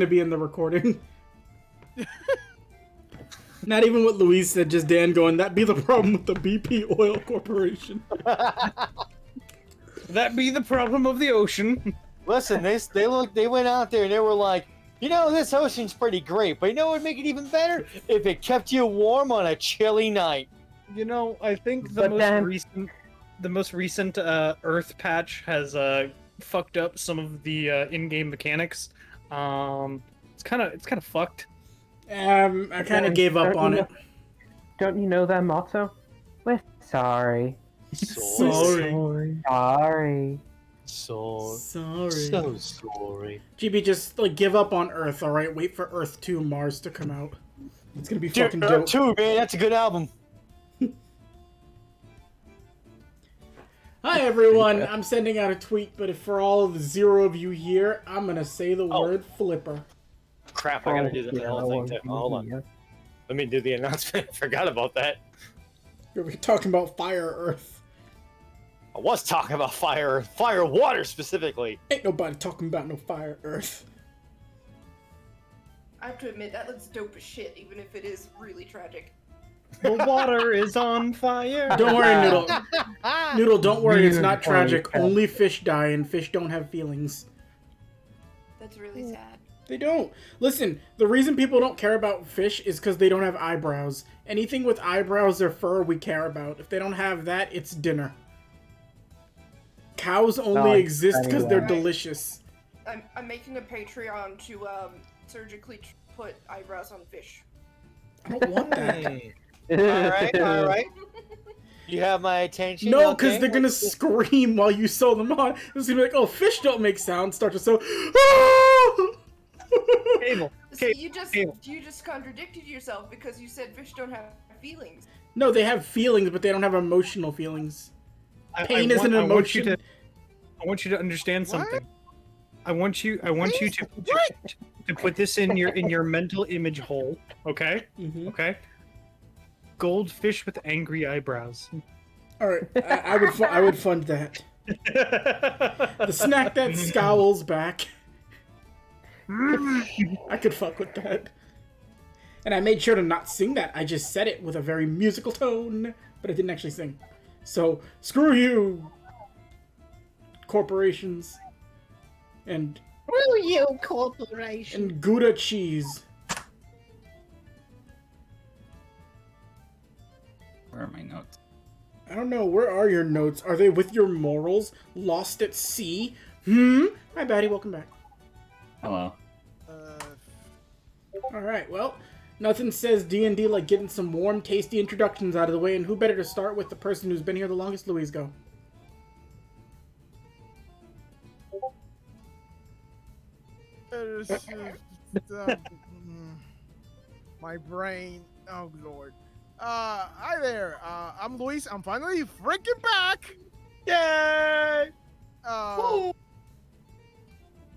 to be in the recording. Not even what Louise said, just Dan going, "That be the problem with the BP Oil Corporation." That be the problem of the ocean. Listen, they went out there and they were like, you know, this ocean's pretty great, but you know what would make it even better? If it kept you warm on a chilly night. You know, I think the most recent Earth patch has fucked up some of the in-game mechanics. It's kind of fucked. I kind of gave up on it. Don't you know that motto? We're sorry. Sorry. Sorry. So sorry. GB, just like give up on Earth, all right? Wait for Earth 2 Mars to come out. It's gonna be fucking dope. Earth 2, man, that's a good album. Hi everyone, I'm sending out a tweet, but if for all of the 0 of you here, I'm gonna say the word flipper. Crap, I gotta do the whole thing too. Hold on. Let me do the announcement. I forgot about that. We're talking about Fire Earth. I was talking about fire water specifically. Ain't nobody talking about no Fire Earth. I have to admit, that looks dope as shit, even if it is really tragic. The water is on fire. Don't worry, Noodle. Noodle, don't worry, it's not tragic. Only fish die, and fish don't have feelings. That's really sad. They don't. Listen, the reason people don't care about fish is because they don't have eyebrows. Anything with eyebrows or fur, we care about. If they don't have that, it's dinner. Cows only exist because they're delicious. I'm making a Patreon to surgically put eyebrows on fish. I don't want that. All right. You have my attention. No, because they're gonna scream while you sew them on. It's gonna be like, oh, fish don't make sound. Start to sew. Cable. So you just contradicted yourself because you said fish don't have feelings. No, they have feelings, but they don't have emotional feelings. Pain is an emotion. I want you to understand something. I want you to put this in your mental image hole. Okay. Mm-hmm. Okay. Goldfish with angry eyebrows. All right, I would fund that. The snack that scowls back. I could fuck with that. And I made sure to not sing that. I just said it with a very musical tone, but I didn't actually sing. So, screw you, corporations. And... Screw you, corporation. And Gouda cheese. Where are my notes? I don't know, where are your notes? Are they with your morals? Lost at sea? Hi, Batty, welcome back. Hello. Alright, well, nothing says D&D like getting some warm, tasty introductions out of the way, and who better to start with the person who's been here the longest? Louise, go. My brain. Oh, Lord. Hi there. I'm Luis. I'm finally freaking back. Yay!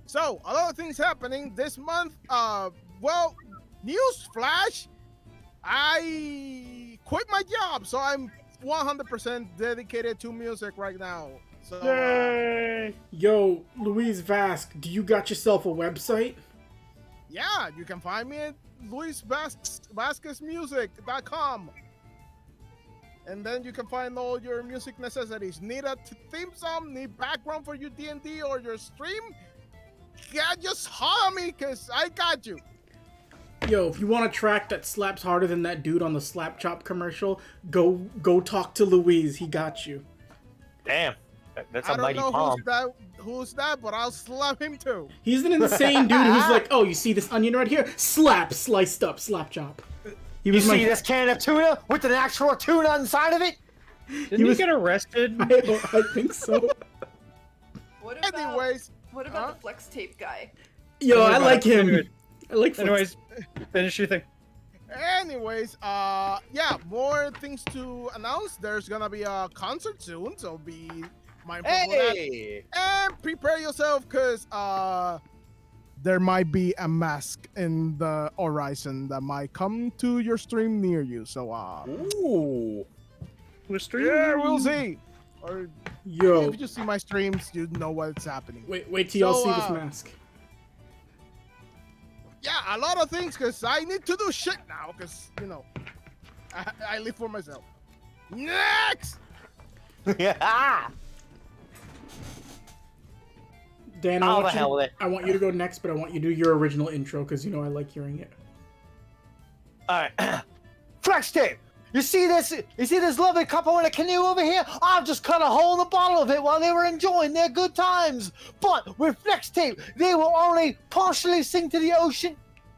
So, a lot of things happening this month. Well, news flash. I quit my job, so I'm 100% dedicated to music right now. So, Yay! Yo, Louise Vask, do you got yourself a website? Yeah, you can find me at luisvasquezmusic.com. And then you can find all your music necessities. Need a theme song, need background for your D&D or your stream? Yeah, just holler me, because I got you. Yo, if you want a track that slaps harder than that dude on the Slap Chop commercial, go talk to Louise. He got you. Damn. That's a mighty palm. I don't know who's that, but I'll slap him too. He's an insane dude who's like, oh, you see this onion right here? Slap, sliced up, slap chop. You see this can of tuna with an actual tuna inside of it? Didn't he get arrested? I think so. What about the flex tape guy? Yo, I like him. I like flex. Anyways, finish your thing. Anyways, yeah, more things to announce. There's gonna be a concert soon, so be mindful of that. And prepare yourself, because there might be a mask in the horizon that might come to your stream near you. So, ooh. Yeah, we'll see. Or yo, if you just see my streams, you know what's happening. Wait till y'all see this mask. yeah, a lot of things because I need to do shit now because, I live for myself. Next! Yeah. Dan, Oh, the hell with it. I want you to go next, but I want you to do your original intro because I like hearing it. All right. Flex tape. You see this? You see this lovely couple in a canoe over here? I've just cut a hole in the bottom of it while they were enjoying their good times. But with flex tape, they will only partially sink to the ocean.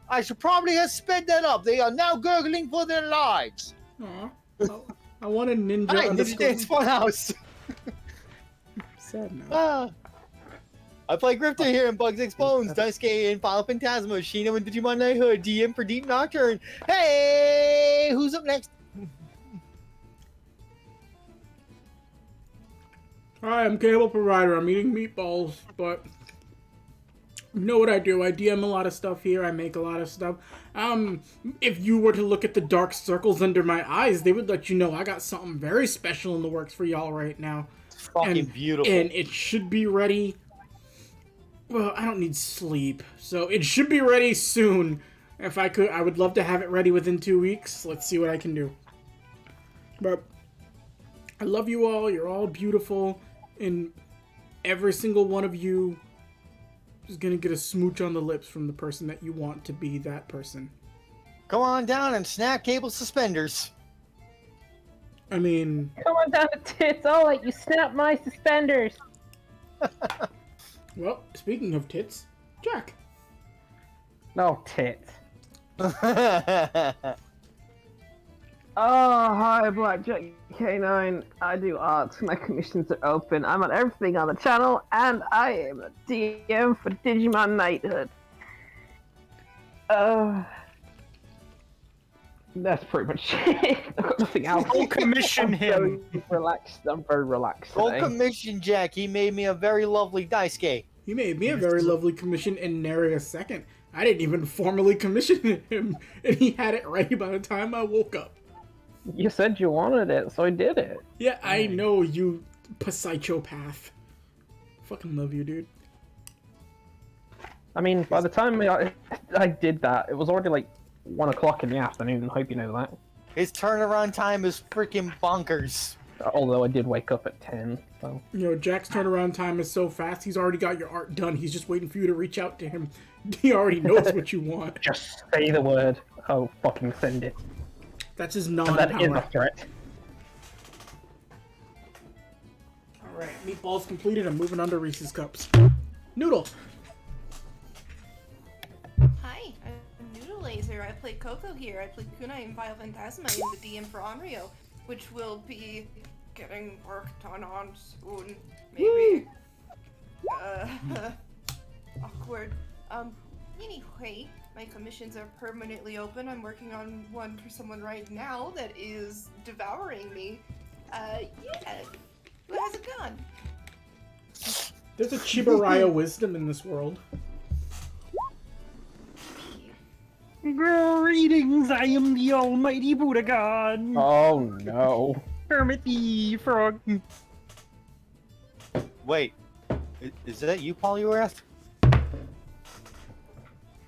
I should probably have sped that up. They are now gurgling for their lives. Aw. I want a ninja Hi, Ninja underscore. Dance Funhouse. Sad now. I play Grifter here in Bugs X Bones, Daisuke in Final Phantasma, Shino in Digimon Knighthood, DM for Deep Nocturne. Hey, who's up next? Hi, I'm Cable Provider. I'm eating meatballs, but you know what I do? I DM a lot of stuff here. I make a lot of stuff. If you were to look at the dark circles under my eyes, they would let you know I got something very special in the works for y'all right now. It's fucking beautiful. And it should be ready. Well, I don't need sleep, so it should be ready soon. If I could, I would love to have it ready within 2 weeks. Let's see what I can do. But I love you all. You're all beautiful. And every single one of you is going to get a smooch on the lips from the person that you want to be that person. Go on down and snap Cable suspenders. I mean... Come on down to tits, I'll let you snap my suspenders. Well, speaking of tits, Jack. No tits. Oh, hi, Blackjack K9. I do art. My commissions are open. I'm on everything on the channel, and I am a DM for Digimon Knighthood. That's pretty much it. I've got nothing else. Go commission him. I'm very relaxed Go today. commission Jack. He made me a very lovely Daisuke. He made me a very lovely commission in nary a second. I didn't even formally commission him, and he had it ready by the time I woke up. You said you wanted it, so I did it. Yeah, I know, you psychopath. Fucking love you, dude. I mean, by the time I did that, it was already like 1 o'clock in the afternoon. I hope you know that. His turnaround time is freaking bonkers. Although I did wake up at 10, so... Jack's turnaround time is so fast, he's already got your art done. He's just waiting for you to reach out to him. He already knows what you want. Just say the word. Oh, fucking send it. That's his And that is a non-power. threat. Alright, meatballs completed. I'm moving on to Reese's Cups. Noodle! Hi, I'm Noodle Laser. I play Coco here. I play Kunai in Final Phantasma. I am the DM for Onryo, which will be getting worked on soon. Maybe. Awkward. Anyway, my commissions are permanently open. I'm working on one for someone right now that is devouring me. Yeah. Who has a gun? There's a Chibaraya wisdom in this world. Greetings, I am the almighty Buddha God. Oh no. Kermit the Frog. Wait, is that you, Paul, you were asked?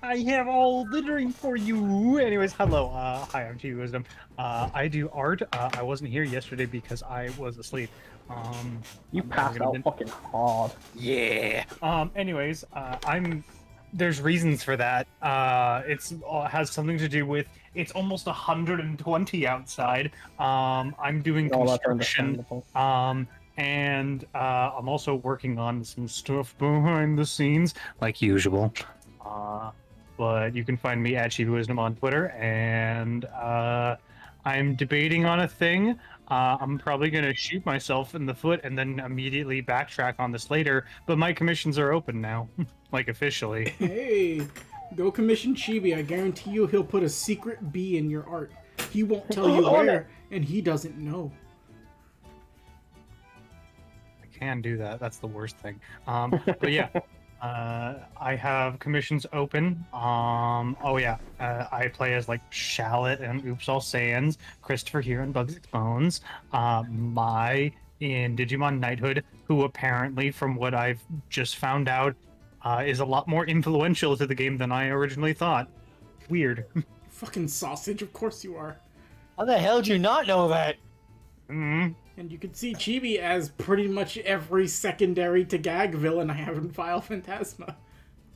I have all the drink for you. Anyways, hello. Hi, I'm Chibi Wisdom. I do art. I wasn't here yesterday because I was asleep. You passed out fucking hard. Yeah. Anyways, there's reasons for that. It's has something to do with it's almost 120 outside. I'm doing Oh, that's construction. understandable. And I'm also working on some stuff behind the scenes, like usual. But you can find me at Chibi Wisdom on Twitter, and I'm debating on a thing. I'm probably gonna shoot myself in the foot and then immediately backtrack on this later. But my commissions are open now, like officially. Hey, go commission Chibi. I guarantee you he'll put a secret B in your art. He won't tell you where, and he doesn't know. I can do that. That's the worst thing. But yeah. I have commissions open. I play as like Shallot and Oops All Saiyans, Christopher here in Bugs X Bones, Mai in Digimon Knighthood, who apparently, from what I've just found out, is a lot more influential to the game than I originally thought. Weird. Fucking sausage, of course you are. How the hell did you not know that? Mm. And you can see Chibi as pretty much every secondary to gag villain I have in Final Phantasma.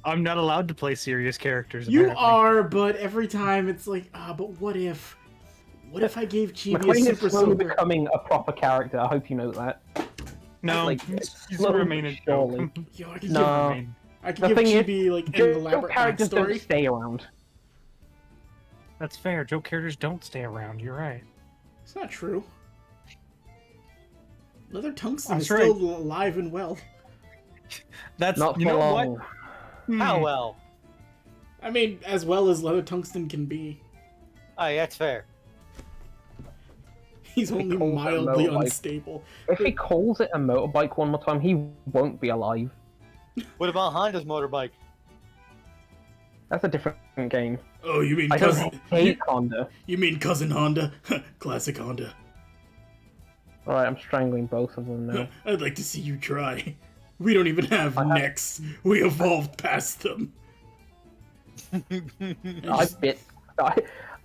I'm not allowed to play serious characters. You apparently. are, but every time it's like, but what if? What if I gave Chibi a McLean is super slowly silver? becoming a proper character. I hope you know that. No, Like, he's slowly remain a but surely. joke. Yo, I could No. give, I could The give thing is, Chibi like an Joke elaborate characters don't backstory. stay around. That's fair. Joke characters don't stay around. You're right. It's not true. Leather Tungsten That's is still alive and well. That's Not you for know long. what? How well? I mean, as well as Leather Tungsten can be. Oh, yeah, that's fair. He's only calls it a mildly motorbike. unstable. If he calls it a motorbike one more time, he won't be alive. What about Honda's motorbike? That's a different game. Oh, you mean I don't cousin? hate Honda. You mean cousin Honda? Classic Honda. Alright, I'm strangling both of them now. I'd like to see you try. We don't even have I have- necks. We evolved past them.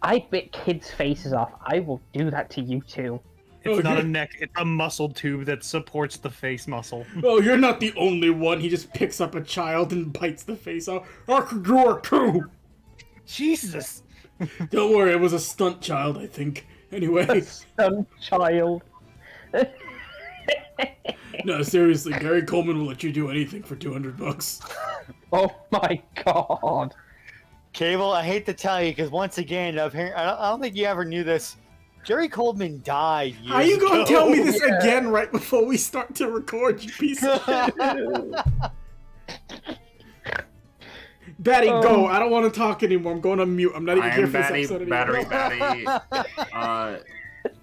I bit kids' faces off. I will do that to you too. It's Oh, not a you're- neck. It's a muscle tube that supports the face muscle. Oh, you're not the only one. He just picks up a child and bites the face off. I could do it too. Jesus. Don't worry, it was a stunt child, I think. Anyway, Some child. no, seriously, Gary Coleman will let you do anything for $200. Oh my god. Cable, I hate to tell you, because once again, I don't think you ever knew this. Jerry Coleman died years How you gonna ago. tell me this again right before we start to record, you piece of shit? Batty, go! I don't want to talk anymore. I'm going on mute. I'm not even I here am for this episode Battery anymore. Batty.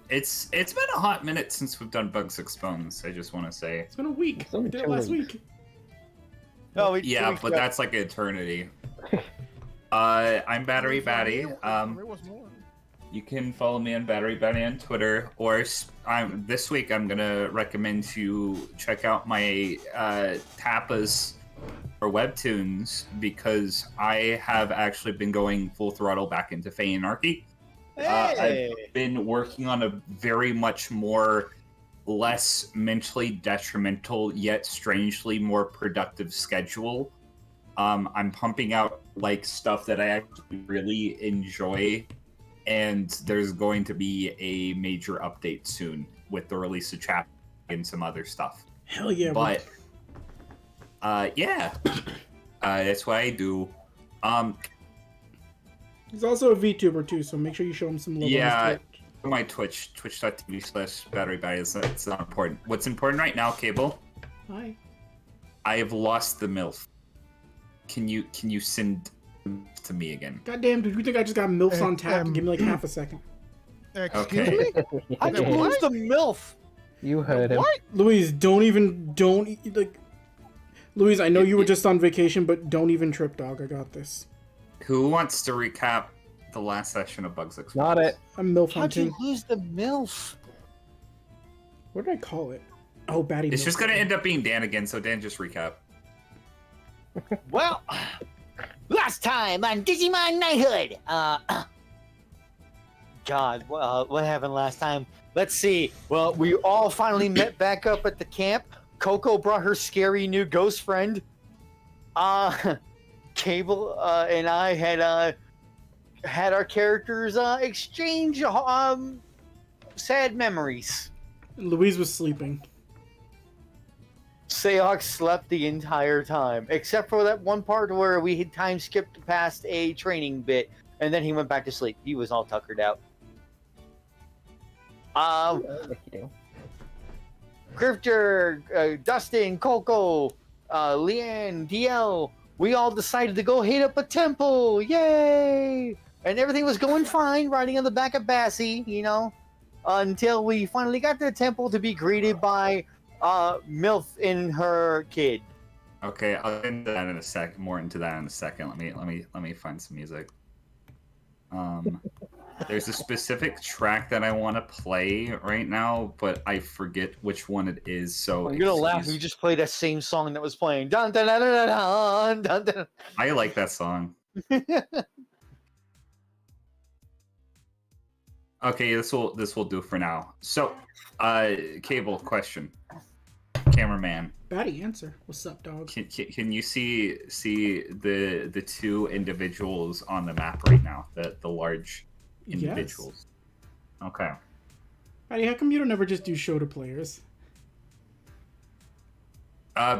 It's been a hot minute since we've done Bugs Exposed. I just want to say. It's been a week. It's only We did it 2 last weeks. week. No, Yeah, but that's like eternity. I'm Battery Batty. It was more. You can follow me on Battery Batty on Twitter, or this week I'm gonna recommend you check out my tapas or webtoons, because I have actually been going full throttle back into Feyinarchy. Hey! I've been working on a very much more less mentally detrimental yet strangely more productive schedule. I'm pumping out like stuff that I actually really enjoy, and there's going to be a major update soon with the release of chapter and some other stuff. Hell yeah. But yeah, that's what I do. He's also a VTuber too, so make sure you show him some love Yeah. on his Twitch. My twitch.tv/batterybatty is not important. What's important right now, Cable? Hi. I have lost the MILF. Can you send to me again? Goddamn, dude, you think I just got MILFs on tap? Give me like half a second. Excuse Okay. me? How'd you lose the MILF? You heard him. What? Louise, Louise, I know you were just on vacation, but don't even trip, dog. I got this. Who wants to recap the last session of Bugs Exposed? Not it. I'm MILF How'd you hunting. lose the MILF? What did I call it? Oh, Batty It's MILF. just gonna end up being Dan again, so Dan, just recap. Well, last time on Digimon Knighthood. God, what happened last time? Let's see. Well, we all finally met back up at the camp. Coco brought her scary new ghost friend. Cable and I had our characters exchange sad memories. Louise was sleeping. Seok slept the entire time, except for that one part where we had time skipped past a training bit, and then he went back to sleep. He was all tuckered out. Grifter, Dustin, Coco, Leanne, DL, we all decided to go hit up a temple. Yay! And everything was going fine, riding on the back of Bassie, you know, until we finally got to the temple to be greeted by MILF and her kid. Okay, I'll get into that in a sec. More into that in a second. Let me find some music. There's a specific track that I want to play right now, but I forget which one it is. So I'm gonna laugh. You just played that same song that was playing. Dun dun dun dun dun dun dun. I like that song. Okay, this will do for now. So, Cable question, cameraman. Batty answer. What's up, dog? Can you see the two individuals on the map right now? The large individuals. Yes. Okay. Batty, how come you don't ever just do show to players?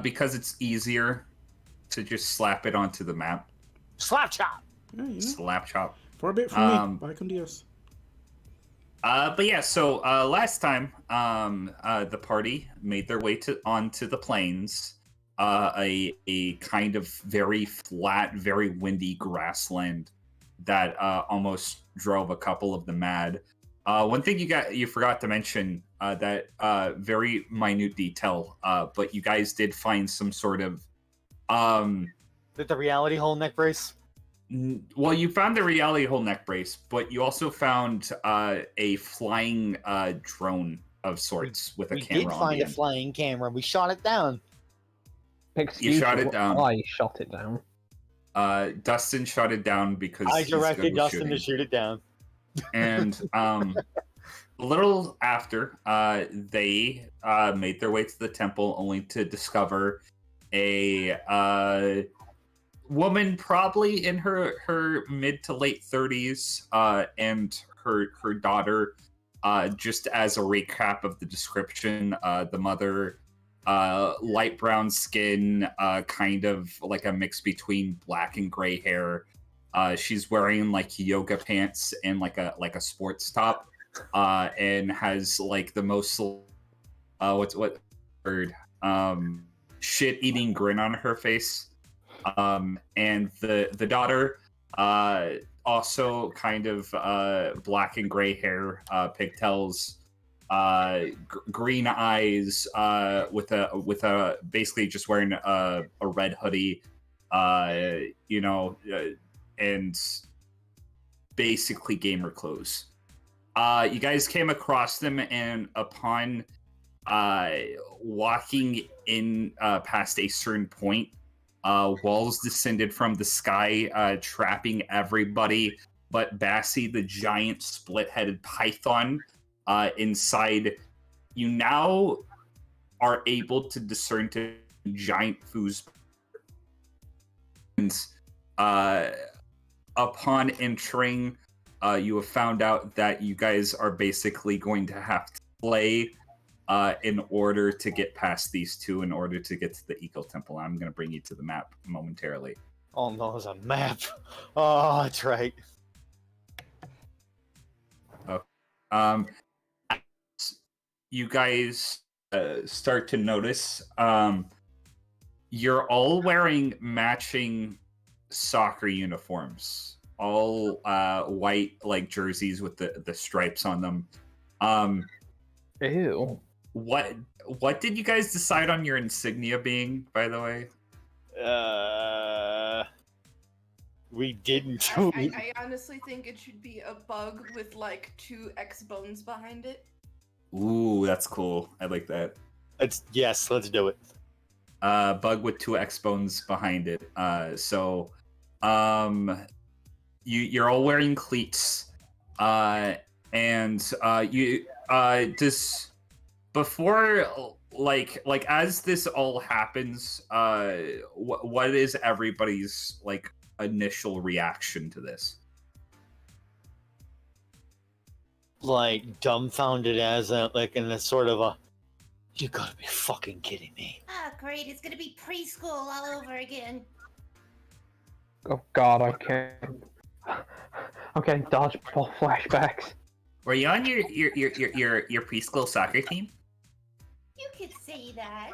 Because it's easier to just slap it onto the map. Slap chop. Yeah, you know. Slap chop. 4-bit for me. Bye con Dios. But yeah, so last time, the party made their way onto the plains, a kind of very flat, very windy grassland that almost drove a couple of them mad. One thing you forgot to mention, that very minute detail, but you guys did find some sort of Did the reality hole neck brace? Well, you found the reality hole neck brace, but you also found a flying drone of sorts with a camera. We did find a flying camera. We shot it down. Excuse you shot it down. I shot it down. Dustin shot it down because I directed Dustin shooting. to shoot it down. And a little after, they made their way to the temple, only to discover a woman probably in her mid to late 30s, and her daughter. Just as a recap of the description, the mother, light brown skin, kind of like a mix between black and gray hair. She's wearing like yoga pants and like a sports top, and has like the most what word shit-eating grin on her face. And the daughter, also kind of black and gray hair, pigtails, green eyes, with a basically just wearing a red hoodie, and basically gamer clothes. You guys came across them, and upon walking in past a certain point, walls descended from the sky, trapping everybody but Bassie, the giant split-headed python, inside. You now are able to discern to giant foos. And upon entering, you have found out that you guys are basically going to have to play in order to get past these two, in order to get to the Eco Temple. I'm going to bring you to the map momentarily. Oh no, there's a map. Oh, that's right. Okay. You guys start to notice, you're all wearing matching soccer uniforms, all white like jerseys with the stripes on them. Ew. What did you guys decide on your insignia being, by the way? We didn't. I honestly think it should be a bug with like 2 X bones behind it. Ooh, that's cool. I like that. Yes, let's do it. Bug with 2 X bones behind it. You're all wearing cleats, and you just before like as this all happens, what is everybody's like initial reaction to this? Like dumbfounded as in a sort of a, you gotta be fucking kidding me. Ah, great. It's gonna be preschool all over again. Oh god, I'm getting dodgeball flashbacks. Were you on your preschool soccer team? You could say that.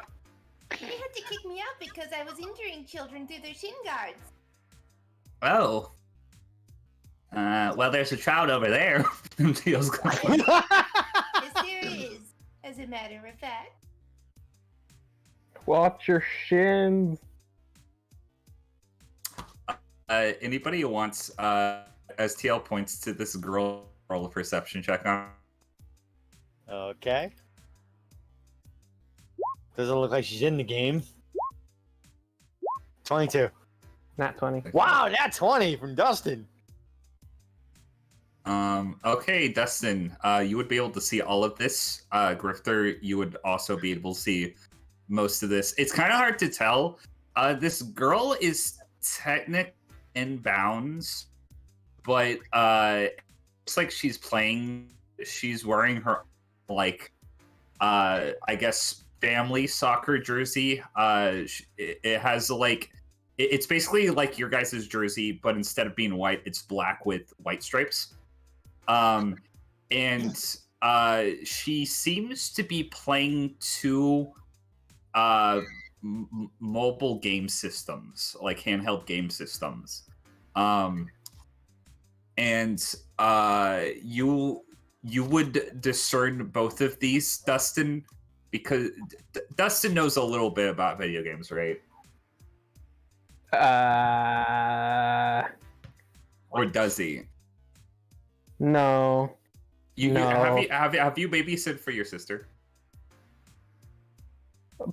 They had to kick me out because I was injuring children through their shin guards. Oh. Well, there's a child over there. Yes, there is, as a matter of fact. Watch your shins. Anybody who wants, STL points to this girl roll a perception check on. Okay. Doesn't look like she's in the game. 22. Nat 20. Wow, nat 20 from Dustin. Okay, Dustin, you would be able to see all of this. Grifter, you would also be able to see most of this. It's kind of hard to tell. This girl is technic in bounds, but looks like she's playing. She's wearing her I guess family soccer jersey. It has it's basically like your guys' jersey, but instead of being white, it's black with white stripes. And she seems to be playing two mobile game systems, like handheld game systems. And you would discern both of these, Dustin, because Dustin knows a little bit about video games, right? Or does he? No. No. Have you babysit for your sister?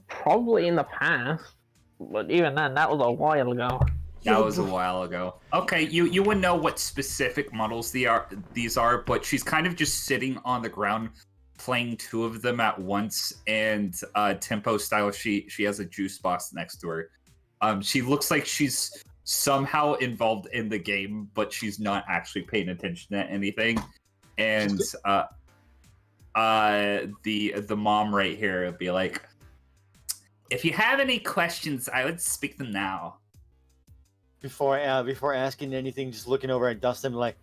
Probably in the past, but even then, that was a while ago. That was a while ago. Okay, you wouldn't know what specific models these are, but she's kind of just sitting on the ground playing two of them at once, and tempo style. She has a juice box next to her. She looks like she's somehow involved in the game, but she's not actually paying attention to anything. And the mom right here would be like, if you have any questions, I would speak them now. Before asking anything, just looking over at Dustin, like,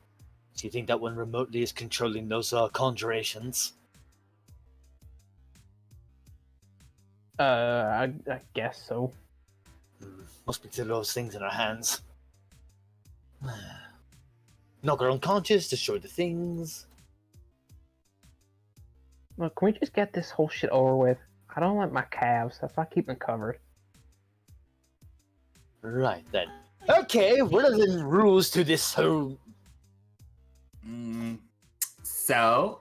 do you think that one remotely is controlling those conjurations? I guess so. Must be to those things in our hands. Knock her unconscious, destroy the things. Look, can we just get this whole shit over with? I don't like my calves. That's why I keep them covered. Right then. Okay, what are the rules to this whole... So,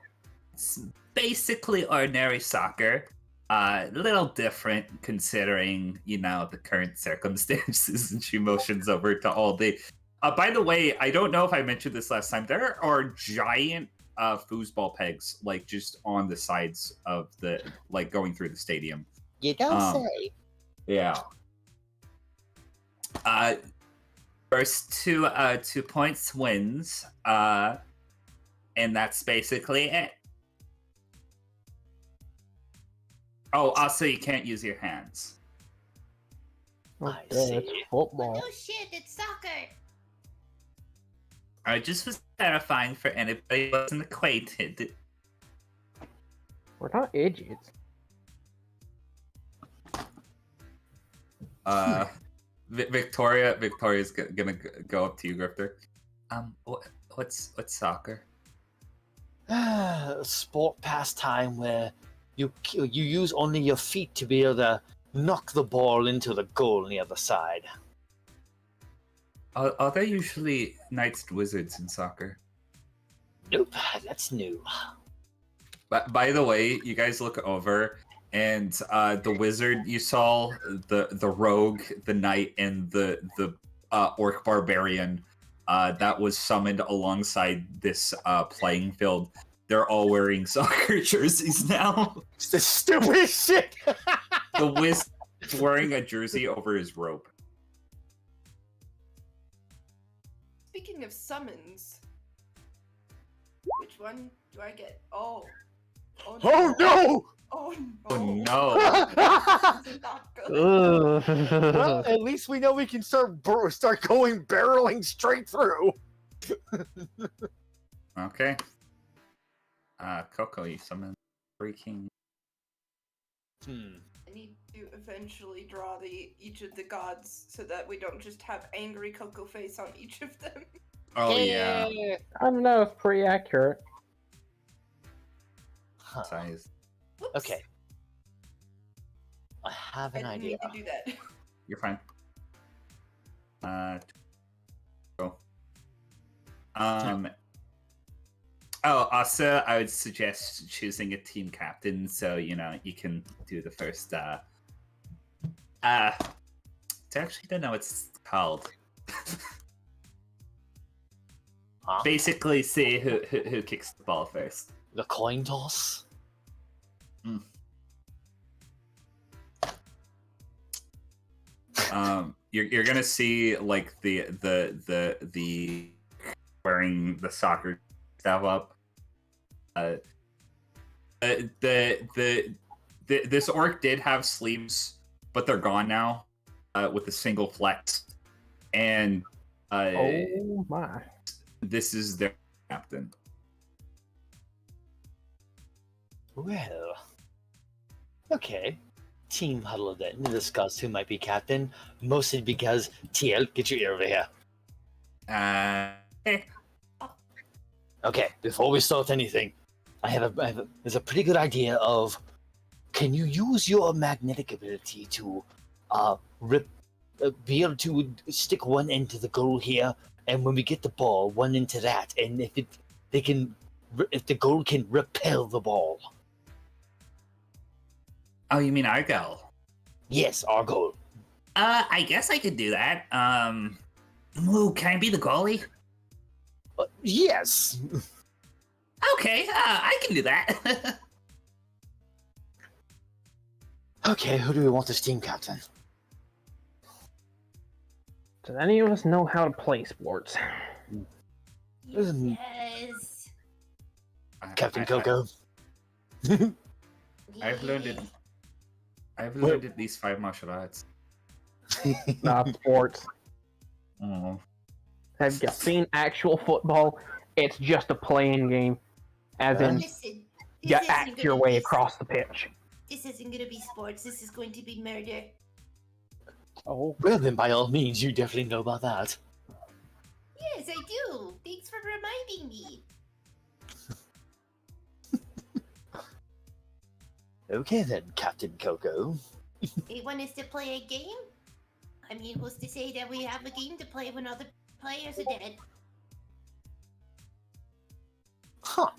it's basically ordinary soccer. A little different considering, the current circumstances, and she motions over to Aldi. By the way, I don't know if I mentioned this last time. There are giant foosball pegs, just on the sides of the, going through the stadium. You don't say. Yeah. First two points wins, and that's basically it. Oh, also you can't use your hands. I Okay, see. it's football. Oh shit, it's soccer. I just was clarifying for anybody who wasn't acquainted. We're not idiots. Victoria's gonna go up to you, Grifter. What's soccer? A sport pastime where you use only your feet to be able to knock the ball into the goal on the other side. Are there usually knights and wizards in soccer? Nope, that's new. But by the way, you guys look over, and the wizard you saw, the rogue, the knight, and the orc barbarian that was summoned alongside this playing field. They're all wearing soccer jerseys now. It's the stupidest shit. The wizard is wearing a jersey over his robe. Speaking of summons, which one do I get? Oh Oh no! Oh Oh no! no! This is not good. Well, at least we know we can start going barreling straight through. Okay. Coco, you summon freaking. I need to eventually draw each of the gods so that we don't just have angry Coco face on each of them. Oh yeah. I don't know, it's pretty accurate. Huh. Size. Whoops. Okay. I have I an didn't idea. mean to do that. You're fine. Go. Oh, also, I would suggest choosing a team captain so you can do the first. I actually don't know what it's called. Huh? Basically, see who kicks the ball first. The coin toss? You're gonna see like the wearing the soccer stuff up. This orc did have sleeves, but they're gone now. With a single flex, and Oh my. this is their captain. Well, okay. Team huddle then to discuss who might be captain, mostly because TL, get your ear over here. Okay, before we start anything, there's a pretty good idea of, can you use your magnetic ability to be able to stick one end to the goal here, and when we get the ball, one into that, and if the goal can repel the ball. Oh, you mean our goal? Yes, our goal. I guess I could do that. Ooh, can I be the goalie? Yes. Okay, I can do that. Okay, who do we want as team captain? Does any of us know how to play sports? Yes. Captain Coco. I've learned it. I've learned at least 5 martial arts. Not sports. Oh. Have you seen actual football? It's just a playing game. As in, Listen, you this act isn't your gonna way be- across the pitch. This isn't gonna be sports. This is going to be murder. Oh. Well, then by all means, you definitely know about that. Yes, I do. Thanks for reminding me. Okay then, Captain Coco. They want us to play a game? I mean, who's to say that we have a game to play when other players are dead? Huh.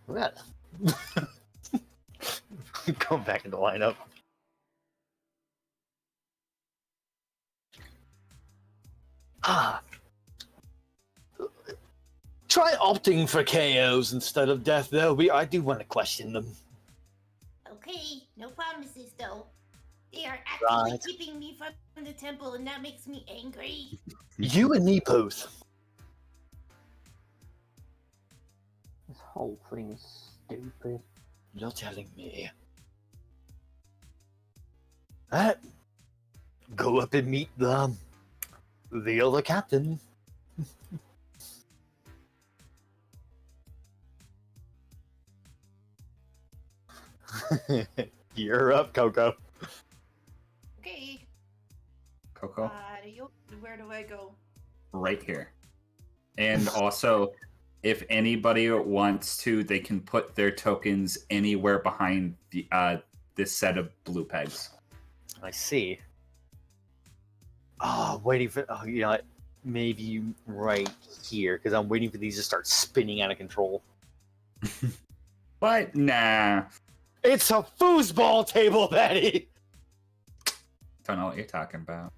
Well. Go back in the lineup. Try opting for KOs instead of death, though. I do want to question them. Okay, no promises though. They are actively Right. keeping me from the temple, and that makes me angry. You and me both. This whole thing is stupid. You're telling me. Alright. Go up and meet the other captain. You're up, Coco. Okay. Coco, Where do I go? right here. And also, if anybody wants to, they can put their tokens anywhere behind the this set of blue pegs. I see. Oh, waiting for. Oh, you know what? Maybe right here, because I'm waiting for these to start spinning out of control. But nah, It's a foosball table, Betty! don't know what you're talking about.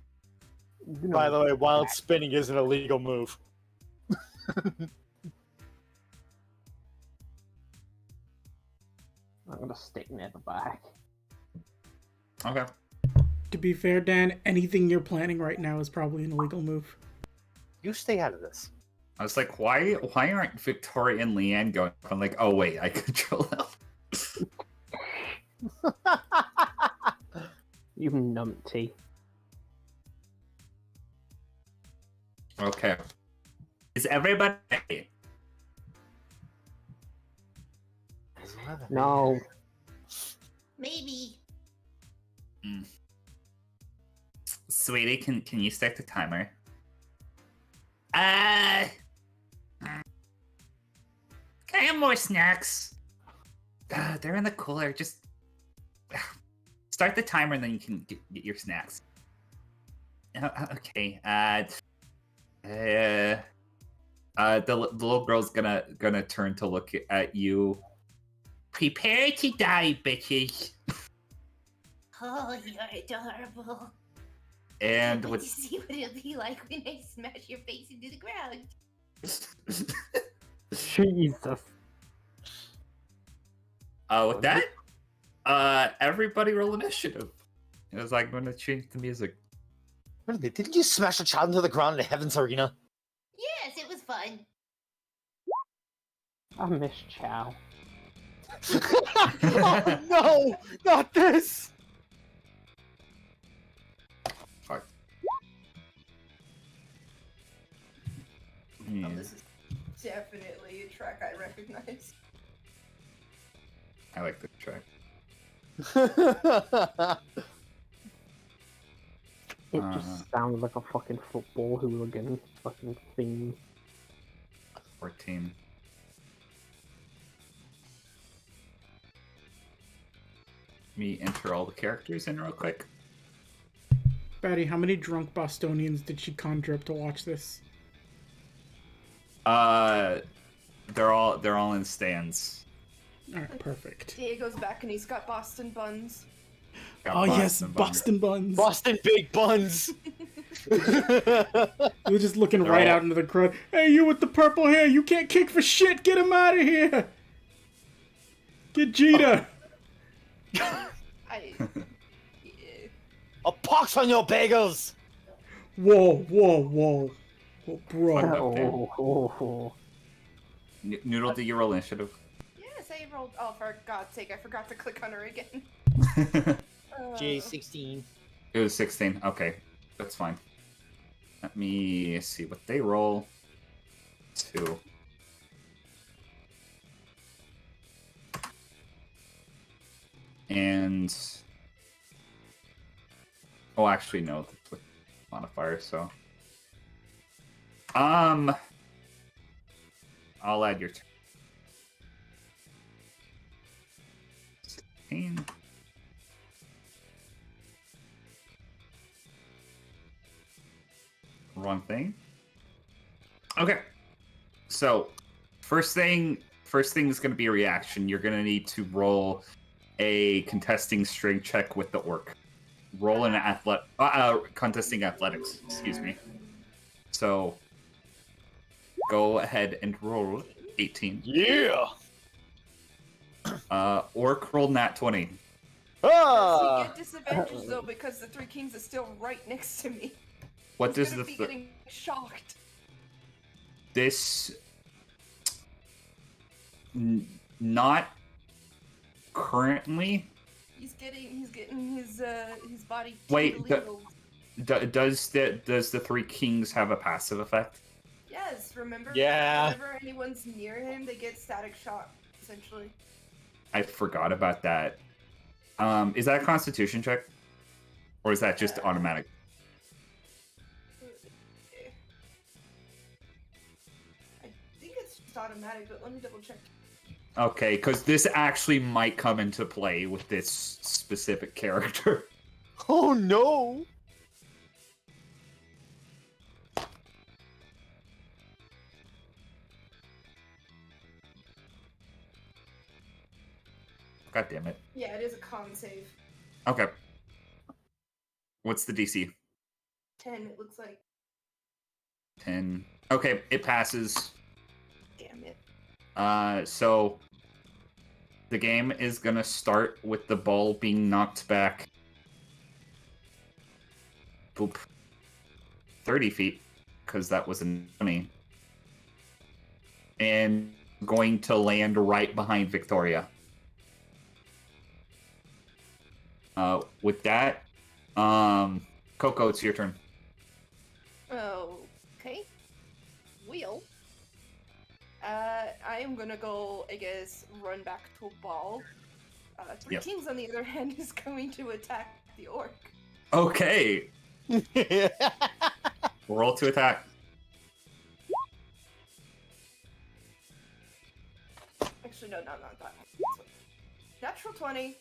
You know, By the way, wild spinning is an illegal move. I'm gonna stick near the back. Okay. To be fair, Dan, anything you're planning right now is probably an illegal move. You stay out of this. I was like, why aren't Victoria and Leanne going? I'm like, oh wait, I control them. You numpty. Okay. Is everybody ready? No. Maybe. Sweetie, can you start the timer? Can I have more snacks? They're in the cooler. Just start the timer and then you can get your snacks. Okay. The little girl's gonna turn to look at you. Prepare to die, bitches. Oh, you're adorable. And Wait with to see what it'll be like when I smash your face into the ground. Jesus. with that, everybody roll initiative. It was like going to change the music. Wait a minute, didn't you smash a child into the ground in the Heavens Arena? Yes, it was fun. I miss Chow. Oh no! Not this! Fuck. Oh, this is definitely a track I recognize. I like the track. It just sounds like a fucking football hooligan fucking theme. 14. Let me enter all the characters in real quick. Batty, how many drunk Bostonians did she conjure up to watch this? They're all in stands. Alright, perfect. Diego's back and he's got Boston buns. Got Oh yes, Buns. Boston buns. Boston Big Buns! We're just looking They're right all- out into the crowd. Hey, you with the purple hair, you can't kick for shit. Get him out of here. Get Jeter. Yeah. A pox on your bagels! Whoa. Oh, bro. Oh. Noodle, do you roll initiative? Yes, I rolled. Oh, for God's sake, I forgot to click on her again. J16. It was 16. Okay, that's fine. Let me see what they roll. 2. And oh, actually no, that's with modifier. So I'll add your 16. Wrong thing. Okay. So, first thing is going to be a reaction. You're going to need to roll a contesting strength check with the orc. Roll an contesting athletics. Excuse me. So, go ahead and roll 18. Yeah! Orc rolled nat 20. Does Ah! he get disadvantage though because the Three Kings is still right next to me? What He's does gonna the be getting shocked. this not currently? He's getting his body. Wait, tingly. does the Three Kings have a passive effect? Yes, remember? Yeah. Whenever anyone's near him, they get static shock, essentially. I forgot about that. Is that a Constitution check, or is that just automatic? I think it's just automatic, but let me double check. Okay, because this actually might come into play with this specific character. Oh no! God damn it. Yeah, it is a con save. Okay. What's the DC? 10, it looks like. 10. Okay, it passes. Damn it. So the game is gonna start with the ball being knocked back. Boop. 30 feet, because that was a 20. And going to land right behind Victoria. With that, Coco, it's your turn. Okay. Wheel. I am gonna go, I guess, run back to ball. Three Yep. Kings, on the other hand, is going to attack the orc. Okay, roll to attack. Actually, no, not that. Natural 20.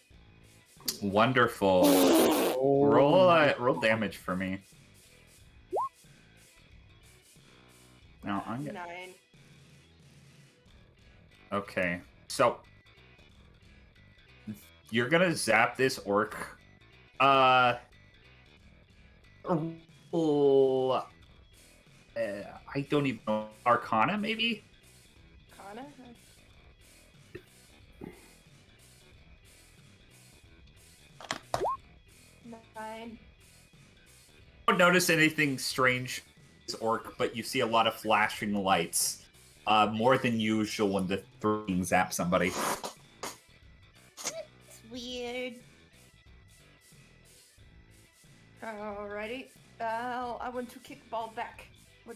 Wonderful. Roll damage for me. Now I'm gonna... 9. Okay, so you're gonna zap this orc. I don't even know. Arcana, maybe? Kana? 9. Don't notice anything strange this orc, but you see a lot of flashing lights. More than usual when the thing zaps somebody. It's weird. Alrighty. I want to kick ball back.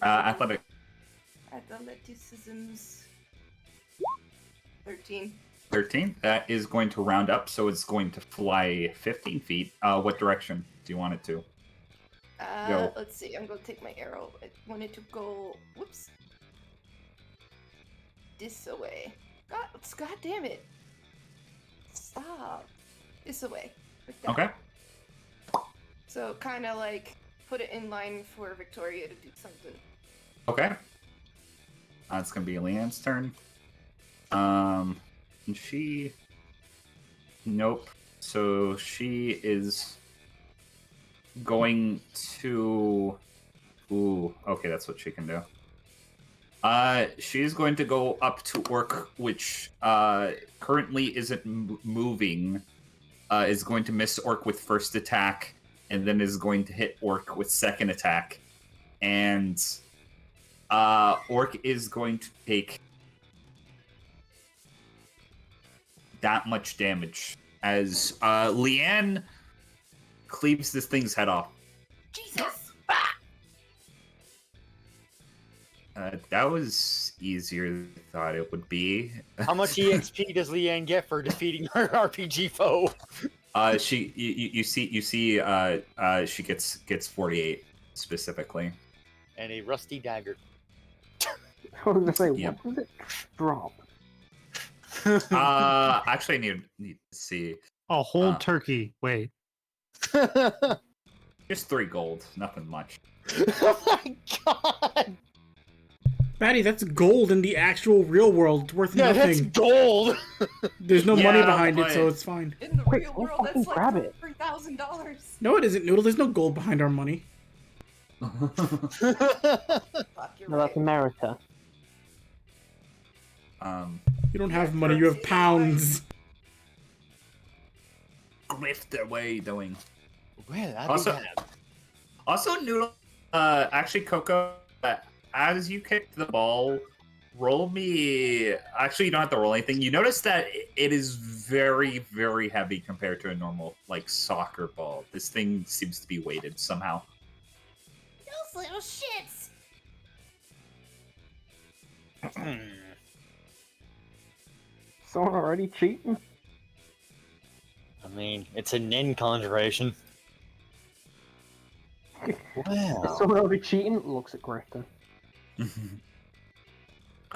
Athletic. Athleticisms. 13. 13. That is going to round up, so it's going to fly 15 feet. What direction do you want it to? Go. Let's see. I'm gonna take my arrow. I want it to go. Whoops. This away. God damn it. Stop. This away. Like that. Okay. So kind of like put it in line for Victoria to do something. Okay. It's going to be Leanne's turn. And she... Nope. So she is going to... Ooh, okay, that's what she can do. She's going to go up to Orc, which currently isn't moving. Is going to miss Orc with first attack, and then is going to hit Orc with second attack. And Orc is going to take that much damage as Leanne cleaves this thing's head off. Jesus! That was easier than I thought it would be. How much EXP does Leanne get for defeating her RPG foe? You see, she gets 48 specifically. And a rusty dagger. I was gonna say, Yep. what does it drop? Actually, I need to see. A whole turkey. Wait. Just 3 gold, nothing much. Oh my god! Batty, that's gold in the actual real world. It's worth Yeah, nothing. that's gold! There's no money Yeah, behind it, so but- it's fine. In the Quick, real go world, fucking that's grab like it. $3,000. No, it isn't, Noodle. There's no gold behind our money. Fuck, you're No, right. that's America. You don't have money, you have pounds. Grift their way doing. Well, I'll Also- be damned. Also, Noodle. Actually, Coco. As you kick the ball, roll me. Actually, you don't have to roll anything. You notice that it is very, very heavy compared to a normal like soccer ball. This thing seems to be weighted somehow. Those little shits! Someone already cheating? I mean, it's a Nin conjuration. Is Wow. someone already cheating? Looks at Grifter.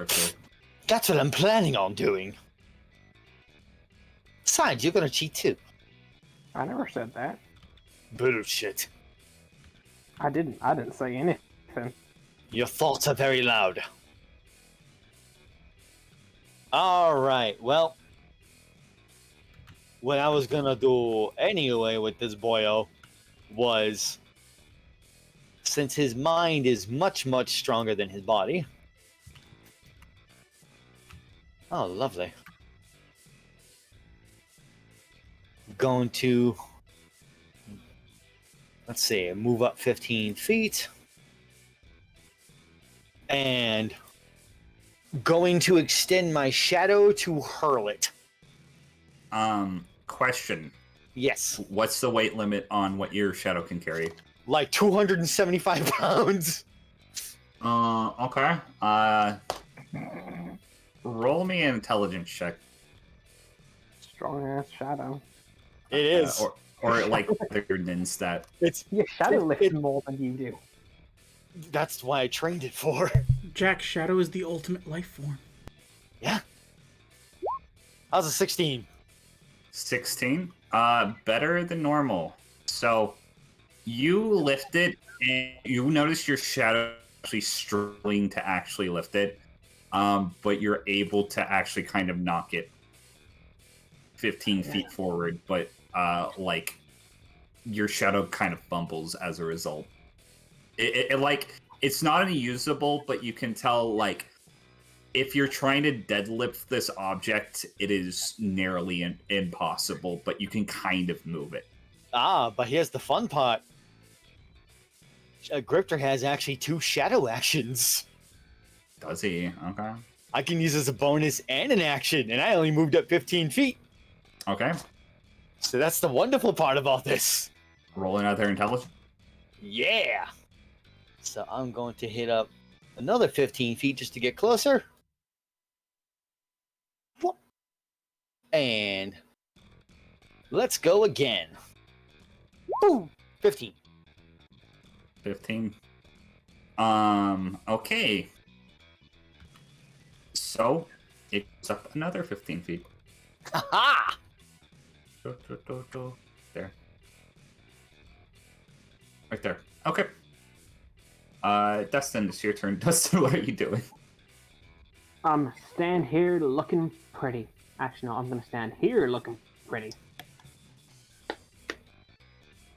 Okay. That's what I'm planning on doing. Besides, you're gonna cheat too. I never said that. Bullshit. I didn't say anything. Your thoughts are very loud. Alright, well. What I was gonna do anyway with this boyo was, since his mind is much, much stronger than his body. Oh, lovely. Going to, let's see, move up 15 feet. And going to extend my shadow to hurl it. Question. Yes. What's the weight limit on what your shadow can carry? Like 275 pounds. Okay. Roll me an intelligence check. Strong ass shadow. It is. Or like your nin stat. It's Yeah, shadow lifts it- more than you do. That's why I trained it for. Jack, Shadow is the ultimate life form. Yeah. How's a 16? 16. Better than normal. So you lift it and you notice your shadow actually struggling to actually lift it, but you're able to actually kind of knock it 15 feet forward, but like your shadow kind of fumbles as a result. It like it's not unusable, but you can tell like if you're trying to deadlift this object, it is nearly impossible, but you can kind of move it. Ah, but here's the fun part. Grifter has actually 2 shadow actions. Does he? Okay. I can use as a bonus and an action, and I only moved up 15 feet. Okay. So that's the wonderful part about this. Roll another intelligence. Yeah. So I'm going to hit up another 15 feet just to get closer. Whoop. And let's go again. Boom. 15. 15. Okay. So, it goes up another 15 feet. Ha-ha! There. Right there. Okay. Dustin, it's your turn. Dustin, what are you doing? Stand here looking pretty. Actually, no, I'm gonna stand here looking pretty.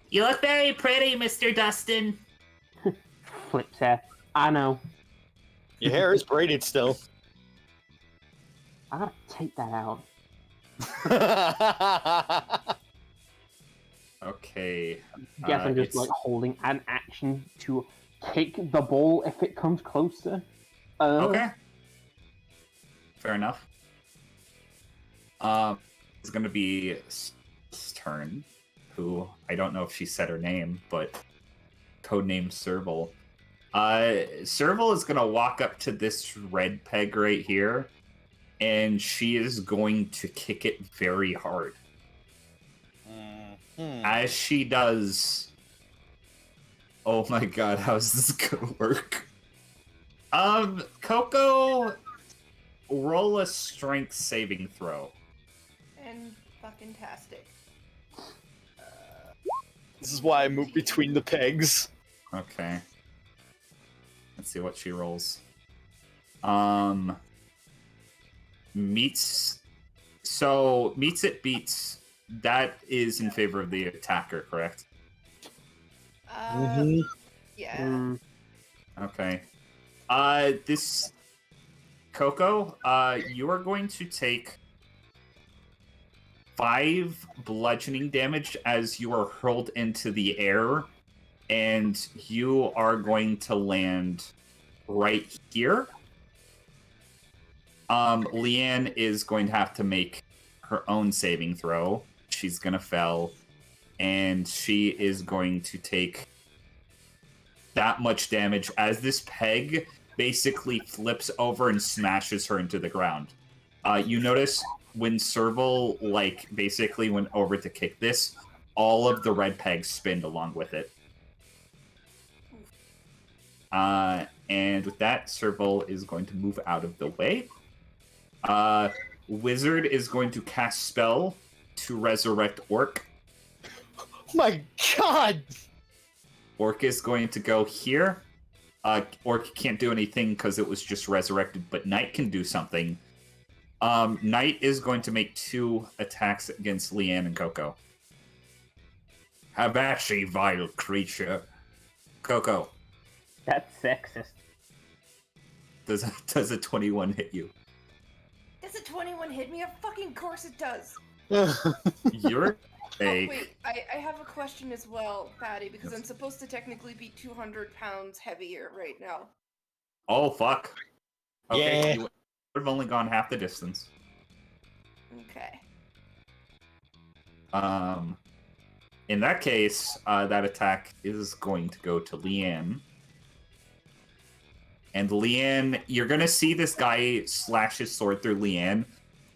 You look very pretty, Mr. Dustin. Flips hair. I know. Your hair is braided still. I gotta take that out. Okay. Guess I'm just like holding an action to kick the ball if it comes closer. Okay. Fair enough. It's gonna be Serval's turn, who I don't know if she said her name, but codename Serval. Serval is gonna walk up to this red peg right here, and she is going to kick it very hard. As she does... Oh my god, how's this gonna work? Coco, roll a strength saving throw. And fucking tastic. This is why I move between the pegs. Okay. Let's see what she rolls. Meets it beats. That is in favor of the attacker, correct? Yeah. Okay. This Coco, you are going to take 5 bludgeoning damage as you are hurled into the air, and you are going to land right here. Leanne is going to have to make her own saving throw. She's gonna fail, and she is going to take that much damage as this peg basically flips over and smashes her into the ground. You notice when Serval, like, basically went over to kick this, all of the red pegs spinned along with it. And with that, Serval is going to move out of the way. Wizard is going to cast spell to resurrect Orc. Oh my god! Orc is going to go here. Orc can't do anything because it was just resurrected, but Knight can do something. Knight is going to make 2 attacks against Leanne and Coco. Habashi, vile creature. Coco. That's sexist. Does a 21 hit you? Does a 21 hit me? Of fucking course it does. You're fake. Oh, wait, I have a question as well, Patty, because I'm supposed to technically be 200 pounds heavier right now. Oh, fuck. Okay, Yeah. you would have only gone half the distance. Okay. In that case, that attack is going to go to Leanne. And Leanne, you're going to see this guy slash his sword through Leanne.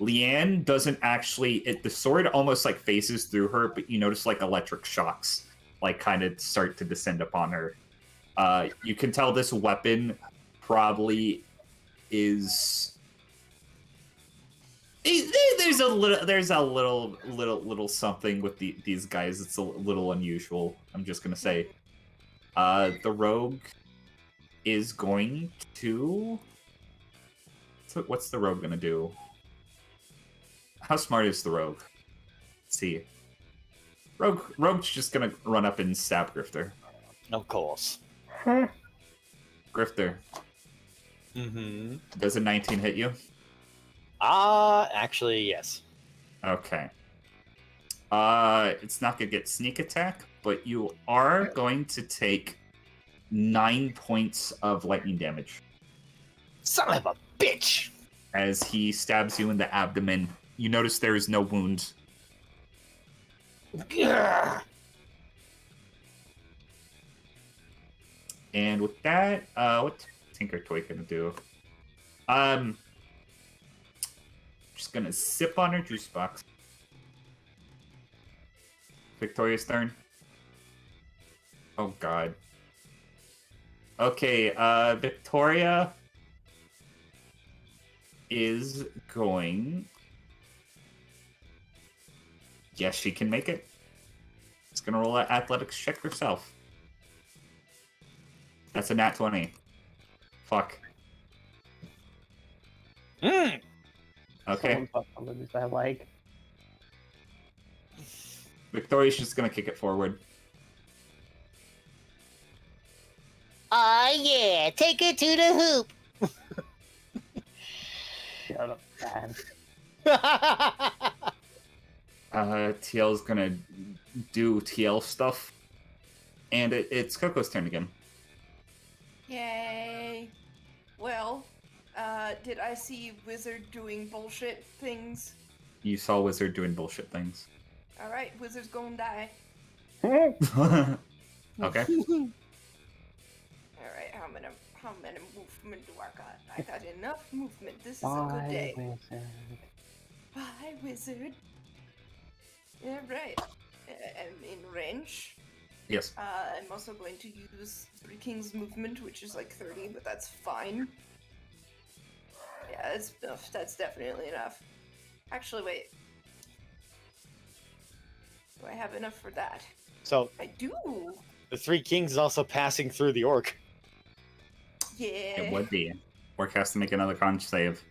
Leanne doesn't actually... the sword almost, like, phases through her, but you notice, like, electric shocks, like, kind of start to descend upon her. You can tell this weapon probably is... There's a little something with these guys. It's a little unusual. I'm just gonna say, the rogue is going to... What's the rogue gonna do? How smart is the rogue? Let's see. Rogue's just gonna run up and stab Grifter. Of course. Grifter, Mm-hmm. does a 19 hit you? Actually, yes. Okay. It's not gonna get sneak attack, but you are going to take 9 points of lightning damage Son of a bitch! as he stabs you in the abdomen. You notice there is no wound. Grr. And with that, what's Tinker Toy gonna do? Just gonna sip on her juice box. Victoria's turn. Oh god. Okay, Victoria is going... Yes, she can make it. It's gonna roll an athletics check herself. That's a nat 20. Fuck. Mm. Okay. Someone's got to lose their leg. Victoria's just gonna kick it forward. Yeah, take it to the hoop. Shut up, Dan. TL's gonna do TL stuff. And it's Coco's turn again. Yay. Well, did I see Wizard doing bullshit things? You saw Wizard doing bullshit things. Alright, Wizard's gonna die. Okay. Alright, how many movement do I got? I got enough movement. This is a good day. Wizard. Bye, Wizard. Alright. I'm in range. Yes. I'm also going to use Three Kings movement, which is like 30, but that's fine. Yeah, that's enough. That's definitely enough. Actually, wait. Do I have enough for that? So, I do! the Three Kings is also passing through the orc. Yeah. It would be. Orc has to make another con save.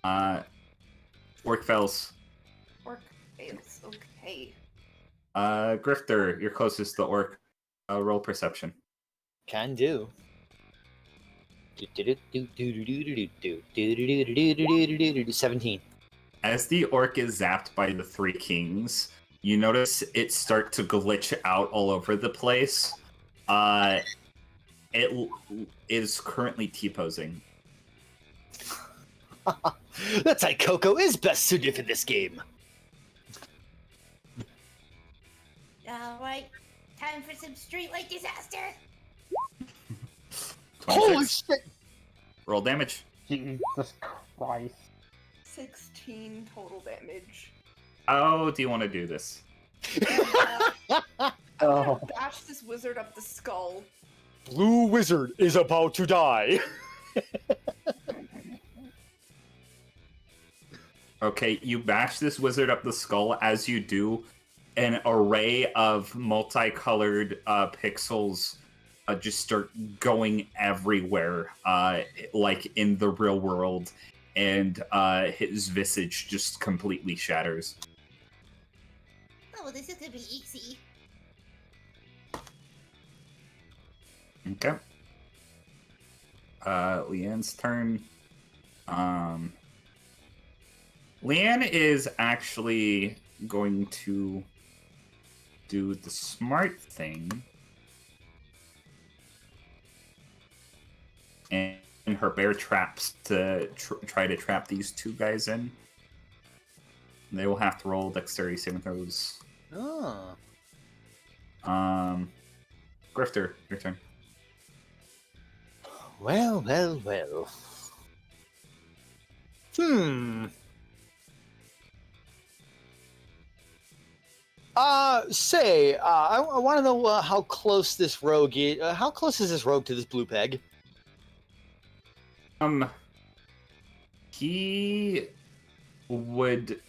Orc fails. Orc fails. Okay. Grifter, you're closest to the orc. Roll perception. Can do. 17. As the orc is zapped by the Three Kings, you notice it start to glitch out all over the place. It is currently T-posing. That's why Coco is best suited for this game. Alright, time for some streetlight disaster. 26. Holy shit! Roll damage. Jesus Christ. 16 total damage. How do you want to do this? Oh. Bash this wizard up the skull. Blue Wizard is about to die. Okay, you bash this wizard up the skull. As you do, an array of multicolored pixels just start going everywhere, like in the real world, and his visage just completely shatters. Oh, this is gonna be easy. Okay. Leanne's turn. Leanne is actually going to do the smart thing. And her bear traps to try to trap these two guys in. They will have to roll dexterity saving throws. Oh. Grifter, your turn. Well. I want to know how close this rogue is. How close is this rogue to this blue peg? He would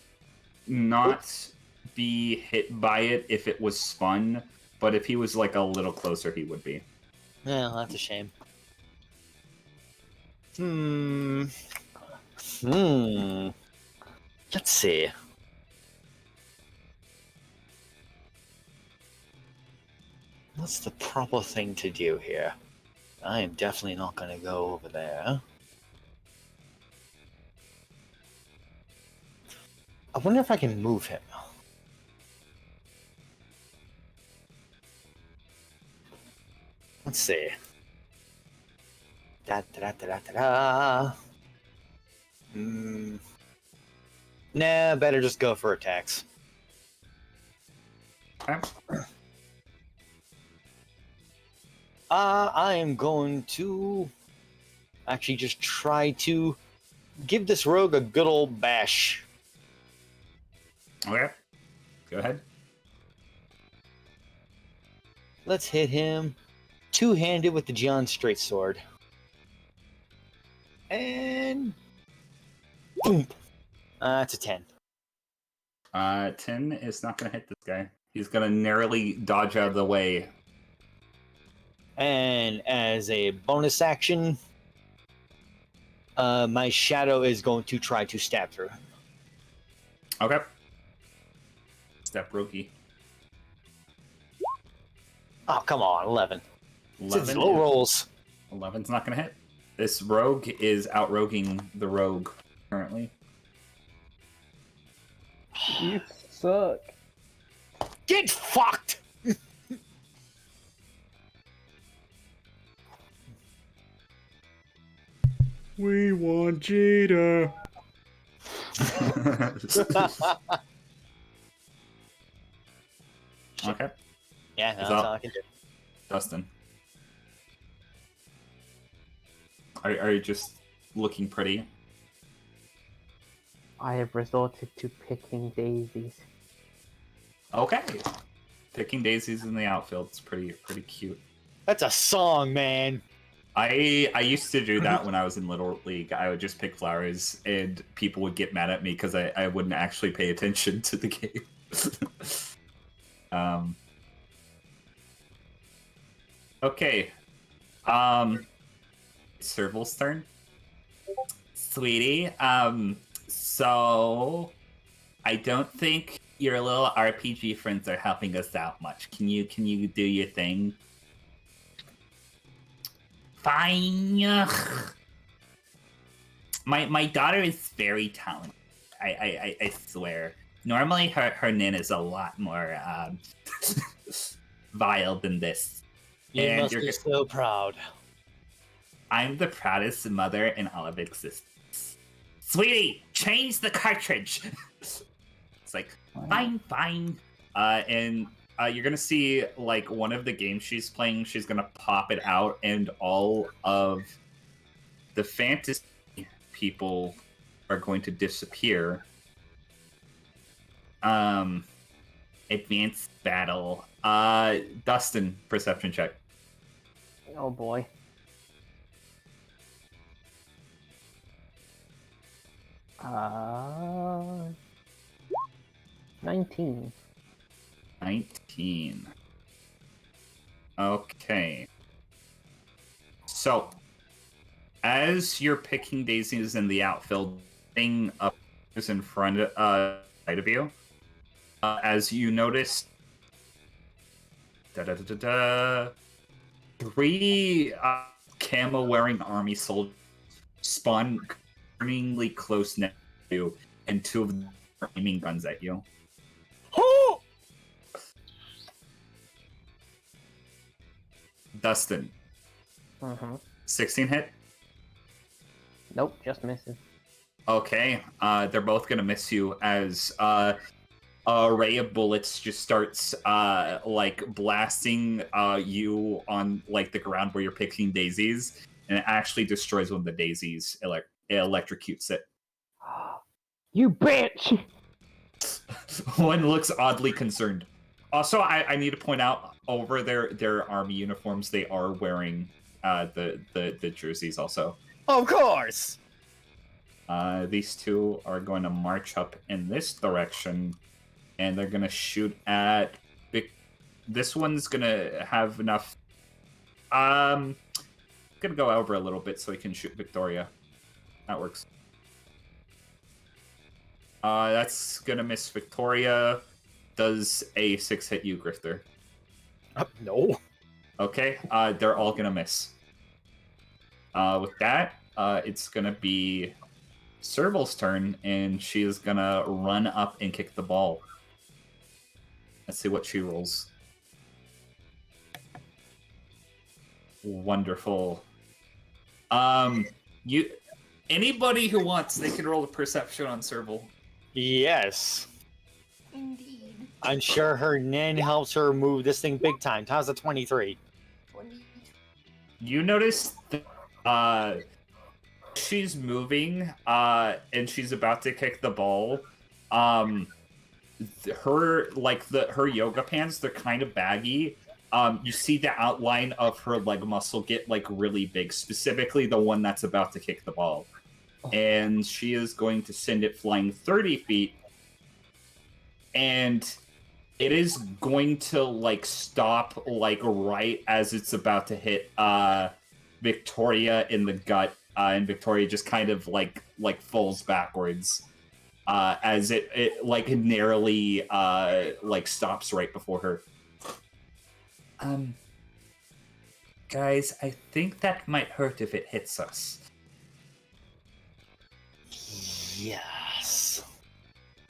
not be hit by it if it was spun, but if he was like a little closer, he would be. Well, that's a shame. Let's see. What's the proper thing to do here? I am definitely not going to go over there. I wonder if I can move him. Let's see. Da da da da da da. Nah, better just go for attacks. Okay. I am going to actually just try to give this rogue a good old bash. Okay. Go ahead. Let's hit him two-handed with the John Straight Sword. And boom. It's a 10. 10 is not going to hit this guy. He's going to narrowly dodge out of the way. And as a bonus action, my shadow is going to try to stab through him. Okay. Step Roki. Oh, come on, 11. 11. It's low rolls. 11's not going to hit. This rogue is out-roguing the rogue currently. You suck. Get fucked! We want Jada. Okay. Yeah, no, Is that's that- all I can do. Dustin. Are you just looking pretty? I have resorted to picking daisies. Okay. Picking daisies in the outfield is pretty cute. That's a song, man. I used to do that when I was in Little League. I would just pick flowers, and people would get mad at me because I wouldn't actually pay attention to the game. Okay. Serval's turn. Sweetie, so I don't think your little RPG friends are helping us out much. Can you do your thing? Fine. My daughter is very talented. I swear. Normally her nin is a lot more vile than this. You And must be so proud. I'm the proudest mother in all of existence. Sweetie, change the cartridge. It's like, fine. And you're gonna see like one of the games she's playing. She's gonna pop it out, and all of the fantasy people are going to disappear. Advanced battle. Dustin, perception check. Oh boy. Uh, 19. 19. Okay. So, as you're picking daisies in the outfield, thing up is in front of you. As you notice, three camo-wearing army soldiers spawn concerningly close next to you, and two of them are aiming guns at you. Dustin. 16 hit? Nope, just misses. Okay, they're both gonna miss you as a array of bullets just starts like blasting you on like the ground where you're picking daisies, and it actually destroys one of the daisies. It electrocutes it. You bitch! One looks oddly concerned. Also, I need to point out over their army uniforms, they are wearing the jerseys also. Of course. These two are going to march up in this direction, and they're going to shoot at... This one's going to have enough Gonna go over a little bit so he can shoot Victoria. That works. That's gonna miss Victoria. Does a 6 hit you, Grifter? No. Okay, they're all gonna miss. With that, it's gonna be Serval's turn, and she is gonna run up and kick the ball. Let's see what she rolls. Wonderful. Anybody who wants, they can roll a perception on Serval. Yes. Indeed. I'm sure her nan helps her move this thing big time. How's a 23? 20. You notice she's moving, and she's about to kick the ball. Her yoga pants, they're kind of baggy. You see the outline of her leg muscle get like really big, specifically the one that's about to kick the ball. And she is going to send it flying 30 feet. And it is going to like stop like right as it's about to hit Victoria in the gut. And Victoria just kind of like falls backwards. As it like narrowly like stops right before her. Guys, I think that might hurt if it hits us. Yes.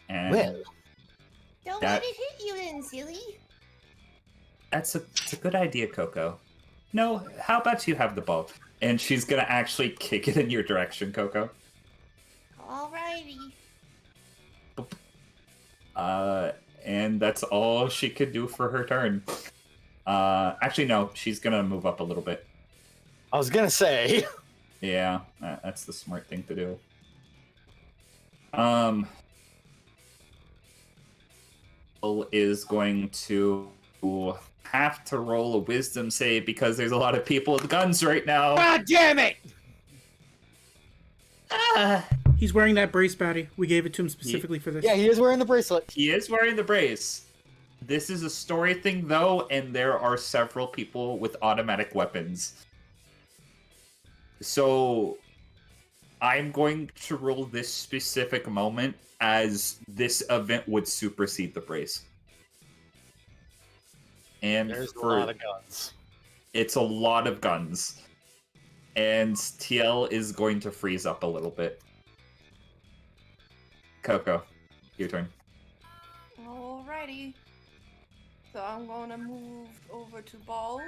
And Well. Don't That- let it hit you then, silly. it's a good idea, Coco. No, how about you have the ball? And she's gonna actually kick it in your direction, Coco. Alrighty. And that's all she could do for her turn. Actually, no, she's gonna move up a little bit. I was gonna say. Yeah, that's the smart thing to do. Is going to have to roll a wisdom save because there's a lot of people with guns right now. God damn it! He's wearing that brace, Batty. We gave it to him specifically for this. Yeah, he is wearing the bracelet. He is wearing the brace. This is a story thing, though, and there are several people with automatic weapons. So, I'm going to roll this specific moment as this event would supersede the brace. And There's a for lot of guns. it's a lot of guns. And TL is going to freeze up a little bit. Coco, your turn. Alrighty. So I'm gonna move over to ball.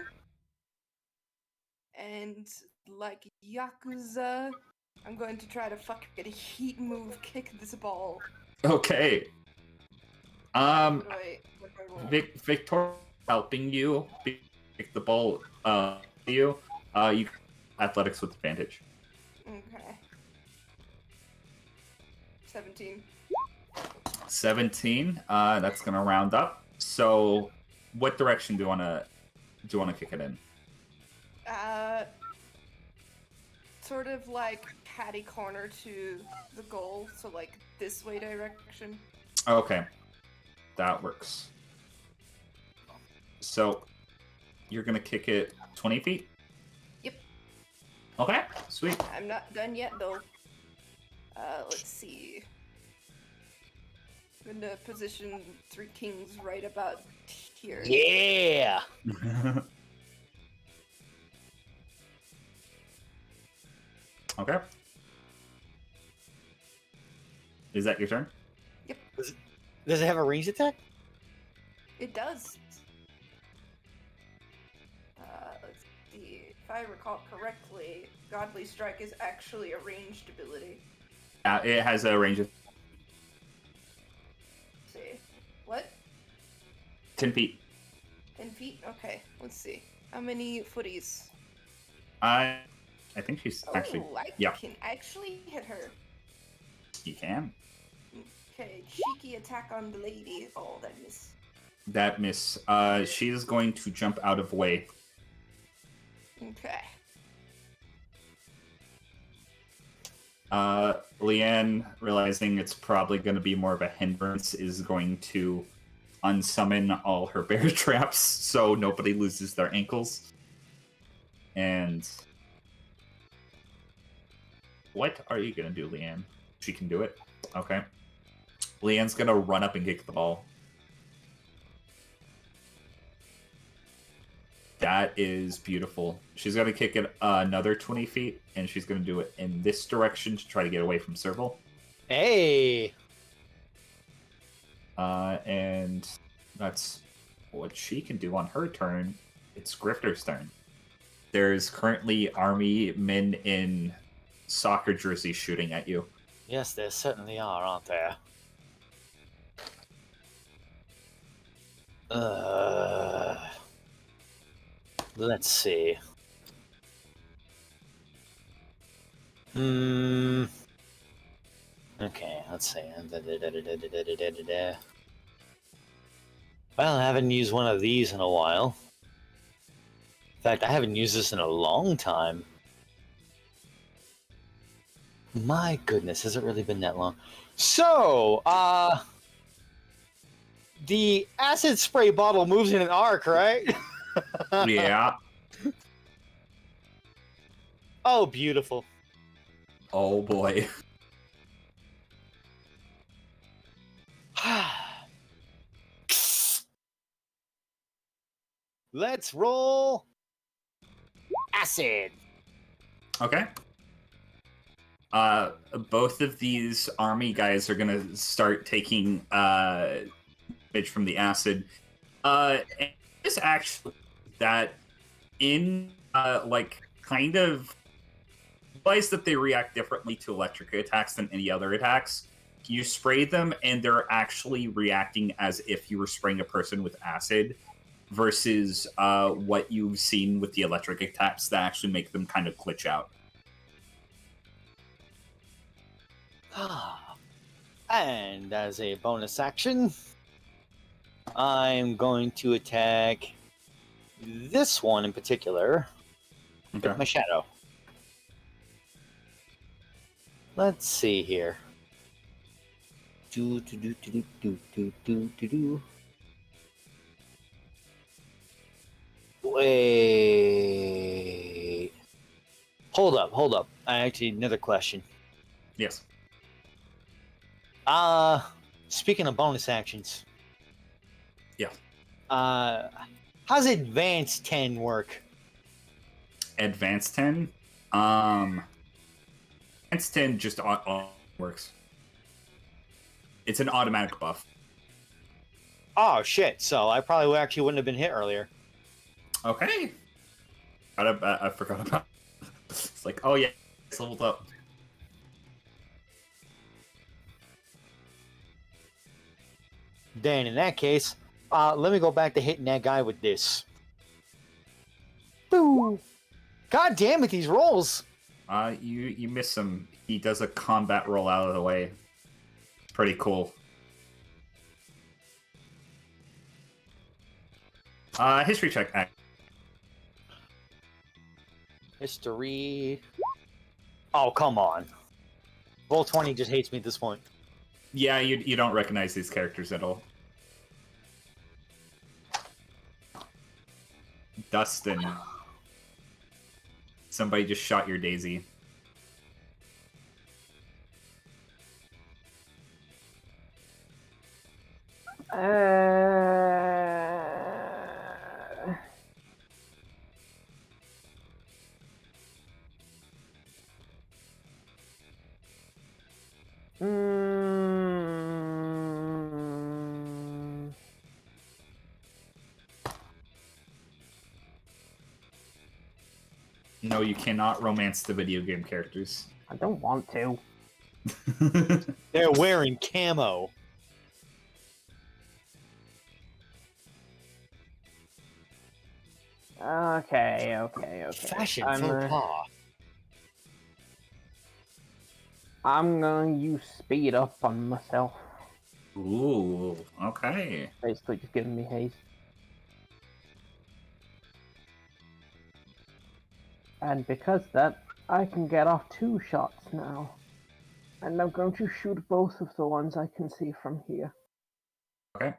And like Yakuza, I'm going to try to fucking heat move kick this ball. Okay. What do I roll? Victoria helping you pick the ball. You athletics with advantage. Okay. 17. 17. That's gonna round up. So, what direction do you wanna kick it in? Sort of like patty corner to the goal, so like this way direction. Okay, that works. So, you're gonna kick it 20 feet. Yep. Okay, sweet. I'm not done yet though. Let's see. I'm gonna position Three Kings right about here. Yeah. Okay. Is that your turn? Does it have a ranged attack? It does. Let's see. If I recall correctly, Godly Strike is actually a ranged ability. It has a range of Let's see. What? 10 feet. 10 feet? Okay, let's see. How many footies? I think she's actually. Oh, I yeah. can actually hit her. You can. Okay, cheeky attack on the lady. Oh, that miss. That miss. She is going to jump out of way. Okay. Leanne, realizing it's probably going to be more of a hindrance, is going to unsummon all her bear traps so nobody loses their ankles. And what are you gonna do, Leanne? She can do it. Okay. Leanne's gonna run up and kick the ball. That is beautiful. She's gonna kick it another 20 feet, and she's gonna do it in this direction to try to get away from Serval. Hey! And that's what she can do on her turn. It's Grifter's turn. There's currently army men in soccer jerseys shooting at you. Yes, there certainly are, aren't there? Let's see. Okay, let's see. Well, I haven't used one of these in a while. In fact, I haven't used this in a long time. My goodness, has it really been that long? So, the acid spray bottle moves in an arc, right? Yeah. Oh, beautiful. Oh boy. Let's roll acid. Okay. Both of these army guys are gonna start taking damage from the acid. And it's actually that in like kind of realize that they react differently to electric attacks than any other attacks. You spray them and they're actually reacting as if you were spraying a person with acid versus what you've seen with the electric attacks that actually make them kind of glitch out. And as a bonus action, I'm going to attack this one in particular Okay. with my shadow. Let's see here. Wait. Hold up. I actually another question. Yes. Speaking of bonus actions. Yeah. How's Advanced 10 work? Advanced 10? Advanced 10 just works. It's an automatic buff. Oh shit! So I probably actually wouldn't have been hit earlier. Okay. I forgot about it. It's like, oh yeah, it's leveled up. Then in that case, let me go back to hitting that guy with this. Boo! God damn it, these rolls! You miss him. He does a combat roll out of the way. It's pretty cool. History check. History. Oh, come on. Roll20 just hates me at this point. Yeah, you don't recognize these characters at all. Dustin. Somebody just shot your daisy. No, you cannot romance the video game characters. I don't want to. They're wearing camo. Okay. Fashion I'm, faux pas. I'm gonna use speed up on myself. Ooh, okay. Basically just giving me haste. And because that, I can get off 2 shots now. And I'm going to shoot both of the ones I can see from here. Okay.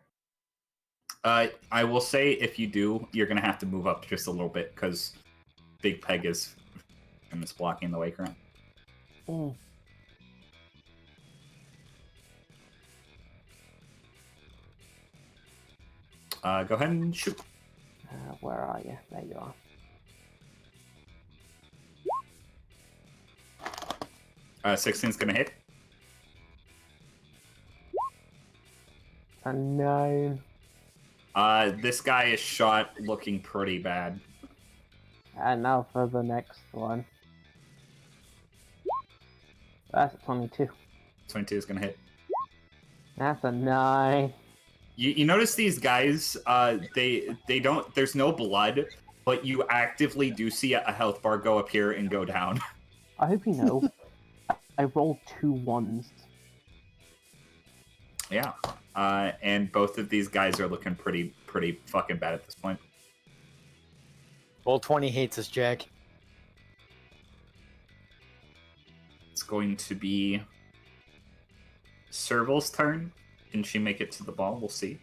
I will say if you do, you're gonna have to move up just a little bit because big peg is and it's blocking the way current. Mm. Go ahead and shoot. Where are you? There you are. 16's gonna hit. A 9. This guy is shot looking pretty bad. And now for the next one. That's a 22. 22 is gonna hit. That's a 9. You notice these guys, they don't, there's no blood, but you actively do see a health bar go up here and go down. I hope you know, I rolled 2 1s. Yeah, and both of these guys are looking pretty fucking bad at this point. Roll 20 hates us, Jack. It's going to be Serval's turn. Can she make it to the ball? We'll see.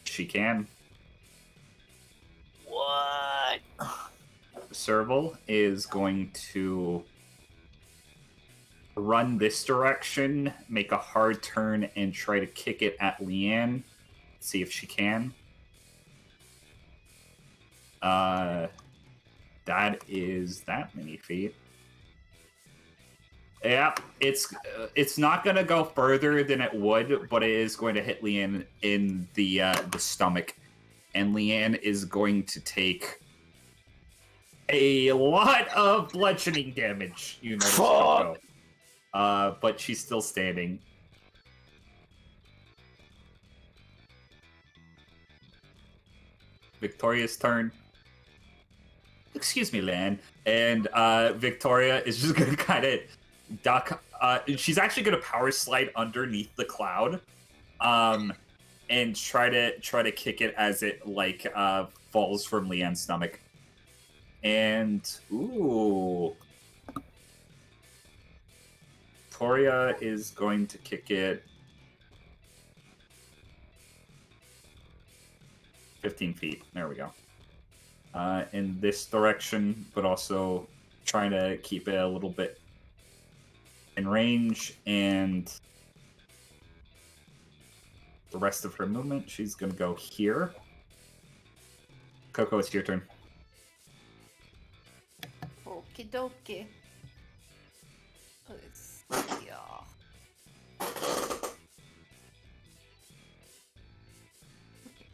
She can. What? Serval is going to run this direction, make a hard turn, and try to kick it at Leanne. See if she can. That is that many feet. Yeah, it's not gonna go further than it would, but it is going to hit Leanne in the stomach, and Leanne is going to take a lot of bludgeoning damage. You know, Coco. But she's still standing. Victoria's turn. Excuse me, Lan. And Victoria is just gonna kind of duck. She's actually gonna power slide underneath the cloud, and try to kick it as it falls from Leanne's stomach. And ooh, Victoria is going to kick it 15 feet. There we go. In this direction, but also trying to keep it a little bit in range, and the rest of her movement, she's gonna go here. Coco, it's your turn. Okie dokie. Let's see.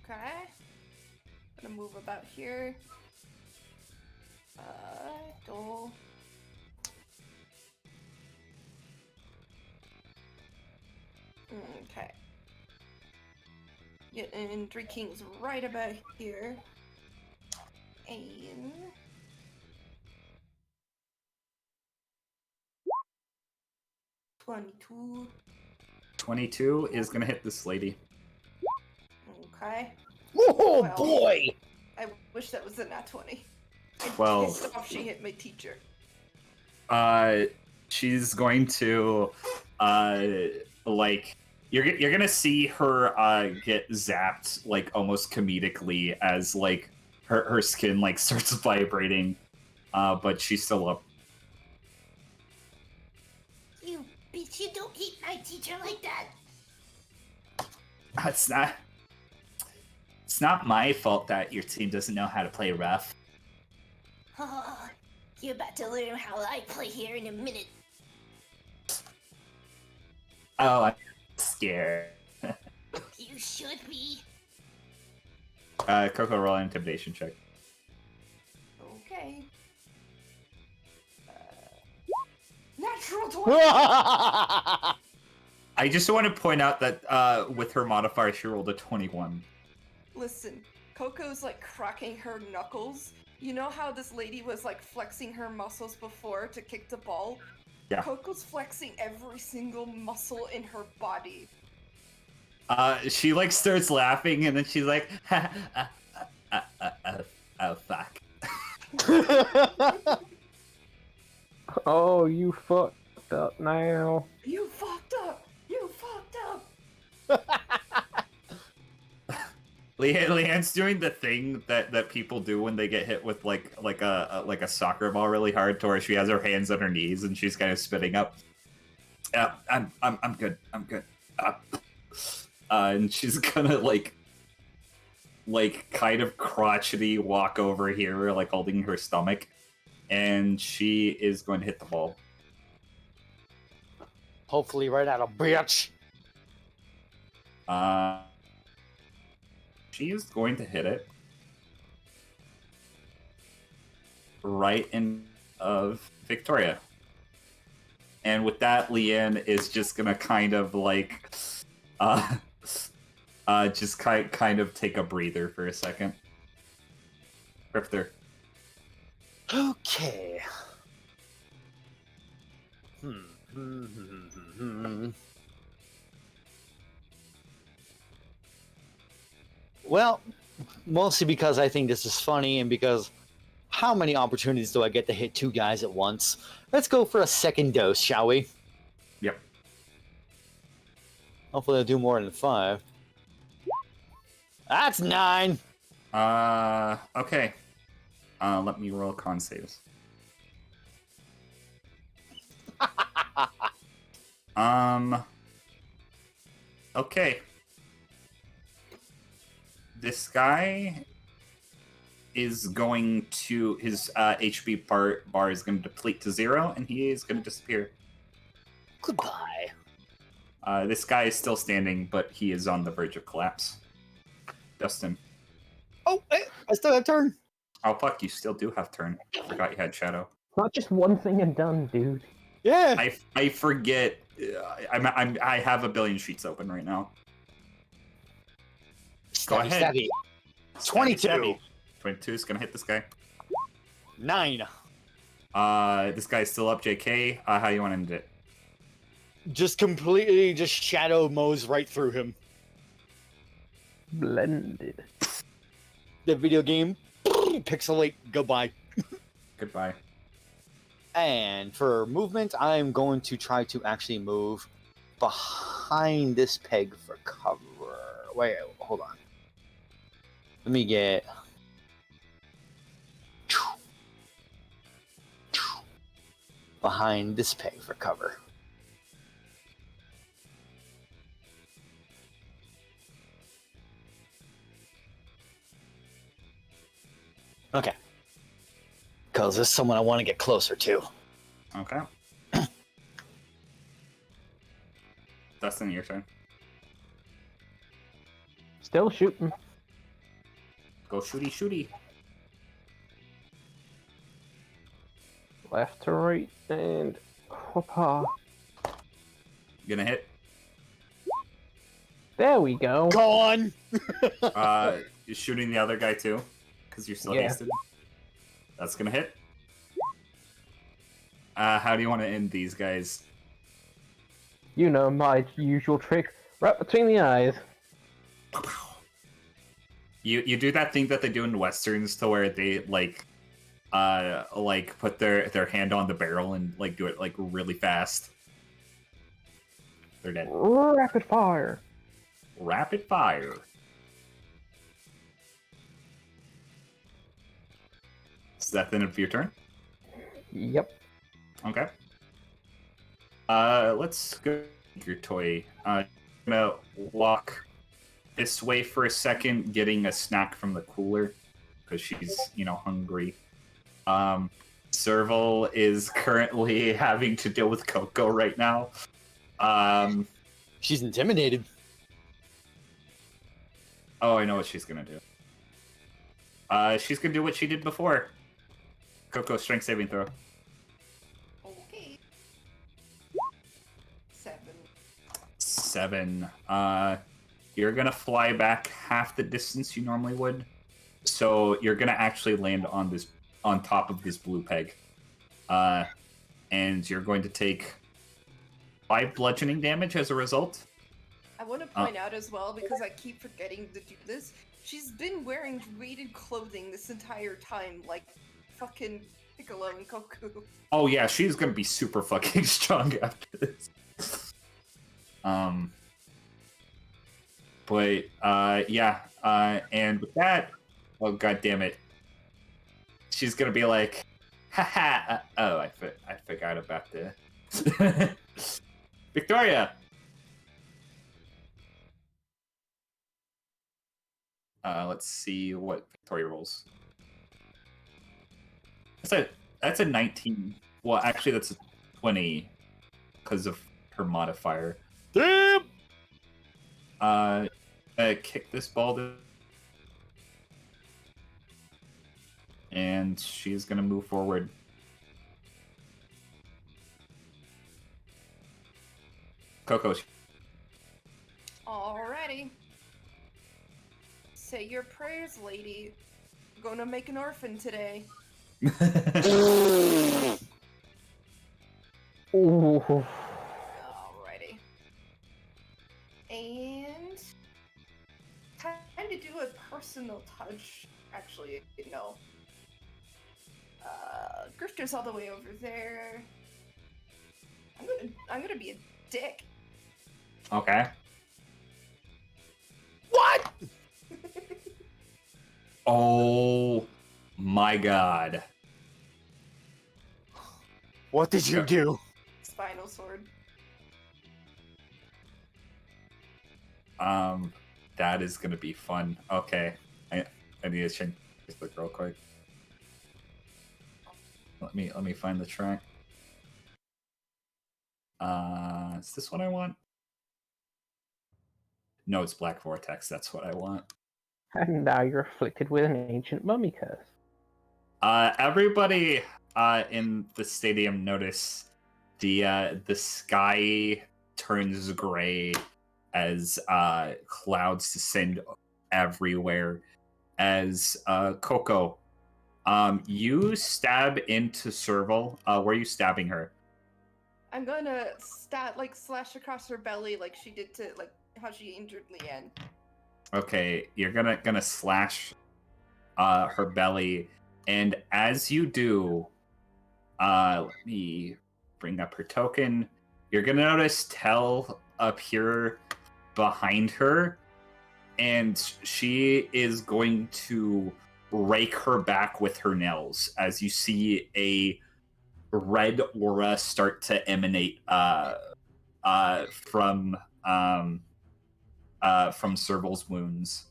Okay. Gonna move about here. Go. Okay. Yeah, and Three Kings right about here. And 22. 22 is gonna hit this lady. Okay. Oh Well, boy! I wish that was a nat 20. Well, Pissed off she hit my teacher. she's going to you're gonna see her get zapped almost comedically as her skin starts vibrating, but she's still up. You bitch, you don't hit my teacher like that. It's not my fault that your team doesn't know how to play rough. Oh, you're about to learn how I play here in a minute. Oh, I'm scared. You should be. Coco, roll an intimidation check. Okay. Natural 20! I just want to point out that with her modifier, she rolled a 21. Listen, Coco's cracking her knuckles. You know how this lady was flexing her muscles before to kick the ball? Yeah. Coco's flexing every single muscle in her body. She starts laughing, and then she's like, oh fuck. Oh, you fucked up now. You fucked up! You fucked up! Leanne's doing the thing that people do when they get hit with like a soccer ball really hard, to where she has her hands on her knees and she's kind of spitting up. Yeah, I'm good. I'm good. And she's gonna like kind of crotchety walk over here, like holding her stomach, and she is going to hit the ball. Hopefully, right out of bitch. She is going to hit it right in of Victoria. And with that, Leanne is just gonna kind of like, just kind of take a breather for a second. Grifter. Okay. Well, mostly because I think this is funny and because how many opportunities do I get to hit two guys at once? Let's go for a second dose, shall we? Yep. Hopefully I'll do more than 5. That's 9! Okay. Let me roll con saves. Okay. This guy is going to, his HP bar is going to deplete to 0, and he is going to disappear. Goodbye. This guy is still standing, but he is on the verge of collapse. Justin. Oh, I still have turn. Oh, fuck, you still do have turn. Forgot you had shadow. Not just one thing and done, dude. Yeah. I forget. I have a billion sheets open right now. Go ahead. Stabby. 22. Stabby. 22 is gonna hit this guy. 9. This guy's still up. JK, how you want to end it? Just completely just shadow mows right through him. Blended. The video game pixelate. Goodbye. Goodbye. And for movement, I'm going to try to actually move behind this peg for cover. Wait, hold on. Let me get... behind this peg for cover. Okay. Because there's someone I want to get closer to. Okay. Dustin, your turn. Still shooting. Go shooty shooty. Left to right and whoopah. Gonna hit. There we go. Gone! You're shooting the other guy too, because you're still Yeah. hasted. That's gonna hit. How do you want to end these guys? You know my usual trick. Right between the eyes. You do that thing that they do in westerns, to where they like put their hand on the barrel and like do it like really fast. They're dead. Rapid fire. Rapid fire. Is that the end of your turn? Yep. Okay. Let's go your toy. Gonna walk this way for a second, getting a snack from the cooler because she's, hungry. Serval is currently having to deal with Coco right now. She's intimidated. Oh, I know what she's gonna do. She's gonna do what she did before. Coco, strength saving throw. Okay. 7. 7. You're gonna fly back half the distance you normally would. So you're gonna actually land on top of this blue peg. And you're going to take 5 bludgeoning damage as a result. I want to point out as well, because I keep forgetting to do this, she's been wearing weighted clothing this entire time, like fucking Piccolo and Goku. Oh yeah, she's gonna be super fucking strong after this. But yeah, And with that, oh god damn it, she's gonna be like, haha. Oh, I forgot about the Victoria. Let's see what Victoria rolls. That's a 19. Well, actually, that's a 20 because of her modifier. Damn! Kick this ball and she's gonna move forward. Coco. Alrighty. Say your prayers, lady. Gonna make an orphan today. Ooh. Alrighty. And kind of do a personal touch. Actually, no. Grifter's all the way over there. I'm gonna be a dick. Okay. What? Oh my god. What did you do? Spinal sword. That is gonna be fun. Okay. I need to change this real quick. Let me find the track. Is this what I want? No, it's Black Vortex. That's what I want. And now you're afflicted with an ancient mummy curse. Everybody in the stadium notice the sky turns gray as clouds descend everywhere. As Coco, you stab into Serval. Where are you stabbing her? I'm gonna slash across her belly like she did to how she injured Leanne. Okay, you're gonna slash her belly, and as you do, let me bring up her token. You're gonna notice Tell appear behind her, and she is going to rake her back with her nails as you see a red aura start to emanate from Serval's wounds.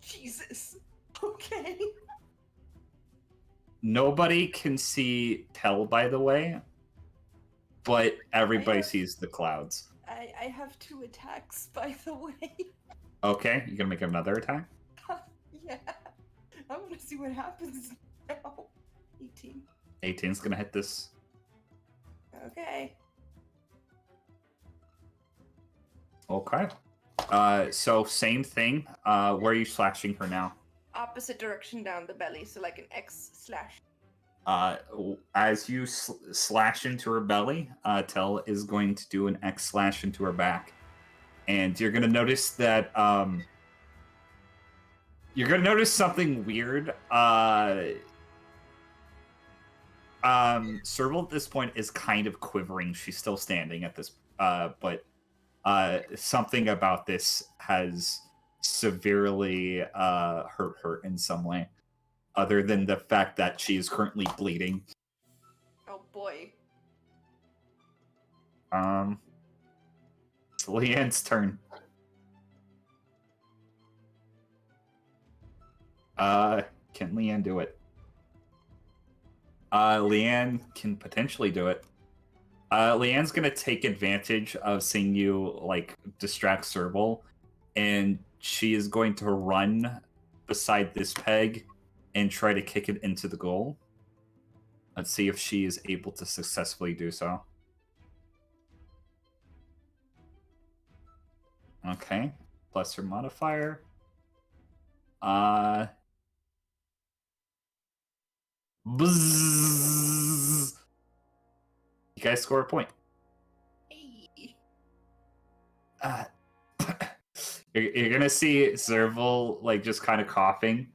Jesus. Okay. Nobody can see Tell, by the way, but everybody sees the clouds. I have 2 attacks, by the way. Okay, you gonna make another attack? Yeah. I want to see what happens now. 18. 18's gonna hit this. Okay. Okay. So same thing. Where are you slashing her now? Opposite direction down the belly, so like an X slash. As you slash into her belly, Tell is going to do an X slash into her back, and you're gonna notice that you're gonna notice something weird. Serval at this point is kind of quivering. She's still standing at this, but something about this has severely hurt her in some way, other than the fact that she is currently bleeding. Oh boy. It's Leanne's turn. Can Leanne do it? Leanne can potentially do it. Leanne's gonna take advantage of seeing you distract Serval, and she is going to run beside this peg and try to kick it into the goal. Let's see if she is able to successfully do so. Okay, plus her modifier. Bzzz. You guys score a point. Hey. You're gonna see Serval just kind of coughing.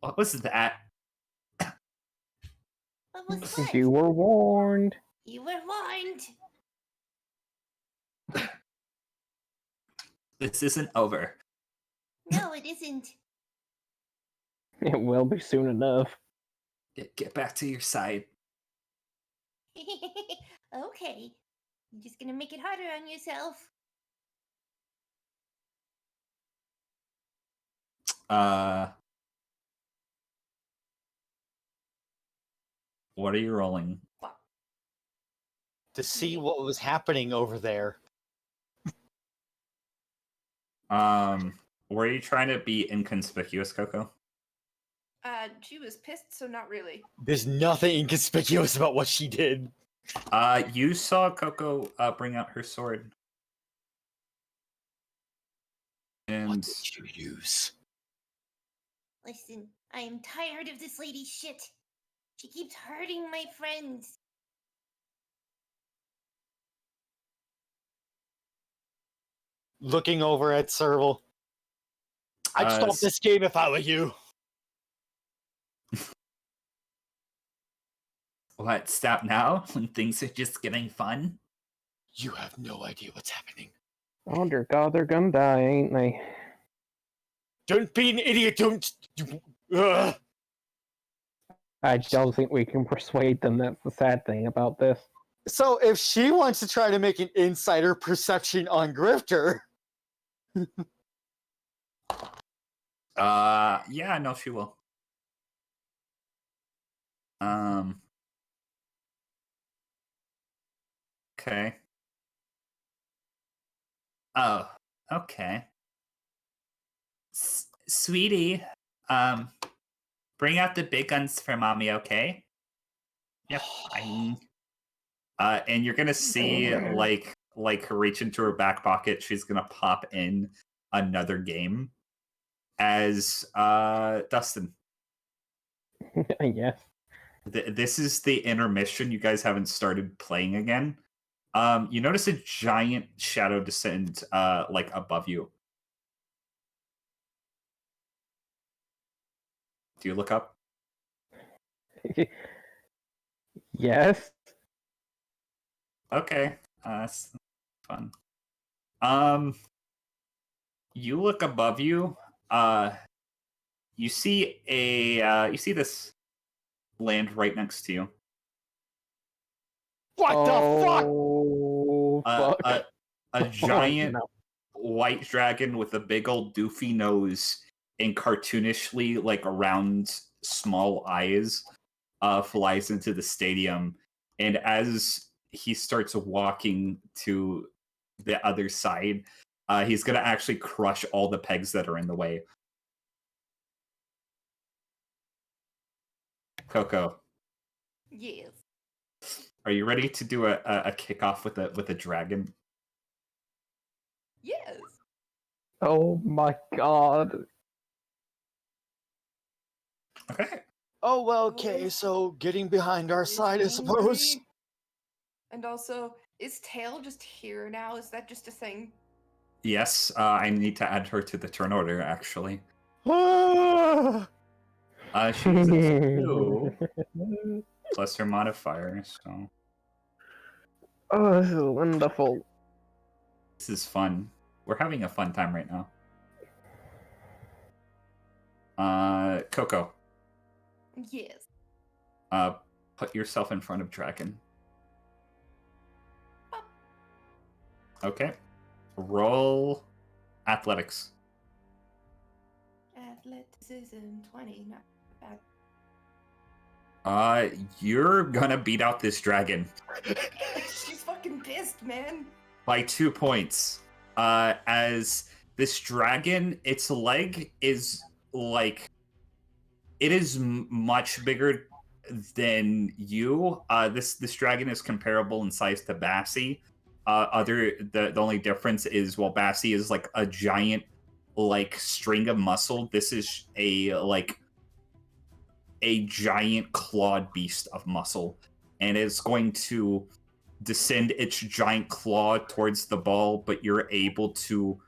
What was that? What was what? You were warned. You were warned. This isn't over. No, it isn't. It will be soon enough. Get back to your side. Okay. You're just gonna make it harder on yourself. What are you rolling? To see what was happening over there. Were you trying to be inconspicuous, Coco? She was pissed, so not really. There's nothing inconspicuous about what she did. You saw Coco bring out her sword. What And did you use? Listen, I am tired of this lady's shit. She keeps hurting my friends. Looking over at Serval. I'd stop this game if I were you. what, stop now when things are just getting fun? You have no idea what's happening. Oh dear God, they're gonna die, ain't they? Don't be an idiot. Don't. Ugh. I don't think we can persuade them. That's the sad thing about this. So if she wants to try to make an insider perception on Grifter, Yeah, no, she will. Okay. Oh, okay. Sweetie, bring out the big guns for mommy, okay? Yep, fine. And you're gonna see, like her reach into her back pocket, she's gonna pop in another game as, Dustin. Yes. This is the intermission. You guys haven't started playing again. You notice a giant shadow descend, like above you. Do you look up? Yes. Okay, that's fun. You look above you. You see you see this land right next to you. what the fuck? Oh, fuck. A giant no. white dragon with a big old doofy nose and cartoonishly like round small eyes flies into the stadium, and as he starts walking to the other side, he's gonna actually crush all the pegs that are in the way. Coco, Yes. are you ready to do a kickoff with a dragon? Yes. Oh my God. Okay. Oh, well, okay, so getting behind our Is side, I suppose. angry. And also, is Tail just here now? Is that just a thing? Yes, I need to add her to the turn order, actually. Ah! She's a 2 plus her modifier, so Oh, this is wonderful. this is fun. We're having a fun time right now. Coco, Yes. put yourself in front of Dragon. Oh. Okay. Roll athletics. Athleticism 20, not bad. You're gonna beat out this dragon She's fucking pissed, man. by 2 points. As this dragon, its leg is like it is much bigger than you. This dragon is comparable in size to Bassie. The only difference is, while Bassie is like a giant like string of muscle, this is a giant clawed beast of muscle, and it's going to descend its giant claw towards the ball, but you're able to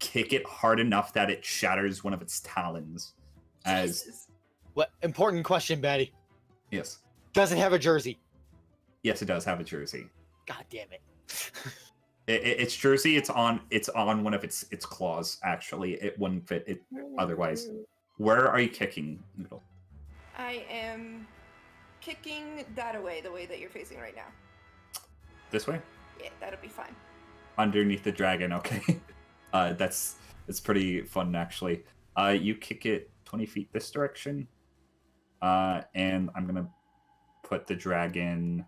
kick it hard enough that it shatters one of its talons. As Jesus. What important question, Betty? yes, Does it have a jersey? yes, it does have a jersey. God damn it. It's Jersey. It's on one of its claws. Actually, it wouldn't fit it otherwise. Where are you kicking, Noodle? I am kicking that away, the way that you're facing right now. This way? Yeah, that'll be fine. Underneath the dragon. Okay. That's pretty fun actually. You kick it 20 feet this direction. And I'm gonna put the dragon.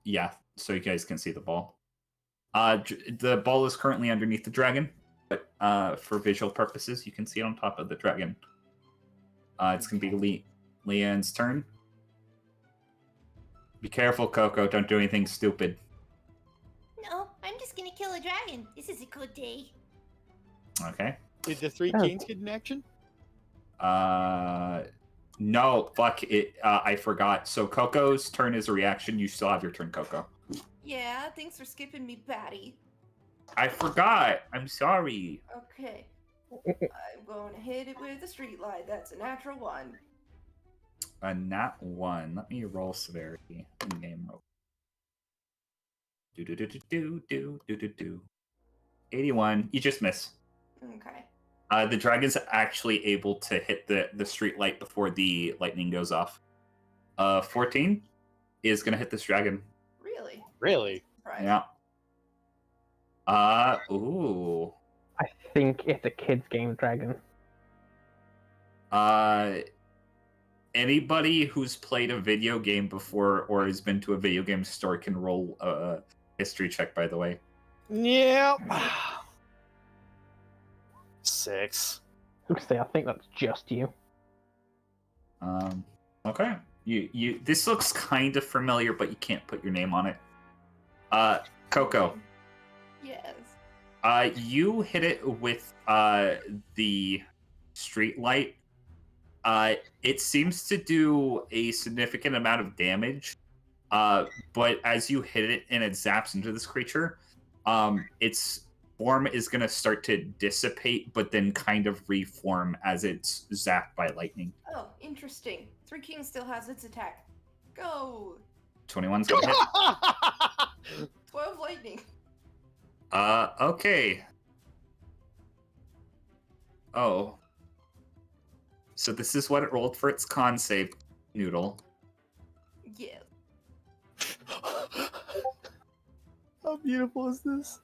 Yeah, so you guys can see the ball. The ball is currently underneath the dragon, but for visual purposes, you can see it on top of the dragon. It's gonna be Leanne's turn. Be careful, Coco. Don't do anything stupid. No, I'm just gonna kill a dragon. This is a good day. Okay. Did the three kings get in action? No, fuck it. I forgot. So Coco's turn is a reaction. You still have your turn, Coco. Yeah, thanks for skipping me, Batty. I forgot. I'm sorry. Okay. I'm going to hit it with a street light. That's a natural 1. A nat 1. Let me roll severity in game mode. Do. 81. You just miss. Okay. The dragon's actually able to hit the street light before the lightning goes off. 14 is gonna hit this dragon. Really? Really? Right. Yeah. Ooh. I think it's a kid's game, Dragon. Anybody who's played a video game before or has been to a video game store can roll a history check, by the way. Yep. 6. I think that's just you. Okay. You this looks kind of familiar, but you can't put your name on it. Coco. Yes. You hit it with the street light. It seems to do a significant amount of damage. But as you hit it and it zaps into this creature, its form is going to start to dissipate, but then kind of reform as it's zapped by lightning. Oh, interesting. Three Kings still has its attack. Go! 21's going to hit. 12 lightning. Okay. Oh. So this is what it rolled for its con save, Noodle. Yeah. How beautiful is this?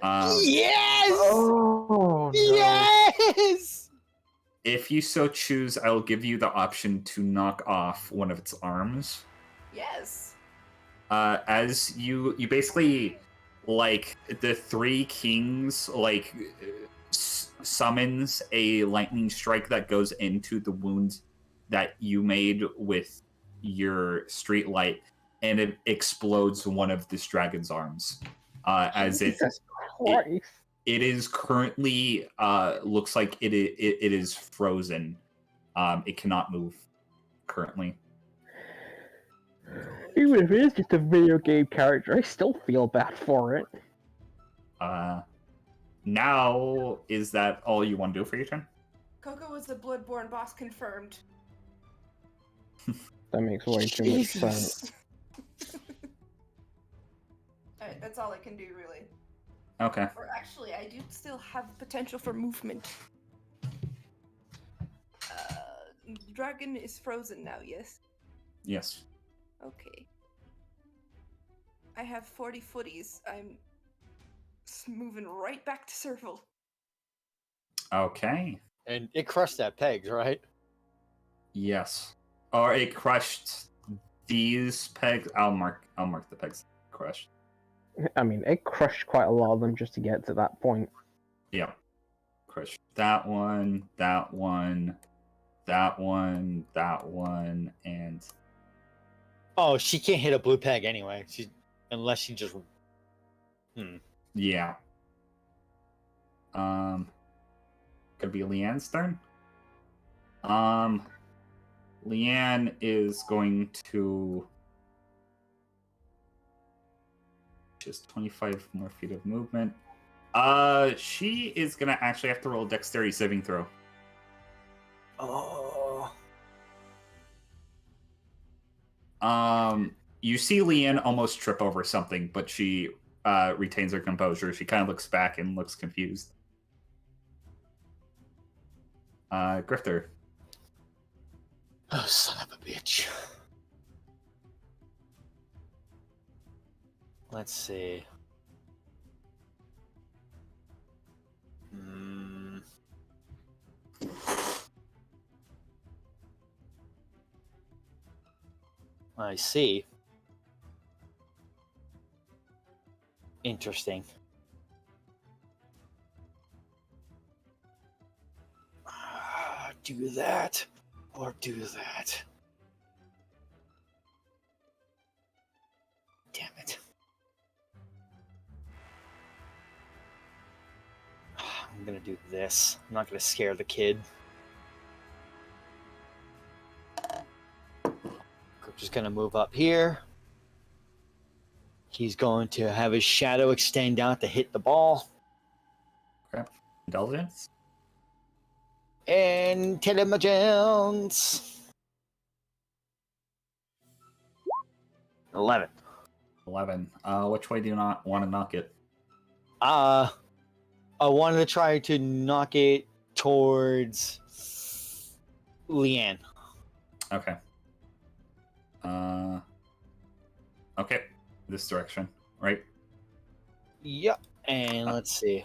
Yes! Oh, no. Yes! If you so choose, I will give you the option to knock off one of its arms. Yes. As you basically, like, the Three Kings, like, summons a lightning strike that goes into the wound that you made with your street light, and it explodes one of this dragon's arms. As Jesus Christ. it is currently looks like it is frozen. It cannot move currently. Even if it is just a video game character, I still feel bad for it. Now, is that all you want to do for your turn? Coco was the Bloodborne boss confirmed. That makes way too much sense. Alright, that's all I can do, really. Okay. Or actually, I do still have potential for movement. The dragon is frozen now, yes? Yes. Okay. I have 40 footies. I'm moving right back to circle. Okay. And it crushed that pegs, right? Yes. Or it crushed these pegs. I'll mark the pegs crushed. I mean, it crushed quite a lot of them just to get to that point. Yeah. Crushed that one, that one, that one, that one, and Oh, she can't hit a blue peg anyway. Unless she just. yeah. Could be Leanne's turn. Leanne is going to just 25 more feet of movement. She is gonna actually have to roll a dexterity saving throw. Oh. You see Leanne almost trip over something, but she retains her composure. She kind of looks back and looks confused. Grifter. Oh, son of a bitch. Let's see. I see. Interesting. Do that, or do that. Damn it. I'm gonna do this. I'm not gonna scare the kid. I'm just gonna move up here. He's going to have his shadow extend out to hit the ball. Okay. Indulgence. Intelligence. 11. 11. Which way do you not want to knock it? I wanted to try to knock it towards Leanne. Okay. Okay. This direction, right? Yep. And let's see.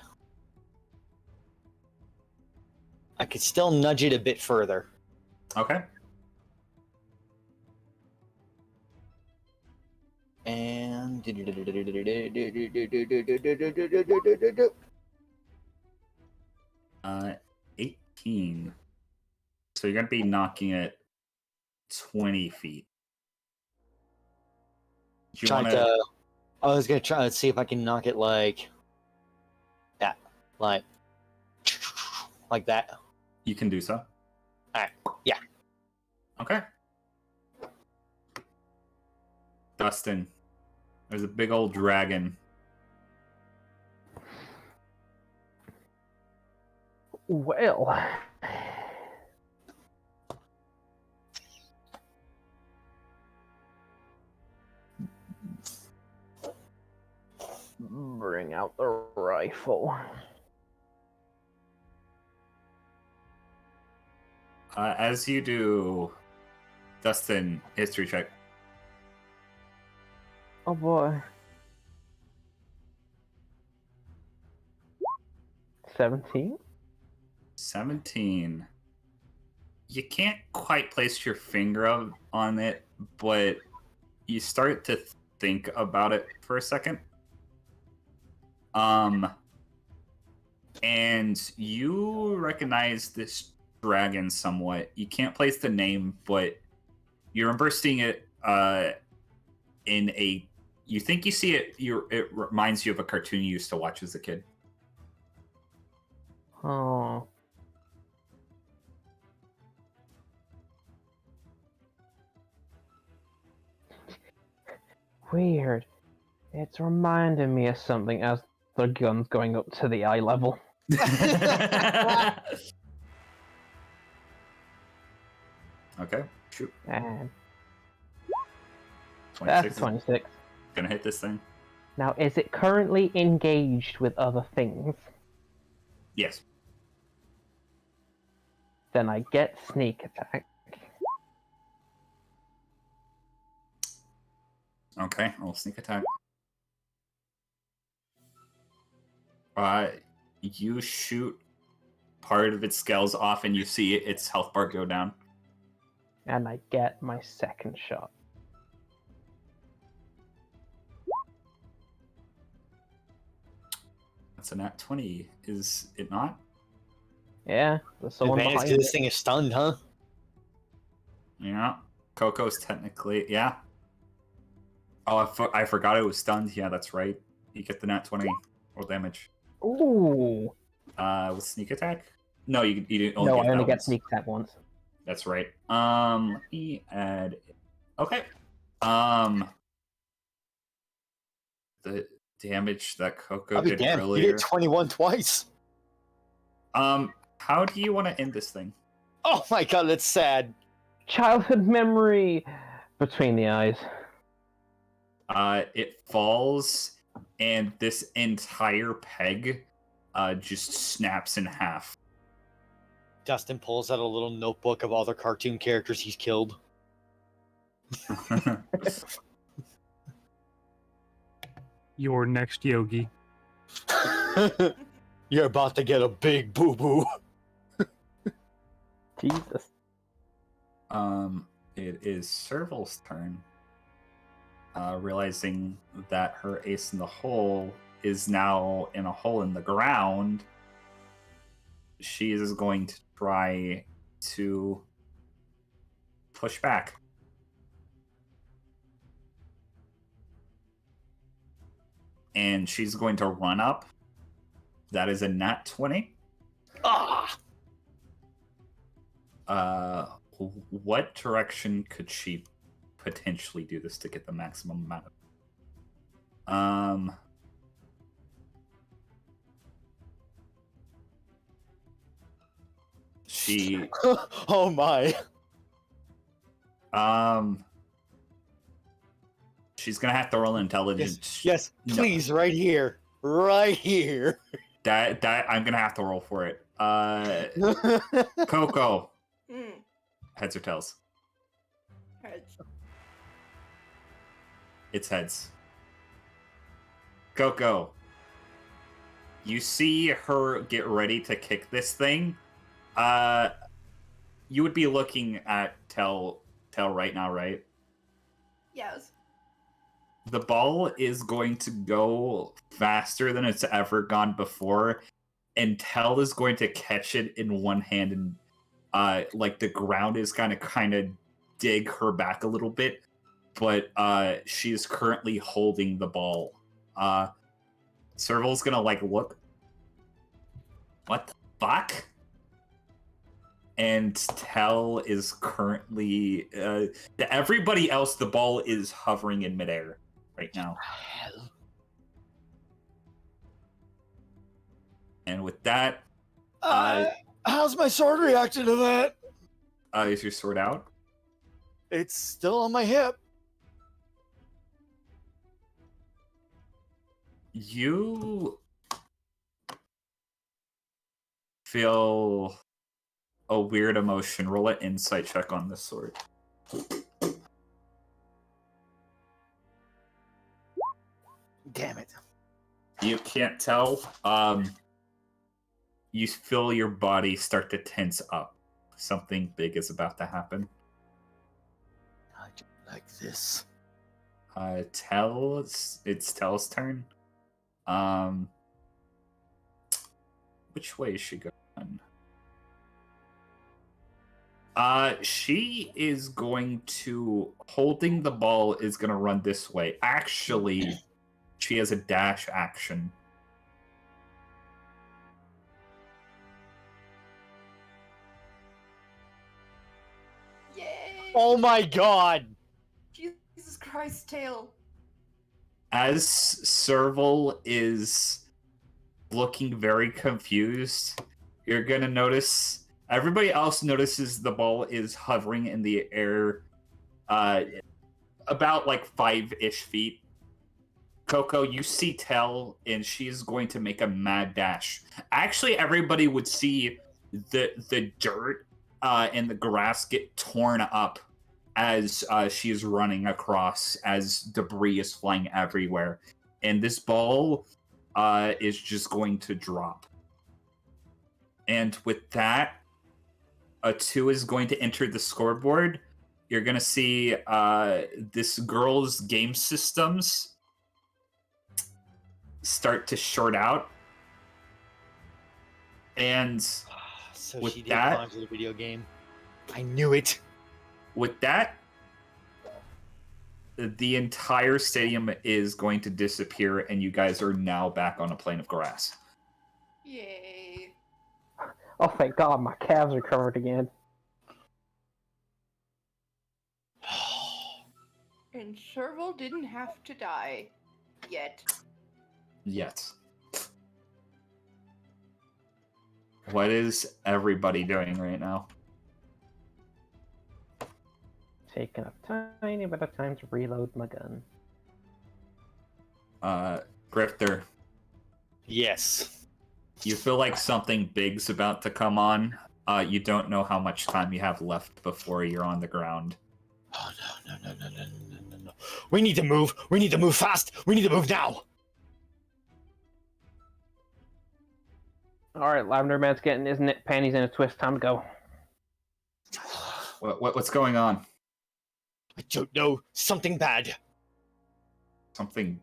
I could still nudge it a bit further. Okay. And 18. So you're gonna be knocking it 20 feet. Do you want to? I was gonna try to see if I can knock it like that, like that. You can do so. All right. Yeah. Okay. Dustin, there's a big old dragon. Well, bring out the rifle. As you do, Dustin, history check. Oh boy. 17? 17. You can't quite place your finger on it, but you start to think about it for a second. And you recognize this dragon somewhat. You can't place the name, but you remember seeing it in a. You think you see it. It reminds you of a cartoon you used to watch as a kid. Oh. Weird. It's reminding me of something as the gun's going up to the eye level. Okay, shoot. And 26. that's 26. Gonna hit this thing. Now, is it currently engaged with other things? Yes. Then I get sneak attack. Okay, I'll sneak attack. You shoot part of its scales off, and you see its health bar go down. And I get my second shot. That's a nat 20, is it not? Yeah, there's someone Advantage behind because this it. thing is stunned, huh? Yeah. Coco's technically, yeah. Oh, I forgot it was stunned. Yeah, that's right. You get the nat 20 roll damage. Ooh. With sneak attack? No, you didn't. No, I only that get once. sneak attack once. That's right. Let me add. Okay. The damage that Coco I'll be did damned. You earlier. did 21 twice. How do you want to end this thing? Oh my god, that's sad. Childhood memory between the eyes. It falls, and this entire peg just snaps in half. Dustin pulls out a little notebook of all the cartoon characters he's killed. Your next Yogi. You're about to get a big boo-boo. Jesus. It is Serval's turn. Realizing that her ace in the hole is now in a hole in the ground, she is going to try to push back. And she's going to run up. That is a nat 20. Ah! What direction could she potentially do this to get the maximum amount of... She... Oh my. She's gonna have to roll intelligence. Yes, No. please, right here. Right here. That I'm gonna have to roll for it. Coco. Mm. Heads or tails? Heads. It's heads. Coco. You see her get ready to kick this thing. You would be looking at Tell right now, right? Yes. The ball is going to go faster than it's ever gone before, and Tell is going to catch it in one hand, and like the ground is gonna kind of dig her back a little bit, but she is currently holding the ball. Serval's gonna like look. What the fuck? And Tell is currently to everybody else, the ball is hovering in midair right now. And with that, How's my sword reacting to that? is your sword out? It's still on my hip. You feel a weird emotion. Roll an insight check on this sword. Damn it. You can't tell. You feel your body start to tense up. Something big is about to happen. I don't like this. It's Tell's turn. Which way is she going? She is going to, holding the ball is going to run this way. Actually, she has a dash action. Yay! Oh my god! Jesus Christ, Tail. As Serval is looking very confused, you're going to notice, everybody else notices the ball is hovering in the air about like 5-ish feet. Coco, you see Tell, and she's going to make a mad dash. Actually, everybody would see the dirt and the grass get torn up as she is running across, as debris is flying everywhere. And this ball is just going to drop. And with that, a 2 is going to enter the scoreboard. You're going to see this girl's game systems start to short out. And So with she did that- launch the video game. I knew it. with that, the entire stadium is going to disappear, and you guys are now back on a plane of grass. Yay. Oh, thank God, my calves are covered again. And Serval didn't have to die. Yet. Yet. What is everybody doing right now? Taking a tiny bit of time to reload my gun. Grifter, Yes. you feel like something big's about to come on. You don't know how much time you have left before you're on the ground. Oh no. We need to move. We need to move fast. We need to move now. All right, Lavender Man's getting his panties in a twist. Time to go. What's going on? I don't know. Something bad. Something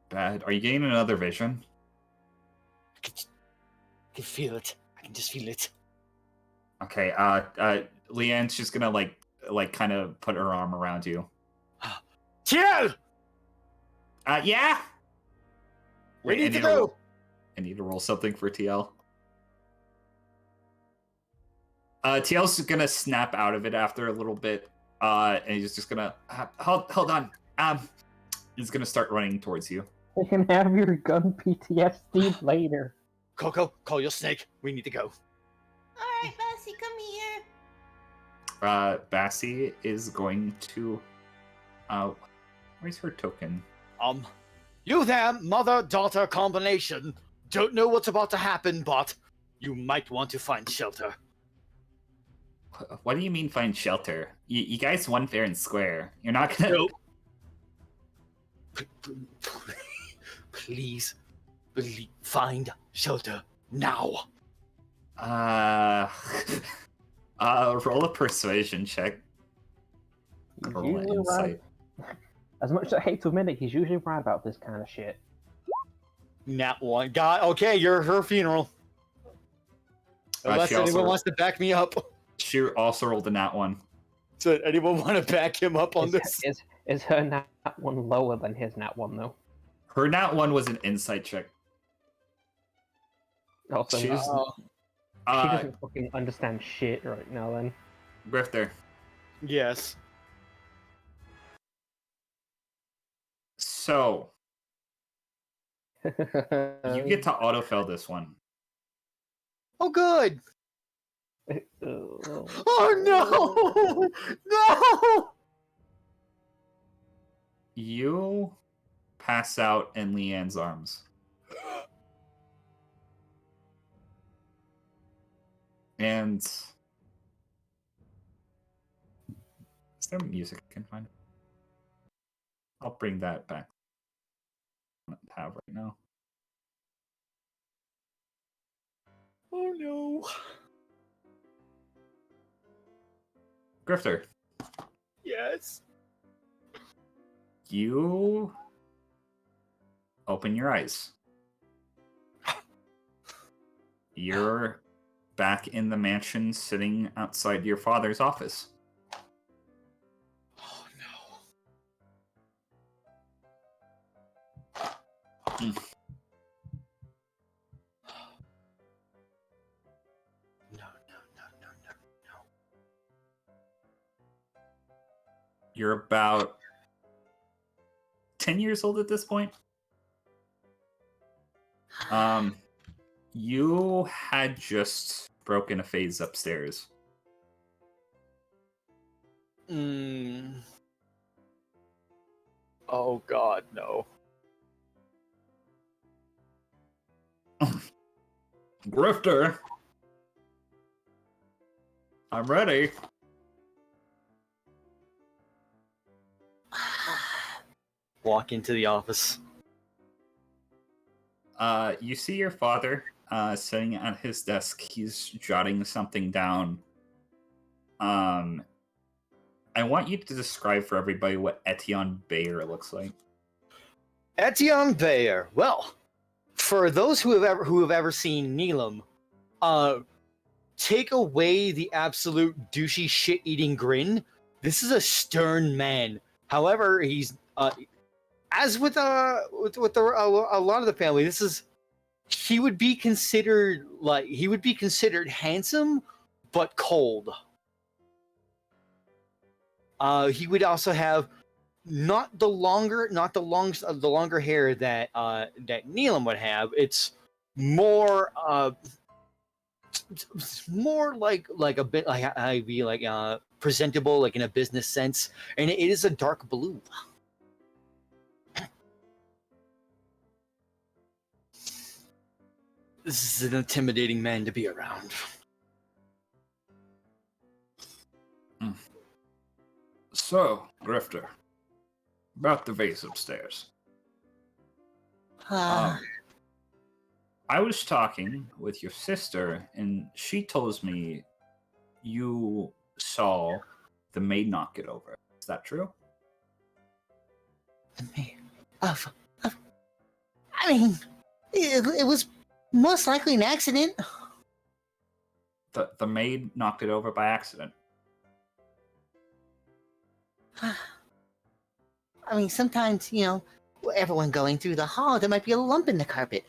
bad? Are you getting another vision? I can feel it. I can just feel it. Okay, Leanne's just gonna like kind of put her arm around you. TL! Yeah? We need to go! I need to roll something for TL. TL's gonna snap out of it after a little bit, and he's just gonna hold on. He's gonna start running towards you. You can have your gun PTSD later. Coco, call your snake. We need to go. Alright, Bessie, come here. Bassie is going to. Where's her token? You there, mother-daughter combination. Don't know what's about to happen, but you might want to find shelter. What do you mean find shelter? You guys won fair and square. You're not gonna. No. Please, find shelter now. Roll a persuasion check. Roll an insight. As much as I hate to admit it, he's usually right about this kind of shit. Nat one. God, okay, you're her funeral. Unless anyone wants to back me up. She also rolled a nat one. So anyone want to back him up on this? Is her nat one lower than his nat one, though? Her nat one was an insight check. Also, She's, she doesn't fucking understand shit right now, then. Grifter. Yes. So, you get to autofill this one. Oh, good. Oh, no! No! You pass out in Leanne's arms. And is there music I can find? I'll bring that back. I don't have right now. Oh no. Grifter. Yes. You open your eyes. You're back in the mansion sitting outside your father's office. Oh no. Mm. No. You're about 10 years old at this point. You had just broken a phase upstairs. Oh god, no. Grifter! I'm ready. Walk into the office. You see your father sitting at his desk. He's jotting something down. I want you to describe for everybody what Etienne Bayer looks like. Etienne Bayer. Well, for those who have ever seen Neelam, take away the absolute douchey shit-eating grin. This is a stern man. However, he's as with a lot of the family, he would be considered handsome but cold. He would also have not the longer hair that Neelam would have. It's more like a bit like I'd be like presentable, like in a business sense, and it is a dark blue. This is an intimidating man to be around. So, Grifter, about the vase upstairs. I was talking with your sister, and she told me you saw the maid knock it over. Is that true? I mean, it was most likely an accident. The maid knocked it over by accident. I mean, sometimes, everyone going through the hall, there might be a lump in the carpet.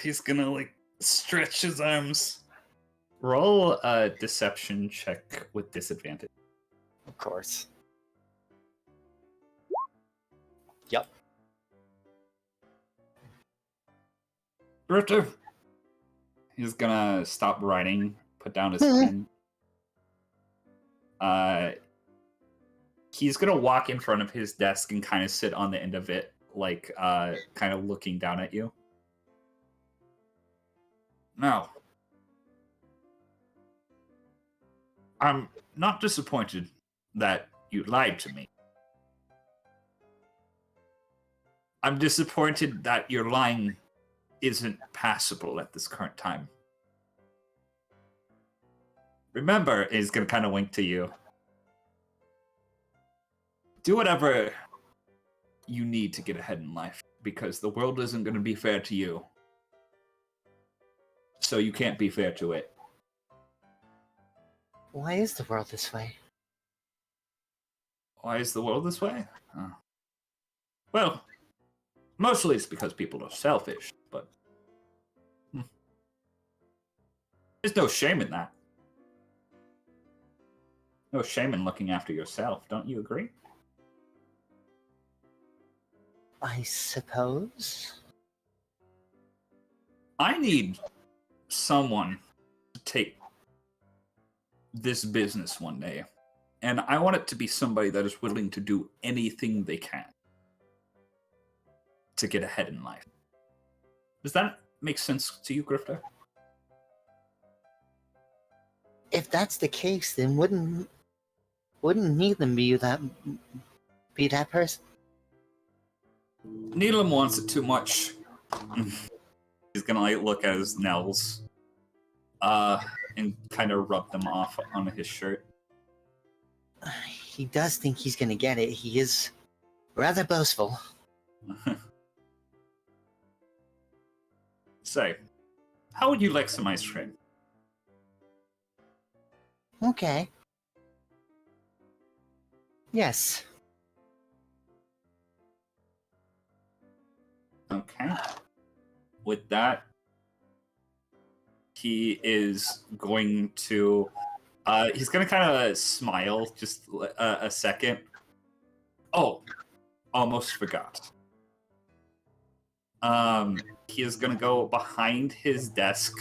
He's gonna, stretch his arms. Roll a deception check with disadvantage. Of course. Yep. Grifter. He's gonna stop writing, put down his pen. He's gonna walk in front of his desk and kind of sit on the end of it, kind of looking down at you. Now, I'm not disappointed that you lied to me. I'm disappointed that your lying isn't passable at this current time. Remember, he's gonna kind of wink to you. Do whatever you need to get ahead in life, because the world isn't gonna be fair to you. So you can't be fair to it. Why is the world this way? Why is the world this way? Well, mostly it's because people are selfish, but there's no shame in that. No shame in looking after yourself, don't you agree? I suppose. I need someone to take this business one day, and I want it to be somebody that is willing to do anything they can to get ahead in life. Does that make sense to you, Grifter? If that's the case, then wouldn't Needham be that person? Needham wants it too much. He's gonna look at his nails, and kind of rub them off on his shirt. He does think he's gonna get it. He is rather boastful. Say, how would you like some ice cream? Okay. Yes. Okay. With that, he is going to he's gonna kind of smile just a second. Oh, almost forgot. He is gonna go behind his desk,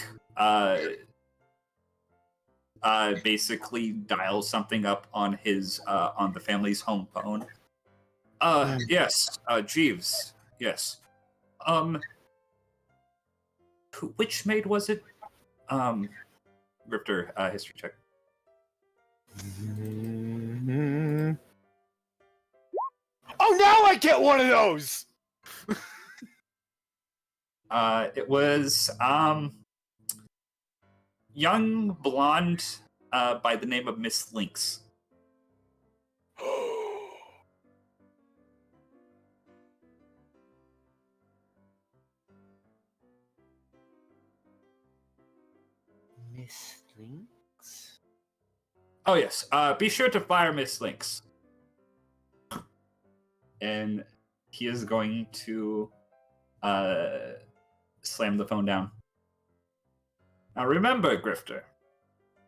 basically dial something up on his on the family's home phone. Yes, Jeeves. Yes. Which maid was it? Rifter, history check. Oh, now I get one of those! It was young blonde by the name of Miss Lynx. Miss Lynx? Oh yes. Be sure to fire Miss Lynx. And he is going to slam the phone down. Now remember, Grifter,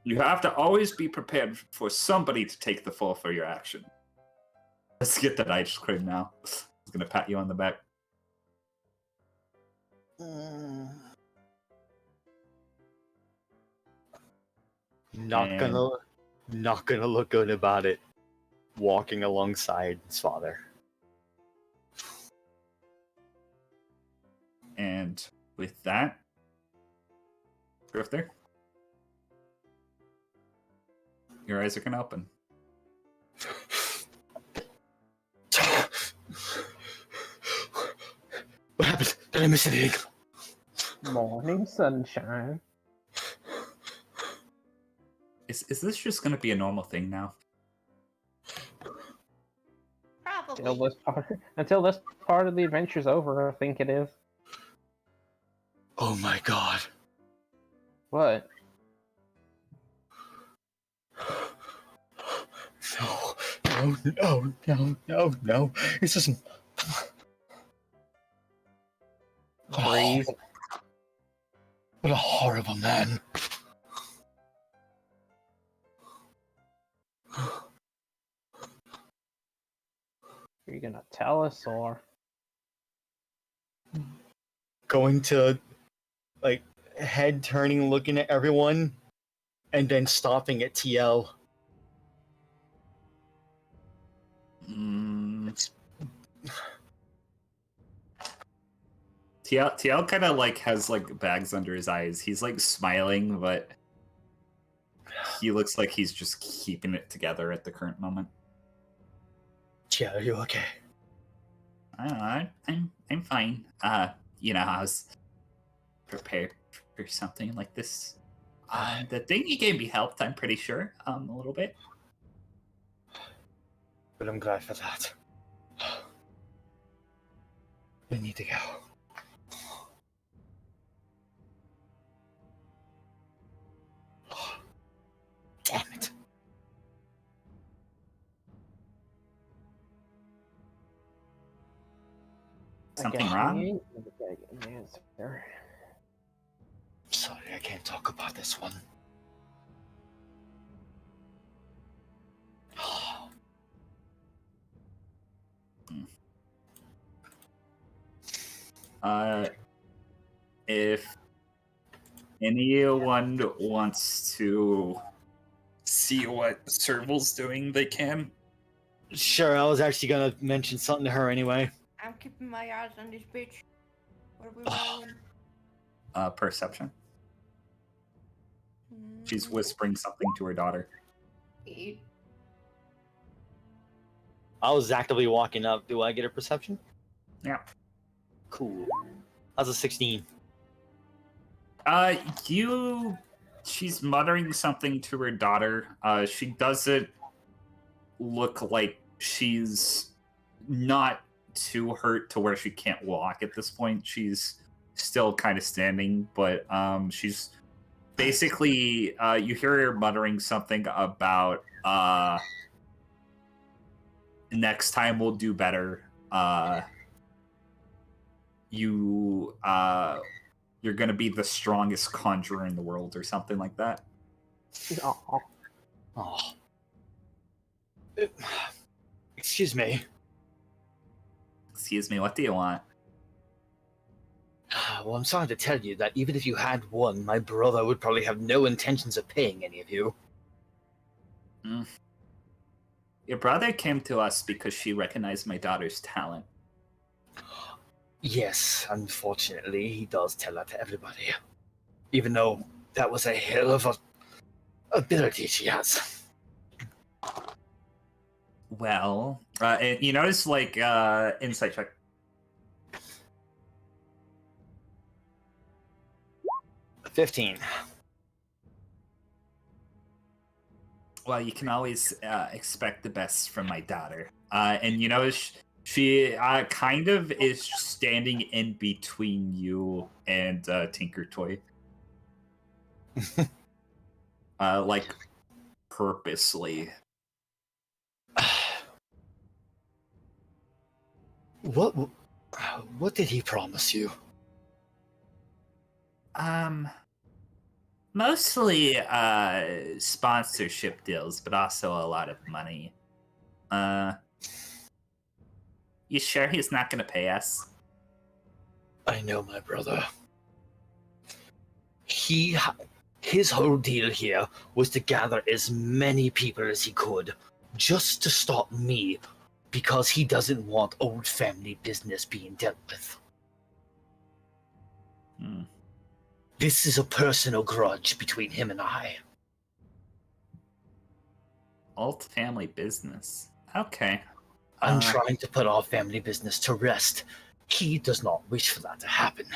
you have to always be prepared for somebody to take the fall for your action. Let's get that ice cream now. I'm gonna pat you on the back. Not gonna look good about it. Walking alongside his father. with that, Drifter, your eyes are gonna open. What happened? Did I miss anything? Morning sunshine. Is this just gonna be a normal thing now? Probably. Until this part of the adventure's over, I think it is. Oh my god. What? No. This isn't. Breathe. What a horrible man. Are you gonna tell us, or? Going to, like, head turning, looking at everyone, and then stopping at TL. TL kind of like has like bags under his eyes. He's like smiling, but he looks like he's just keeping it together at the current moment. TL, are you okay? I'm fine. You know, I was prepared for something like this. The thing you gave me helped, I'm pretty sure, a little bit. But I'm glad for that. We need to go. Damn it. Something wrong? Sorry, I can't talk about this one. If anyone wants to see what Serval's doing, they can. Sure, I was actually gonna mention something to her anyway. I'm keeping my eyes on this bitch. What are we rolling? Perception. She's whispering something to her daughter. 8. I was actively walking up. Do I get a perception? Yeah. Cool. That's a 16. She's muttering something to her daughter. She doesn't look like she's not too hurt to where she can't walk at this point. She's still kind of standing, but she's basically, you hear her muttering something about next time we'll do better. You're gonna be the strongest conjurer in the world, or something like that. Oh. Excuse me. Excuse me, what do you want? Well, I'm sorry to tell you that even if you had won, my brother would probably have no intentions of paying any of you. Your brother came to us because she recognized my daughter's talent. Yes, unfortunately, he does tell that to everybody. Even though that was a hell of a ability she has. Well, you notice, like, insight check. $15. Well, you can always expect the best from my daughter. And you know, she kind of is standing in between you and Tinker Toy. Like, purposely. What did he promise you? Mostly sponsorship deals, but also a lot of money. You sure he's not gonna pay us? I know my brother. His whole deal here was to gather as many people as he could, just to stop me, because he doesn't want old family business being dealt with. Hmm. This is a personal grudge between him and I. Alt family business. Okay. I'm trying to put our family business to rest. He does not wish for that to happen.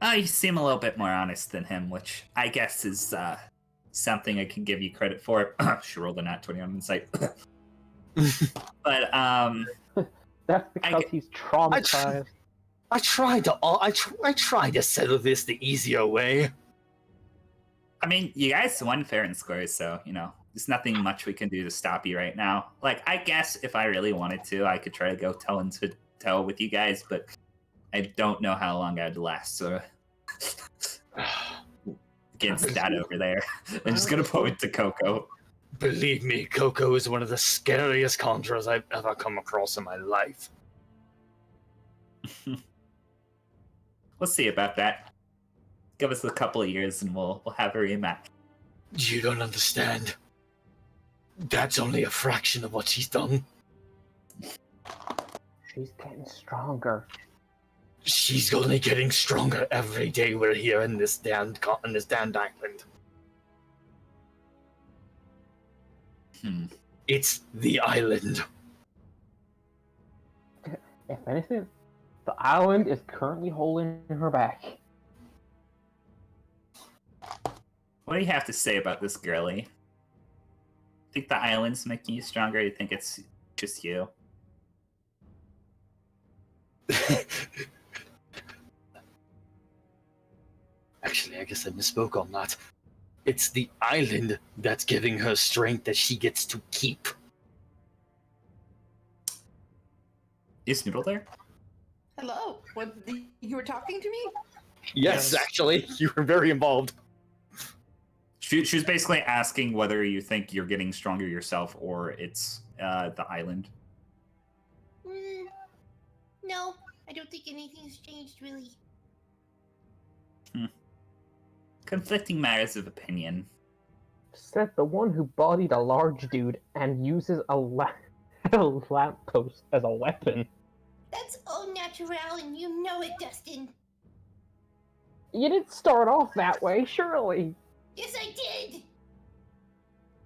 You seem a little bit more honest than him, which I guess is something I can give you credit for. She rolled a nat 20 on insight. But That's because he's traumatized. I tried to settle this the easier way. I mean, you guys won fair and square, so there's nothing much we can do to stop you right now. Like, I guess if I really wanted to, I could try to go toe with you guys, but I don't know how long I'd last. So against that over there, I'm just gonna point to Coco. Believe me, Coco is one of the scariest conjurers I've ever come across in my life. We'll see about that. Give us a couple of years and we'll have a rematch. You don't understand. That's only a fraction of what she's done. She's getting stronger. She's only getting stronger every day we're here in this damned island. It's the island. If anything, the island is currently holding her back. What do you have to say about this, girlie? Think the island's making you stronger? Or you think it's just you? Actually, I guess I misspoke on that. It's the island that's giving her strength that she gets to keep. Is Noodle there? Hello. You were talking to me? Yes, actually, you were very involved. She was basically asking whether you think you're getting stronger yourself or it's the island. No, I don't think anything's changed really. Conflicting matters of opinion. Said the one who bodied a large dude and uses a lamppost as a weapon. That's au naturel, and you know it, Dustin. You didn't start off that way, surely. Yes, I did.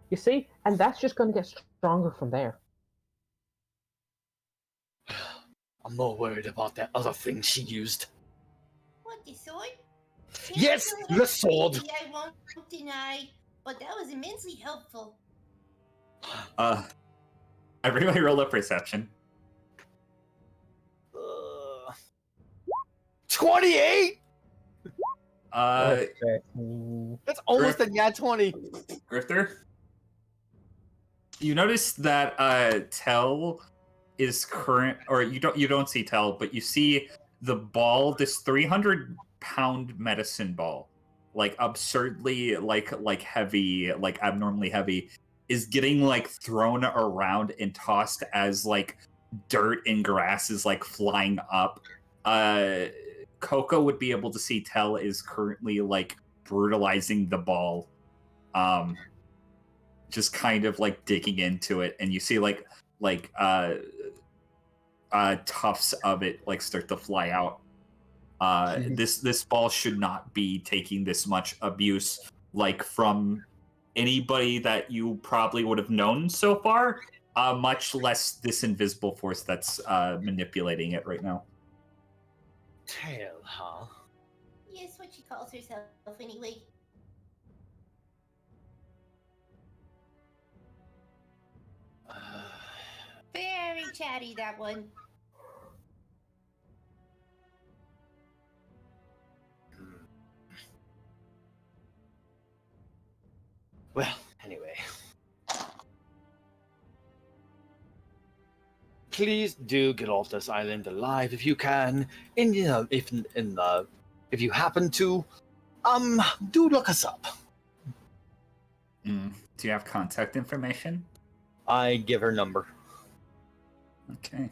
You see? And that's just going to get stronger from there. I'm more worried about that other thing she used. What, the sword? Yes, the sword! I won't deny, but that was immensely helpful. Everybody roll up perception. 28? That's almost a nat 20. Grifter? You notice that Tell is current, or you don't see Tell, but you see the ball, this 300-pound medicine ball, like absurdly like heavy, like abnormally heavy, is getting like thrown around and tossed as like dirt and grass is like flying up. Coco would be able to see Tell is currently like brutalizing the ball, just kind of like digging into it, and you see like tufts of it like start to fly out. This ball should not be taking this much abuse like from anybody that you probably would have known so far, much less this invisible force that's manipulating it right now. Tail, huh? Yes, what she calls herself anyway. Very chatty, that one. Well, anyway. Please do get off this island alive if you can. And if you happen to, do look us up. Do you have contact information? I give her number. Okay.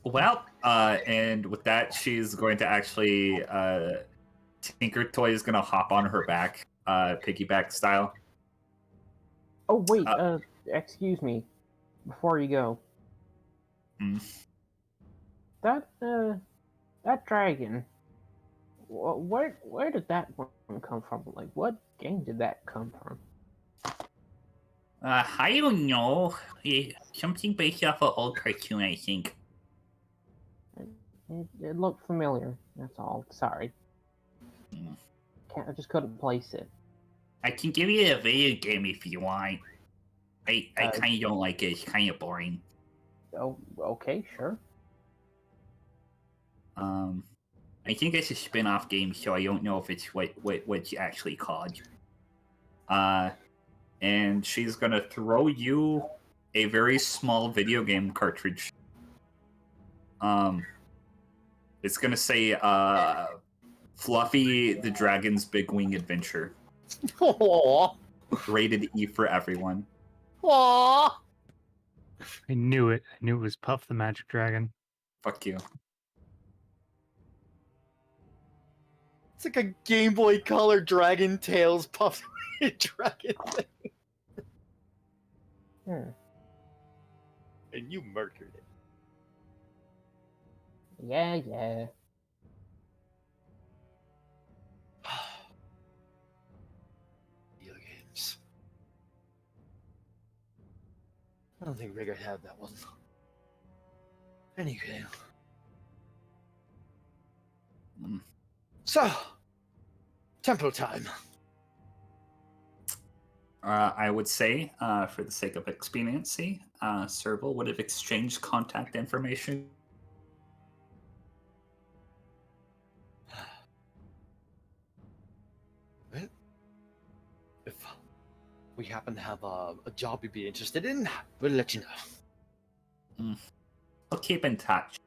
Well, and with that, she's going to actually Tinker Toy is going to hop on her back, piggyback style. Oh wait, excuse me. Before you go, That dragon. Where did that one come from? Like, what game did that come from? I don't know. Something based off an old cartoon, I think. It looked familiar. That's all. Sorry. I just couldn't place it. I can give you a video game if you want. I kind of don't like it. It's kind of boring. Oh, okay, sure. I think it's a spin-off game, so I don't know if it's what it's actually called. And she's gonna throw you a very small video game cartridge. It's gonna say Fluffy the Dragon's Big Wing Adventure. Aww. Rated E for everyone. Aww. I knew it. I knew it was Puff the Magic Dragon. Fuck you. It's like a Game Boy Color Dragon Tails Puff Dragon thing. And you murdered it. Yeah. Video games. I don't think Rigger had that one. Anyway. So, tempo time. I would say, for the sake of expediency, Serval would have exchanged contact information. Well, if we happen to have a job you'd be interested in, we'll let you know. I'll keep in touch.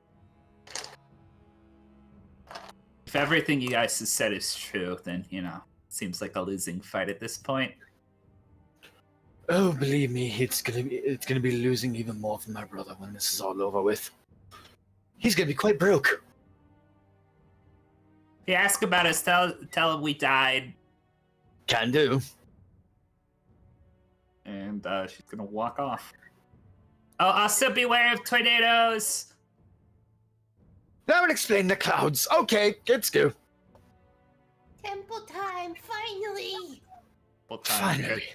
If everything you guys have said is true, then, seems like a losing fight at this point. Oh, believe me, it's gonna be losing even more for my brother when this is all over with. He's gonna be quite broke. If you ask about us, tell him we died. Can do. And she's gonna walk off. Oh, also beware of tornadoes! That would explain the clouds. Okay, let's go. Temple time, finally! Well, time. Finally.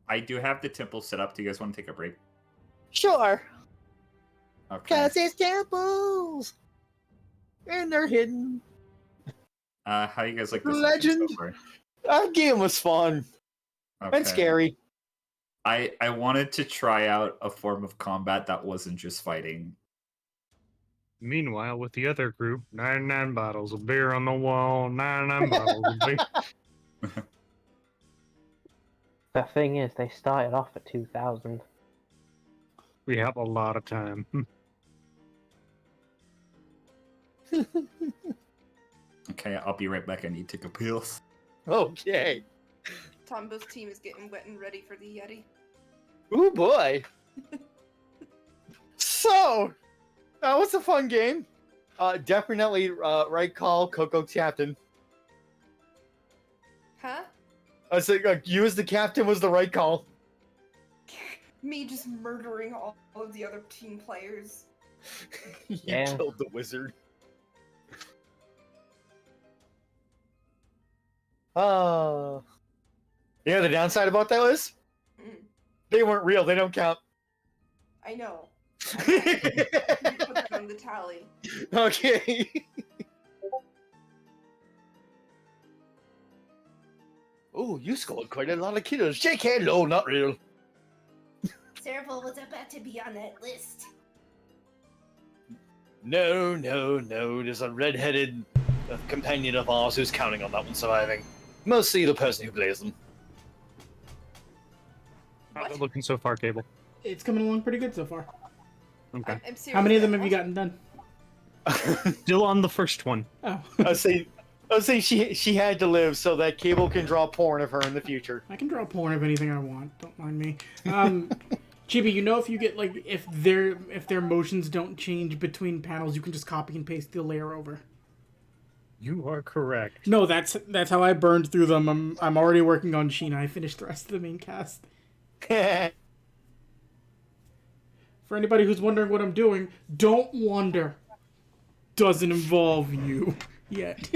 I do have the temple set up. Do you guys want to take a break? Sure. Okay. Cause it's temples. And they're hidden. How you guys like this Legend. so far? Our game was fun. Okay. And scary. I wanted to try out a form of combat that wasn't just fighting. Meanwhile, with the other group, 99 bottles of beer on the wall, 99 bottles of beer. The thing is, they started off at 2,000. We have a lot of time. Okay, I'll be right back. I need to take a pills. Okay. Tombo's team is getting wet and ready for the Yeti. Ooh boy. So, that was a fun game. Definitely right call, Coco Captain. Huh? I was like, you as the captain was the right call. Me just murdering all of the other team players. You Yeah. killed the wizard. You know the downside about that was? Mm, They weren't real, they don't count. I know. I put that on the tally. Okay. Oh, you scored quite a lot of kills. JK, no, not real. Serval was about to be on that list. No. There's a red-headed companion of ours who's counting on that one surviving. Mostly the person who plays them. How's it looking so far, Cable? It's coming along pretty good so far. Okay. I'm serious. How many of them have you gotten done? Still on the first one. Oh. I was saying she had to live so that Cable can draw porn of her in the future. I can draw porn of anything I want. Don't mind me. Chibi, you know if you get if their motions don't change between panels, you can just copy and paste the layer over. You are correct. No, that's how I burned through them. I'm already working on Sheena. I finished the rest of the main cast. For anybody who's wondering what I'm doing, don't wonder. Doesn't involve you yet.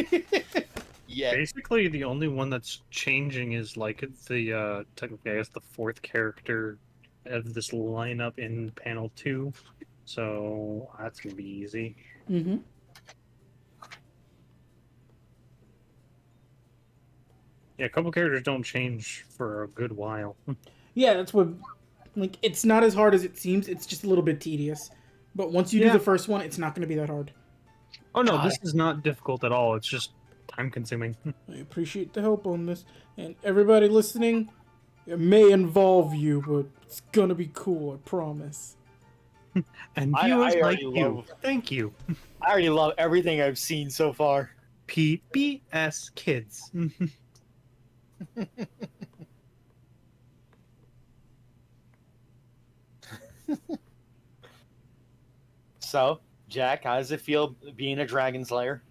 Yeah. Basically, the only one that's changing is like the technically, I guess, the fourth character of this lineup in panel 2. So that's gonna be easy. Mm-hmm. Yeah, a couple characters don't change for a good while. Yeah, that's what. Like, it's not as hard as it seems. It's just a little bit tedious. But once you do Yeah. the first one, it's not going to be that hard. Oh no, God. this is not difficult at all. It's just time consuming. I appreciate the help on this. And everybody listening, it may involve you, but it's going to be cool, I promise. And I viewers like already you. love- Thank you. I already love everything I've seen so far. PBS Kids. So, Jack, how does it feel being a Dragon Slayer?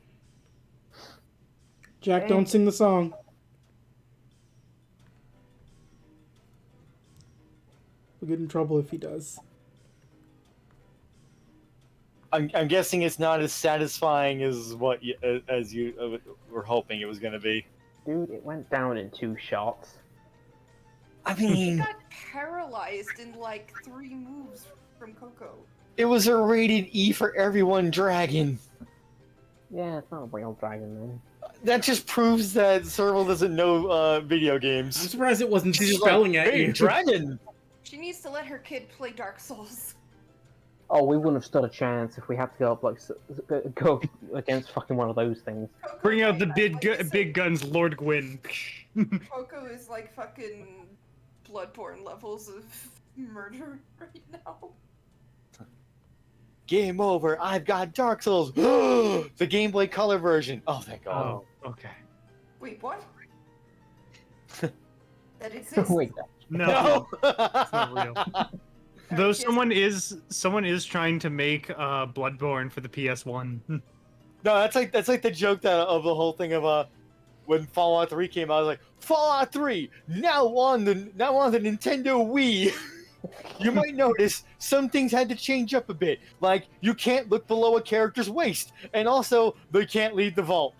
Jack, don't sing the song. We'll get in trouble if he does. I'm guessing it's not as satisfying as what as you were hoping it was going to be. Dude, it went down in 2 shots. I He mean, got paralyzed in like 3 moves from Coco. it was a rated E for everyone dragon. Yeah, it's not a real dragon, man. That just proves that Serval doesn't know video I'm games. surprised it wasn't She's just spelling like, at hey, you. dragon! She needs to let her kid play Dark Souls. Oh, we wouldn't have stood a chance if we had to go up, like, go against fucking one of those things. Coco Bring out the might big have, like, some- big guns, Lord Gwyn. Coco is like fucking Bloodborne levels of murder right now. Game over. I've got Dark Souls. The Game Boy Color version. Oh, thank God. Oh, okay. Wait, what? That exists? Wait, No, No. it's not real. Though someone is trying to make Bloodborne for the PS1. No, that's like the joke that of the whole thing of when Fallout 3 came out. I was like, Fallout 3 now on the Nintendo Wii. You might notice some things had to change up a bit. Like you can't look below a character's waist, and also they can't leave the vault.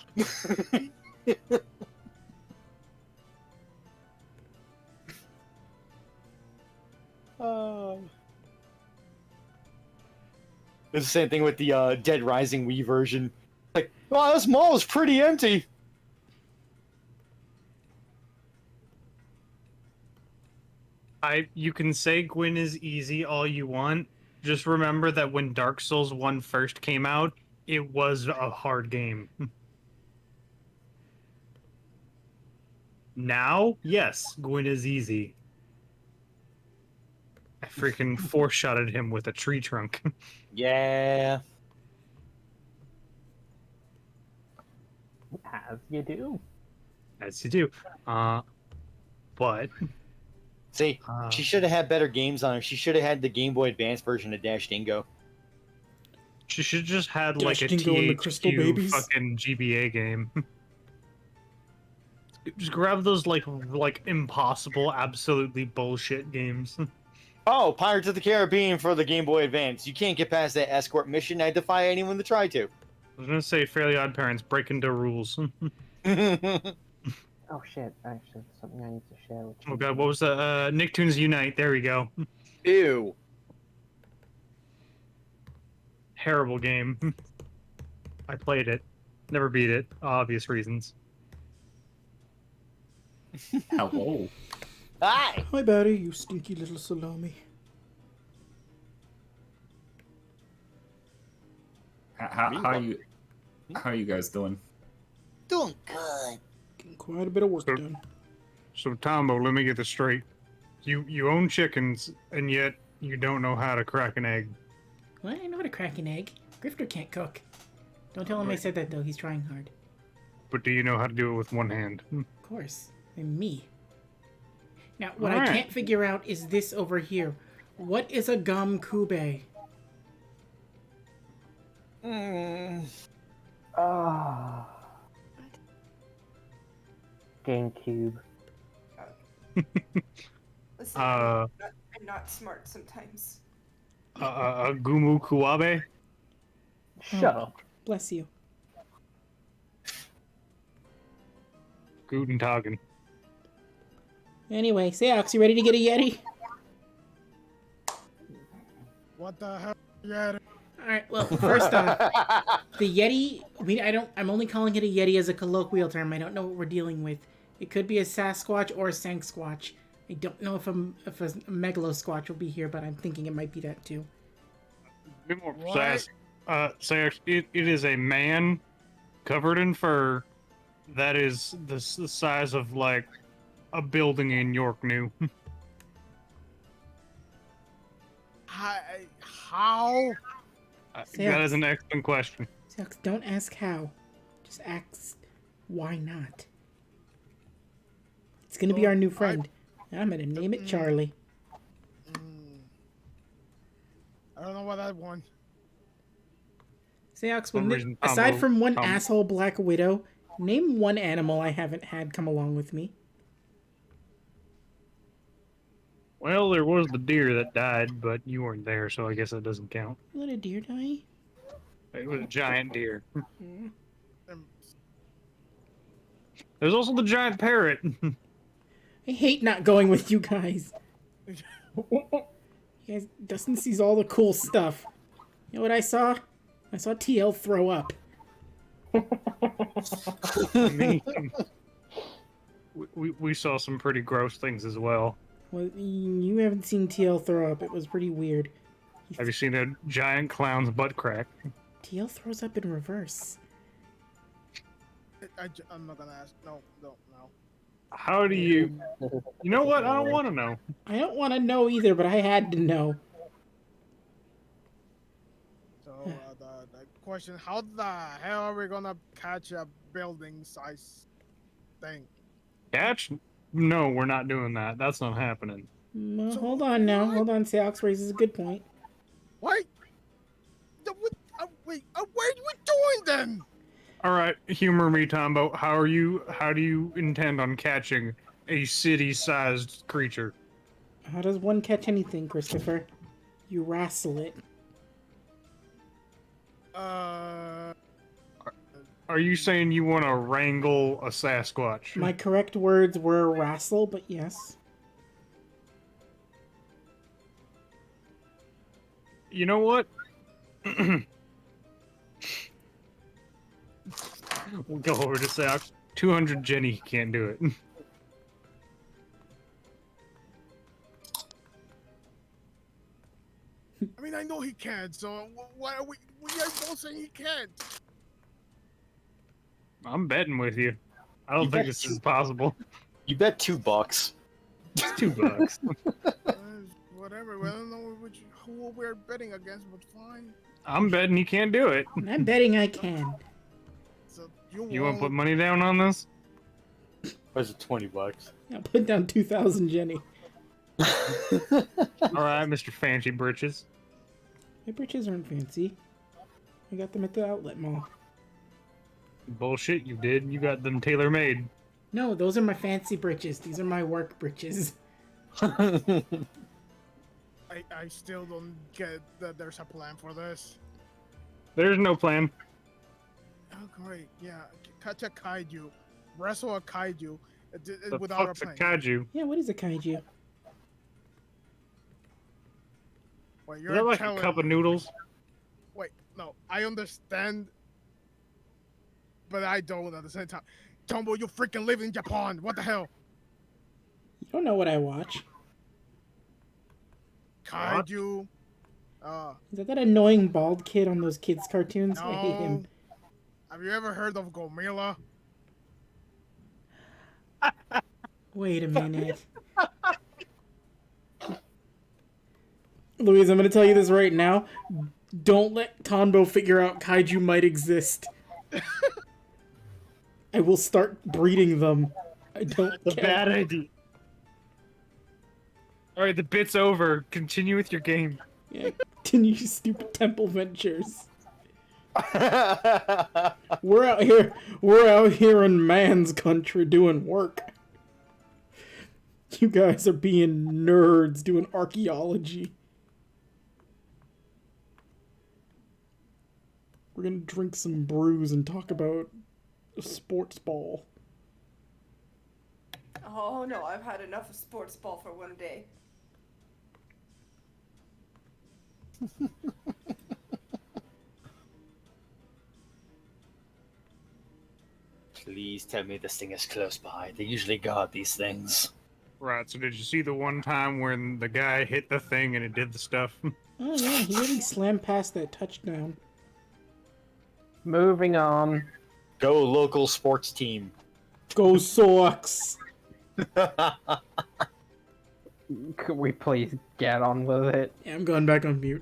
It's the same thing with the Dead Rising Wii version. Like, wow, this mall is pretty empty. You can say Gwyn is easy all you want. Just remember that when Dark Souls 1 first came out, it was a hard game. Now, yes, Gwyn is easy. I freaking foreshotted him with a tree trunk. Yeah. as you do. As you do. But See, she should have had better games on her. She should have had the Game Boy Advance version of Dash Dingo. she should just had like a Dingo and the Crystal THQ Babies. fucking GBA game. Just grab those like impossible, absolutely bullshit games. Oh, Pirates of the Caribbean for the Game Boy Advance. You can't get past that escort mission. I defy anyone to try to. I was gonna say Fairly Odd Parents breaking the rules. Oh shit, actually, something I need to share with you. Oh god, what was the Nicktoons Unite? There we go. Ew. Terrible game. I played it. Never beat it. Obvious reasons. Hello. Hi. Hi, Barry, you stinky little salami. How are you guys doing? Doing good. Getting quite a bit of work So- done. So Tombo, let me get this straight. You own chickens, and yet you don't know how to crack an egg. Well, I know how to crack an egg. Grifter can't cook. Don't tell him I said that, though. He's trying hard. But do you know how to do it with one hand? Of course. I'm me. Now, what I Alright. can't figure out is this over here. What is a gum kube? Ah. GameCube. Listen, Uh, I'm not smart sometimes. Gumu Kuwabe. Shut up. Bless you. Guten Tagen. Anyway, Seox, you ready to get a Yeti? What the hell? Yeah. Alright, well, first off, the Yeti, I'm only calling it a Yeti as a colloquial term. I don't know what we're dealing with. It could be a Sasquatch or a Sanksquatch. I don't know if a Megalosquatch will be here, but I'm thinking it might be that too. Be more precise. Seox, it is a man covered in fur that is the size of, like, a building in York New. How? That is an excellent question. Seox, don't ask how. Just ask why not. It's gonna be our new friend. I'm gonna name it Charlie. I don't know what that one. Seox, Some reason aside Tombo- from one Tom- asshole Black Widow, name one animal I haven't had come along with me. Well, there was the deer that died, but you weren't there, so I guess that doesn't count. Let a deer die? It was a giant deer. Um, There's also the giant parrot. I hate not going with you guys. You guys, Dustin sees all the cool stuff. You know what I saw? I saw TL throw up. I mean, we saw some pretty gross things as well. Well, you haven't seen TL throw up. It was pretty weird. Have you seen a giant clown's butt crack? TL throws up in reverse. I'm not gonna ask. No. How do you... You know what? I don't want to know. I don't want to know either, but I had to know. So the question: how the hell are we gonna catch a building-size thing? Catch? No, we're not doing that. That's not happening. Well, hold on now. Hold on. Seox raises a good point. Wait. Wait. What are we doing then? All right, humor me, Tombo. How do you intend on catching a city-sized creature? How does one catch anything, Christopher? You wrestle it. Are you saying you want to wrangle a Sasquatch? My correct words were wrestle, but yes. You know what? We'll go over to Seox. 200 Jenny can't do it. I mean, I know he can't. So why are we are both saying he can't? I'm betting with you. I don't You think bet this is possible. You bet $2. It's $2. Whatever. I don't know who we're betting against, but fine. I'm betting he can't do it. I'm betting I can. So You want to put money down on this? Where's it? $20? I'll put down 2,000 Jenny. All right, Mr. Fancy Britches. My britches aren't fancy. I got them at the outlet mall. Bullshit, you did. You got them tailor-made. No, those are my fancy britches. These are my work britches. I still don't get that there's a plan for this. There's no plan. Oh, great. Yeah. Catch a kaiju. Wrestle a kaiju The without a fuck's a plan. kaiju? Yeah, what is a kaiju? Wait, Is you're that like telling a cup of noodles? Wait, no. I understand, but I don't at the same time. Tombo, you freaking live in Japan. What the hell? You don't know what I watch. Kaiju. Is that annoying bald kid on those kids' cartoons? I hate him. No. Have you ever heard of Gomila? Wait a minute. Louise, I'm gonna tell you this right now. Don't let Tonbo figure out kaiju might exist. I will start breeding them. I don't The care. bad idea. Alright, the bit's over. Continue with your game. Yeah, continue your stupid temple ventures. We're out here in man's country doing work. You guys are being nerds doing archaeology. We're gonna drink some brews and talk about sports ball. Oh no, I've had enough of sports ball for one day. Please tell me this thing is close by. They usually guard these things. Right, so did you see the one time when the guy hit the thing and it did the stuff? Oh yeah, he really slammed past that touchdown. Moving on. Go local sports team. Go Sox! Could we please get on with it? Yeah, I'm going back on mute.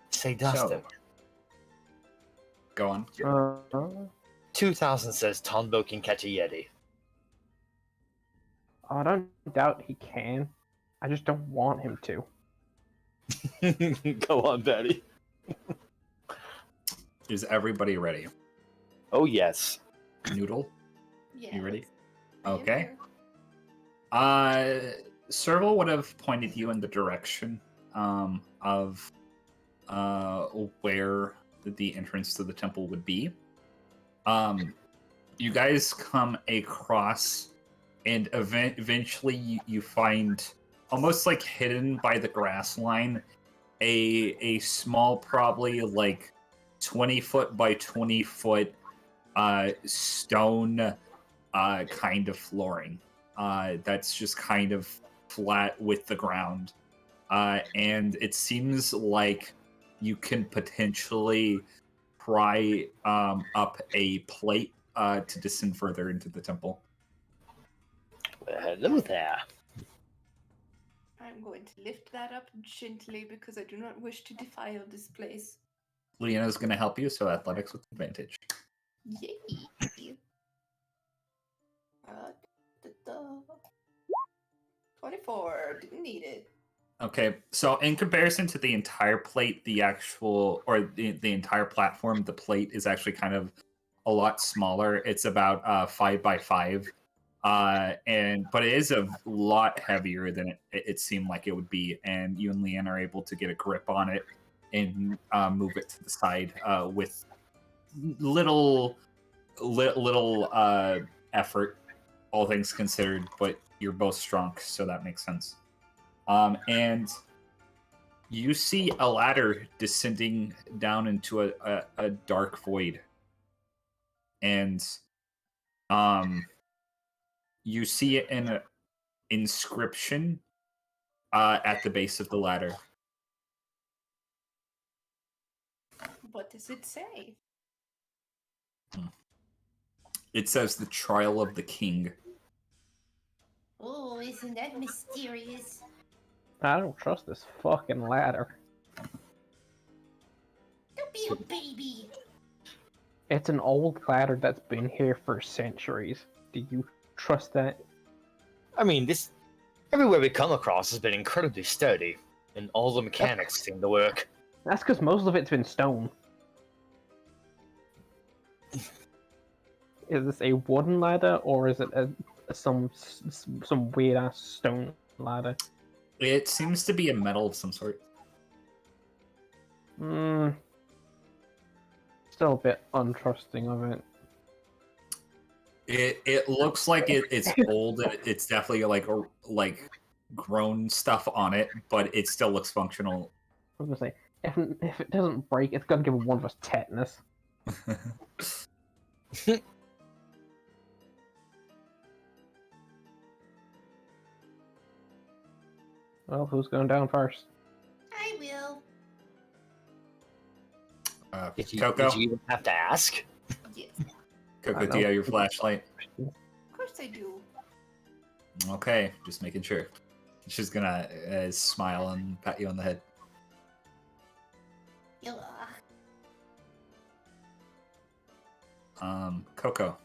Say, Dustin. Go on. 2000 says Tonbo can catch a Yeti. I don't doubt he can. I just don't want him to. Go on, Betty. Is everybody ready? Oh, yes. Noodle, Yeah. you ready? I am Okay. here. Serval would have pointed you in the direction of where the entrance to the temple would be. You guys come across, and eventually you find, almost like hidden by the grass line, a small, probably like 20-foot by 20-foot stone kind of flooring that's just kind of flat with the ground. And it seems like you can potentially pry up a plate to descend further into the temple. Well, hello there. I'm going to lift that up gently because I do not wish to defile this place. Leona's going to help you, so athletics with advantage. Yay! 24. Didn't need it. Okay, so in comparison to the entire plate, the entire platform, the plate is actually kind of a lot smaller. It's about 5 by 5, but it is a lot heavier than it seemed like it would be. And you and Leanne are able to get a grip on it and move it to the side with little effort, all things considered. But you're both strong, so that makes sense. And you see a ladder descending down into a dark void. And you see it in an inscription at the base of the ladder. What does it say? It says the trial of the king. Oh, isn't that mysterious? I don't trust this fucking ladder. Don't be a baby. It's an old ladder that's been here for centuries. Do you trust that? I mean, this everywhere we come across has been incredibly sturdy, and all the mechanics seem to work. That's because most of it's been stone. Is this a wooden ladder or is it some weird ass stone ladder? It seems to be a metal of some sort. Still a bit untrusting of it. It looks like it's old. It's definitely like grown stuff on it, but it still looks functional. I was gonna say, if it doesn't break, it's gonna give one of us tetanus. Well, who's going down first? I will. Coco? Did you even have to ask? Yes. Coco, do you have your flashlight? Of course I do. Okay, just making sure. She's gonna smile and pat you on the head. Coco,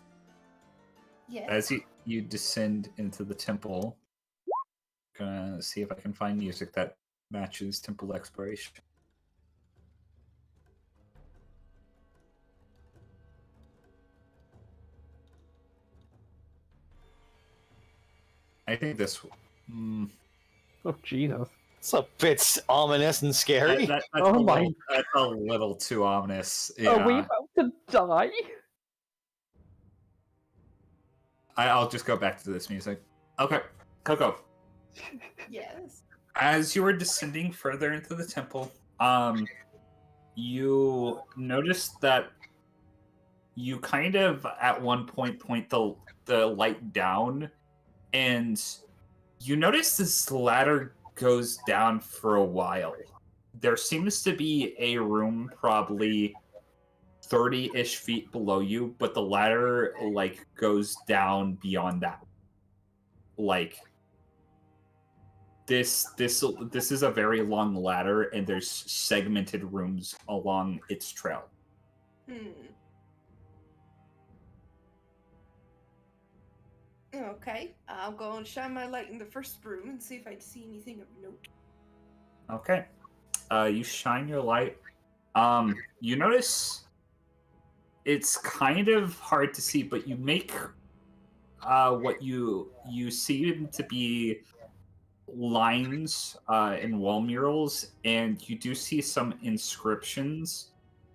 Yes. as you descend into the temple, gonna see if I can find music that matches temple exploration. I think this. Oh Jesus! It's a bit ominous and scary. That's Oh my- that's a little too ominous. Are we Yeah. about to die? I'll just go back to this music. Okay, Coco. Yes. As you are descending further into the temple, you notice that you kind of at one point the light down, and you notice this ladder goes down for a while. There seems to be a room probably 30-ish feet below you, but the ladder like goes down beyond that. Like this is a very long ladder, and there's segmented rooms along its trail. Okay, I'll go and shine my light in the first room and see if I see anything of note. Okay. You shine your light. You notice it's kind of hard to see, but you make what you see to be lines and wall murals, and you do see some inscriptions.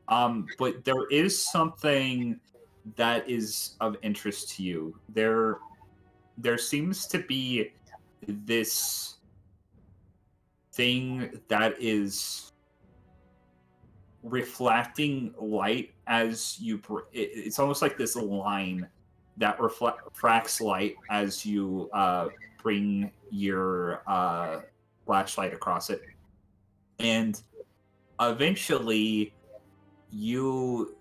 But there is something that is of interest to you. There seems to be this thing that is reflecting light as you it's almost like this line that refracts light as you bring your flashlight across it, and eventually you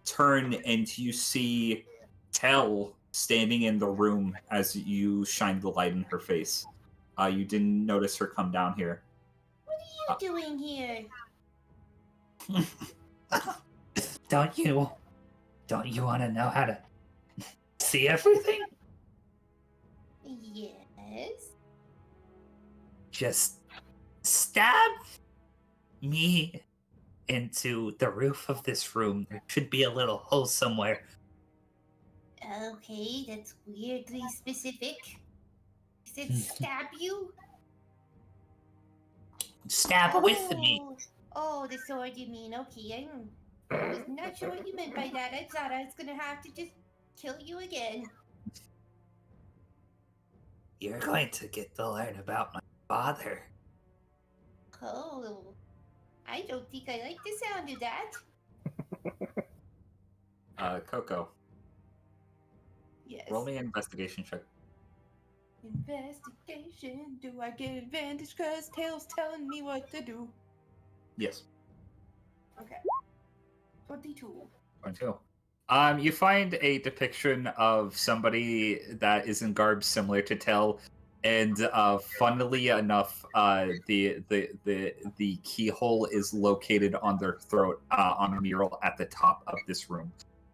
turn and you see Tell standing in the room as you shine the light in her face. You didn't notice her come down here. What are you doing here? Don't you want to know how to see everything? Yes. Just stab me into the roof of this room. There should be a little hole somewhere. Okay, that's weirdly specific. Is it stab you? Stab with me. Oh, the sword you mean. Okay, I was not sure what you meant by that. I thought I was gonna have to just kill you again. You're going to get to learn about my father. Oh, I don't think I like the sound of that. Coco, Yes. roll me an investigation check. Investigation. Do I get advantage because Tail's telling me what to do? Yes. Okay. 22. 22. You find a depiction of somebody that is in garb similar to Tell, and funnily enough, the keyhole is located on their throat on a mural at the top of this room.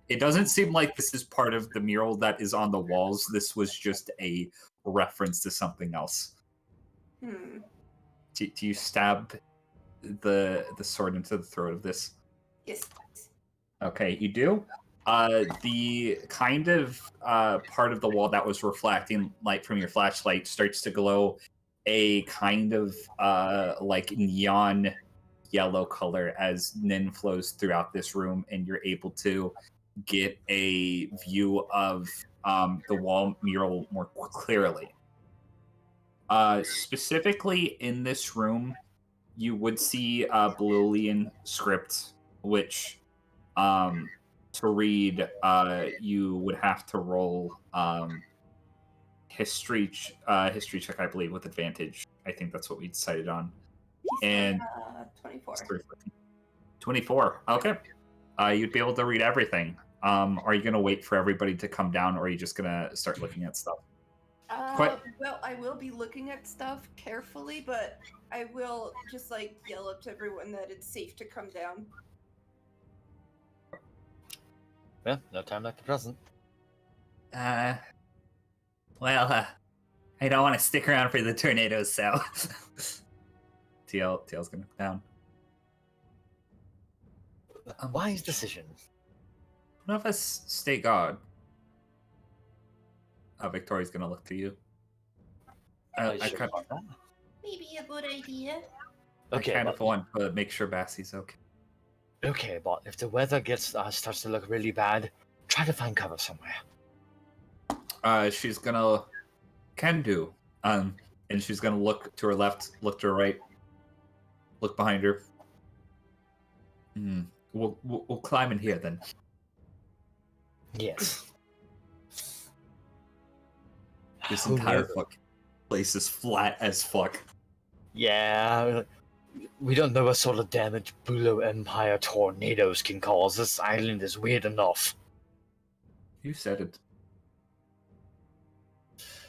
It doesn't seem like this is part of the mural that is on the walls. This was just a reference to something else. Do you stab the sword into the throat of this? Yes. Okay, you do. The kind of part of the wall that was reflecting light from your flashlight starts to glow a kind of like neon yellow color as Nin flows throughout this room, and you're able to get a view of the wall mural more clearly. Specifically in this room, you would see Boolean script, which to read, you would have to roll history check, I believe, with advantage. I think that's what we decided on. And 24. 24. Okay. You'd be able to read everything. Are you going to wait for everybody to come down, or are you just going to start looking at stuff? Well, I will be looking at stuff carefully, but I will just like yell up to everyone that it's safe to come down. Yeah, no time like the present. I don't want to stick around for the tornadoes, so. TL's gonna come down. A wise decision. One of us stay guard. Victoria's gonna look to you. I sure kind about that. Maybe a good idea. Okay, kind but, of want to make sure Bassie's okay. okay, but if the weather starts to look really bad, try to find cover somewhere. She's gonna can do. And she's gonna look to her left, look to her right, look behind her. We'll climb in here then. Yes. This Who entire knew? place is flat as fuck. Yeah, we don't know what sort of damage Bulo Empire tornadoes can cause. This island is weird enough. You said it.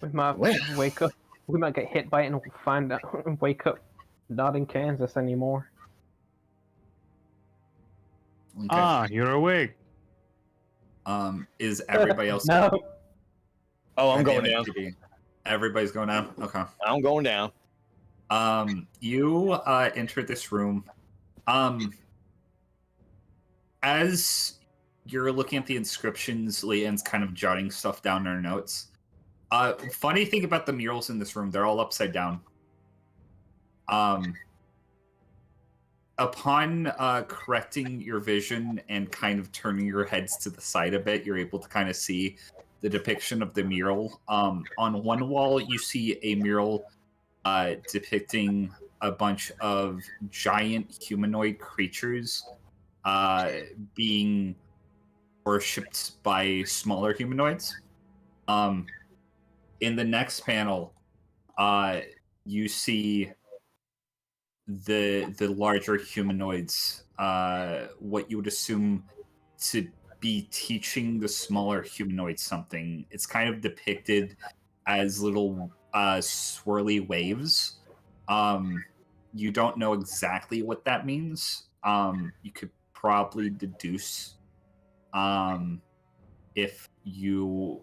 We might wake up. We might get hit by it and find out and wake up not in Kansas anymore. Okay. Ah, you're awake. Is everybody else? No. Oh, I'm going Goddamn down. it, GD. Everybody's going down. Okay. I'm going down. You enter this room. As you're looking at the inscriptions, Leanne's kind of jotting stuff down in her notes. Funny thing about the murals in this room, they're all upside down. Upon correcting your vision and kind of turning your heads to the side a bit, you're able to kind of see the depiction of the mural. On one wall, you see a mural depicting a bunch of giant humanoid creatures being worshipped by smaller humanoids. In the next panel, you see the larger humanoids, what you would assume to be teaching the smaller humanoids something. It's kind of depicted as little swirly waves. You don't know exactly what that means. You could probably deduce if you,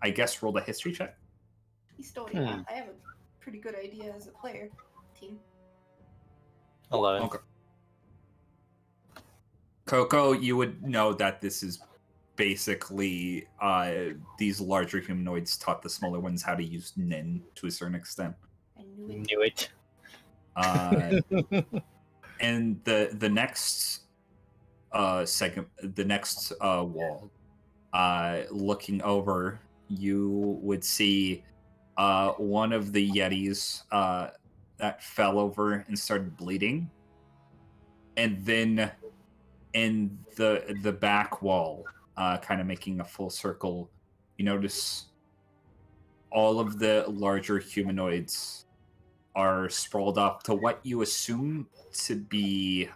I guess, roll a history check. I have a pretty good idea as a player team. 11. Okay. Coco, you would know that this is basically these larger humanoids taught the smaller ones how to use Nin to a certain extent. I knew it. Knew it. And the next wall, looking over, you would see one of the Yetis that fell over and started bleeding, and then in the back wall, kind of making a full circle, you notice all of the larger humanoids are sprawled up to what you assume to be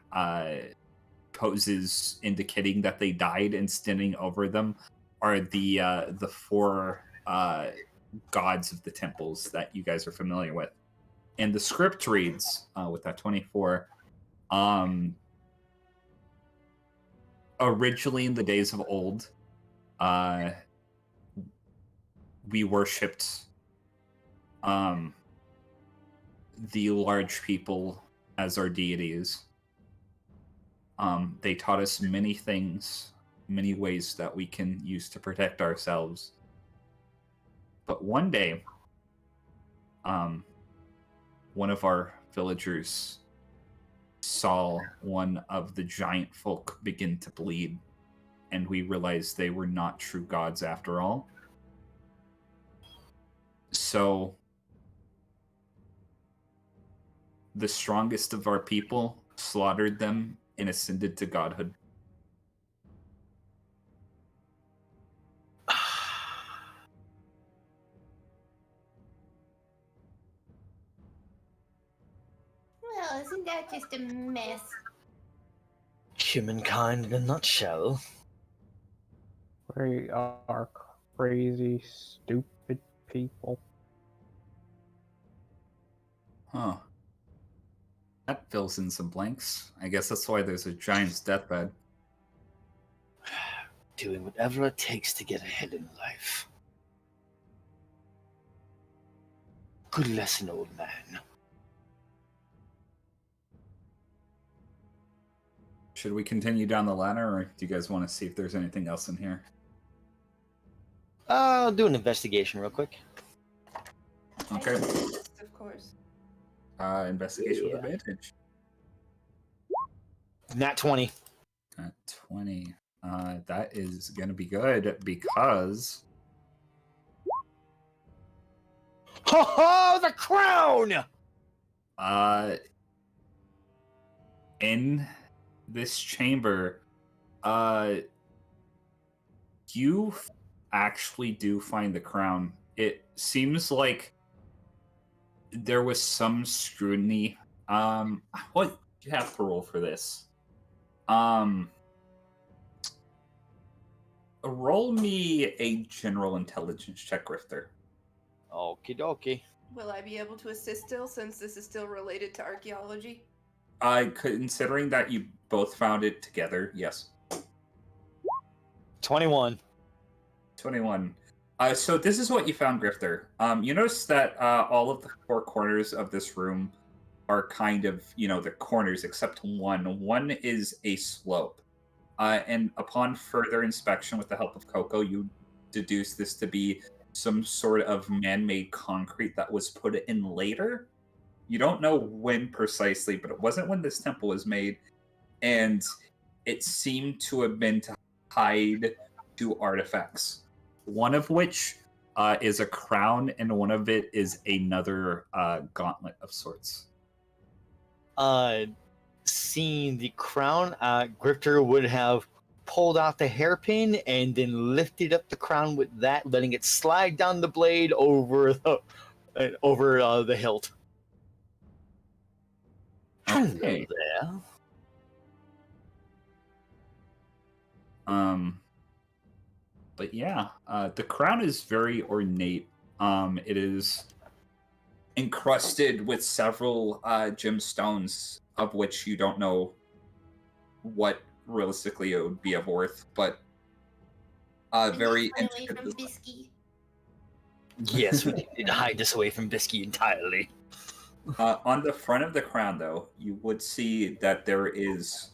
poses indicating that they died, and standing over them are the four gods of the temples that you guys are familiar with. And the script reads, with that 24, originally in the days of old, we worshipped the large people as our deities. They taught us many things, many ways that we can use to protect ourselves. But one day, one of our villagers saw one of the giant folk begin to bleed, and we realized they were not true gods after all. So, the strongest of our people slaughtered them and ascended to godhood. Well, isn't that just a mess? Humankind in a nutshell. We are crazy, stupid people. Huh. That fills in some blanks. I guess that's why there's a giant's deathbed. Doing whatever it takes to get ahead in life. Good lesson, old man. Should we continue down the ladder, or do you guys want to see if there's anything else in here? I'll do an investigation real quick. Okay. Investigation with Yeah. advantage. Nat 20. At 20. That is gonna be good because Ho ho! The crown! in this chamber, you actually do find the crown. It seems like there was some scrutiny. What do you have to roll for this? Roll me a general intelligence check, Grifter. Okie dokie. Will I be able to assist still, since this is still related to archaeology? Considering that you both found it together, yes. 21. 21. So this is what you found, Grifter. You notice that all of the four corners of this room are kind of, the corners except one. One is a slope. And upon further inspection with the help of Coco, you deduce this to be some sort of man-made concrete that was put in later. You don't know when precisely, but it wasn't when this temple was made. And it seemed to have been to hide two artifacts. One of which is a crown, and one of it is another gauntlet of sorts. Seeing the crown, Grifter would have pulled out the hairpin and then lifted up the crown with that, letting it slide down the blade over the hilt. Okay. Hello there. But yeah, the crown is very ornate. It is encrusted with several gemstones, of which you don't know what realistically it would be of worth, but very Away from intricate. Bisky. Yes, we need to hide this away from Bisky entirely. On the front of the crown, though, you would see that there is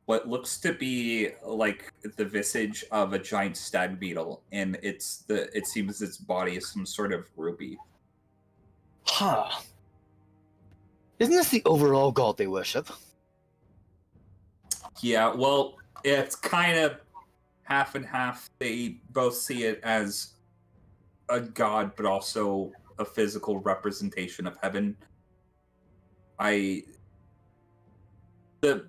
what looks to be like the visage of a giant stag beetle, and it seems its body is some sort of ruby. Huh. Isn't this the overall god they worship? Yeah, well, it's kind of half and half. They both see it as a god, but also a physical representation of heaven. The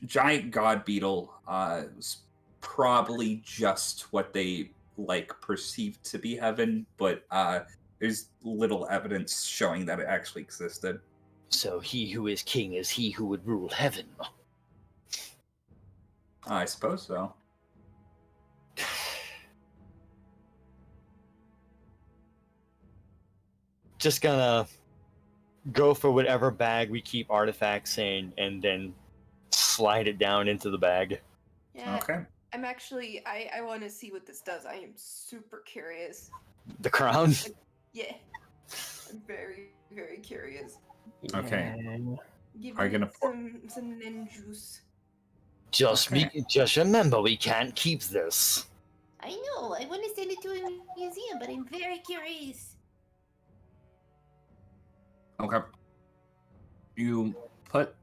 giant god beetle was probably just what they perceived to be heaven, but there's little evidence showing that it actually existed. So he who is king is he who would rule heaven. I suppose so. Just gonna go for whatever bag we keep artifacts in and then slide it down into the bag. Yeah. Okay. I'm actually, I want to see what this does. I am super curious. The crown? Yeah. I'm very, very curious. Okay. Give Are you me gonna pour- some nen juice. Just remember, we can't keep this. I know. I want to send it to a museum, but I'm very curious. Okay. You put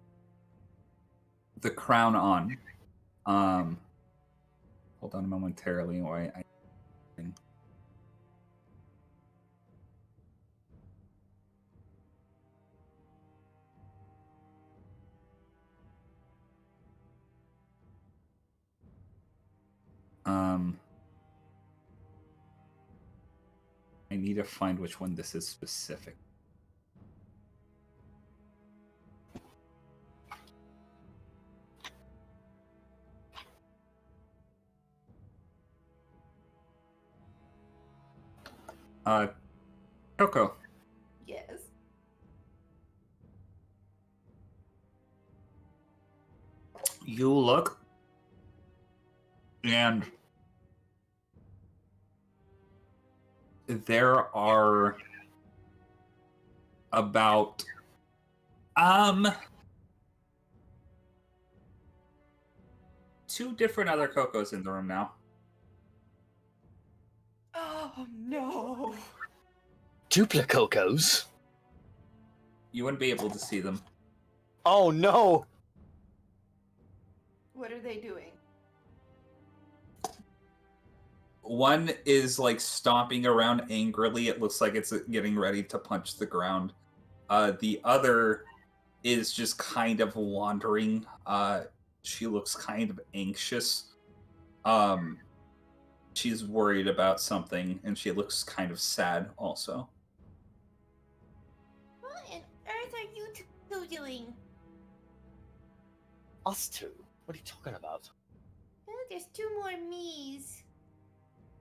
the crown on. Hold on momentarily while I I need to find which one this is specific. Coco, Yes. you look and there are about two different other Cocos in the room now. Oh no. Duplicocos? You wouldn't be able to see them. Oh no! What are they doing? One is like stomping around angrily. It looks like it's getting ready to punch the ground. The other is just kind of wandering. She looks kind of anxious. She's worried about something, and she looks kind of sad also. What on earth are you two doing? Us two? What are you talking about? Oh, there's 2 more me's.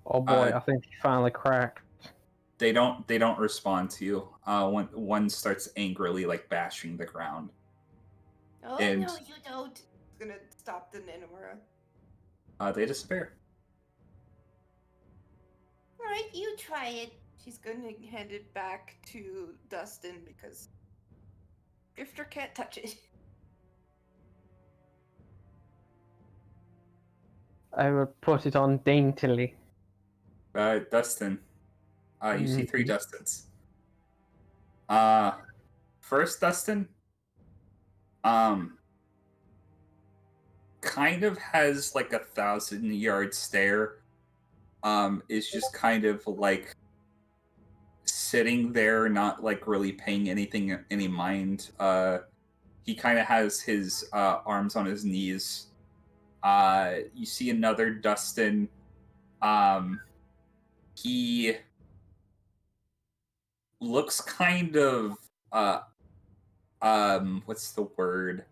Oh boy, I think she finally cracked. They don't respond to you. One starts angrily like bashing the ground. Oh, And- no, you don't. It's gonna stop the Nenora. They disappear. Alright, you try it. She's gonna hand it back to Dustin because Drifter can't touch it. I will put it on daintily. Dustin. You see 3 Mhm. Dustins. First Dustin, kind of has like a 1,000-yard stare. Is just kind of like sitting there, not like really paying any mind. He kind of has his arms on his knees. You see another Dustin. He looks kind of what's the word?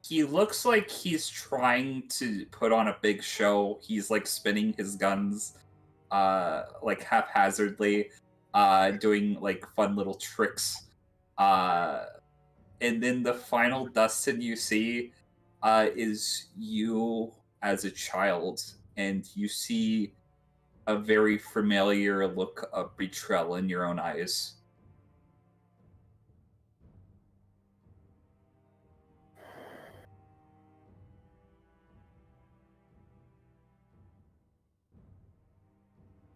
He looks like he's trying to put on a big show. He's like spinning his guns like haphazardly, doing like fun little tricks. And then the final Dustin you see is you as a child, and you see a very familiar look of betrayal in your own eyes.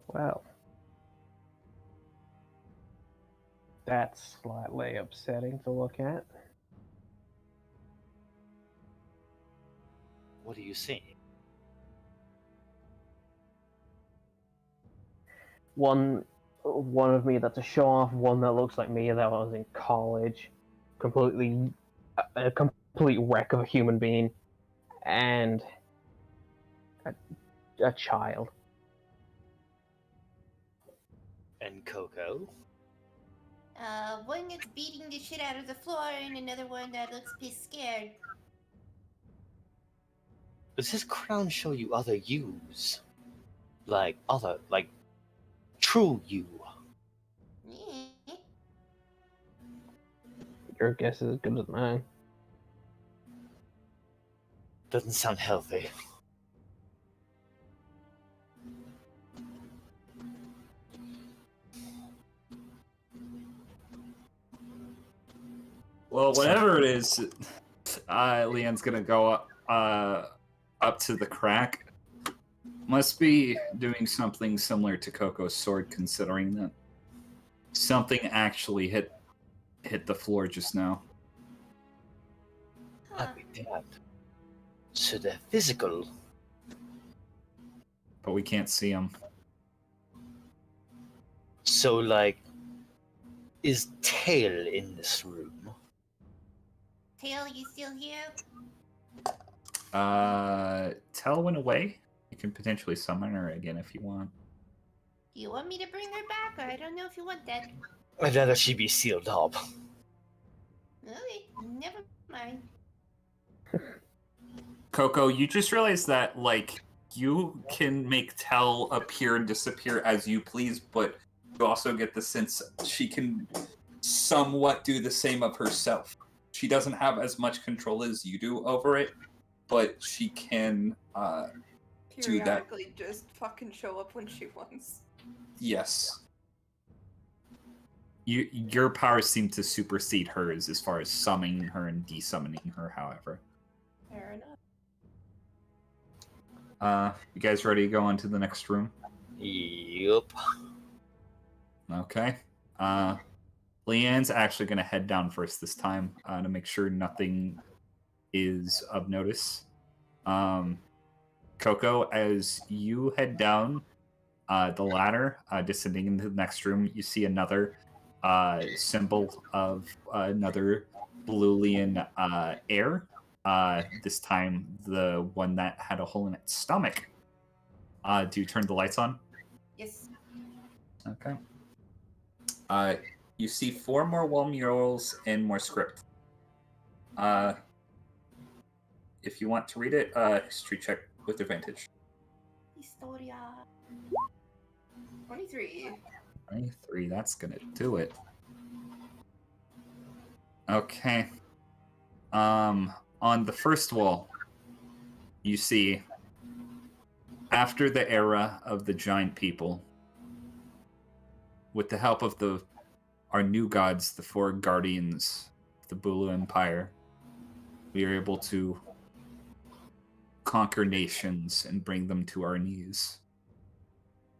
Well, that's slightly upsetting to look at. What are you seeing? One of me that's a show off, one that looks like me that was in college, completely a complete wreck of a human being, and a child. And Coco? One that's beating the shit out of the floor, and another one that looks pissed scared. Does this crown show you other yous? Like true you? Yeah. Your guess is as good as mine. Doesn't sound healthy. Well, whatever it is, Leon's gonna go up to the crack. Must be doing something similar to Coco's sword, considering that something actually hit the floor just now. Huh. I'd be damned. So they're physical. But we can't see them. So, like, is Tail in this room? Tail, you still here? Tell went away. You can potentially summon her again if you want. Do you want me to bring her back, or I don't know if you want that. I'd rather she be sealed up. Okay, never mind. Coco, you just realized that, like, you can make Tell appear and disappear as you please, but you also get the sense she can somewhat do the same of herself. She doesn't have as much control as you do over it, but she can do that. Periodically just fucking show up when she wants. Yes. Your powers seem to supersede hers as far as summoning her and desummoning her, however. Fair enough. You guys ready to go on to the next room? Yup. Okay. Leanne's actually going to head down first this time to make sure nothing is of notice. Coco, as you head down the ladder, descending into the next room, you see another symbol of another Blulian heir. This time, the one that had a hole in its stomach. Do you turn the lights on? Yes. Okay. You see 4 more wall murals and more script. If you want to read it, history check with advantage. Historia. 23. 23, that's gonna do it. Okay. On the first wall, you see, after the era of the giant people, with the help of our new gods, the 4 guardians of the Bulu Empire, we are able to conquer nations and bring them to our knees.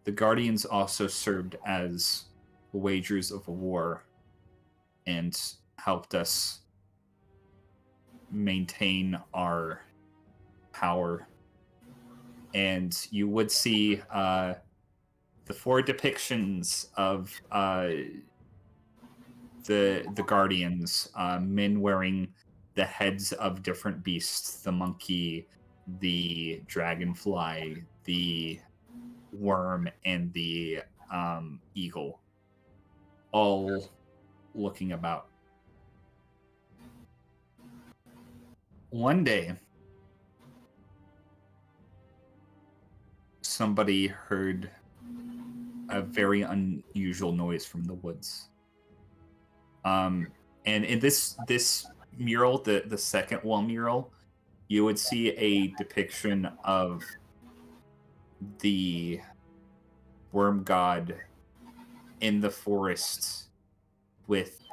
The guardians also served as wagers of war and helped us maintain our power. And you would see the 4 depictions of the guardians, men wearing the heads of different beasts: the monkey, the dragonfly, the worm, and the eagle, all looking about. One day, somebody heard a very unusual noise from the woods. And in this mural, the second wall mural, you would see a depiction of the worm god in the forest with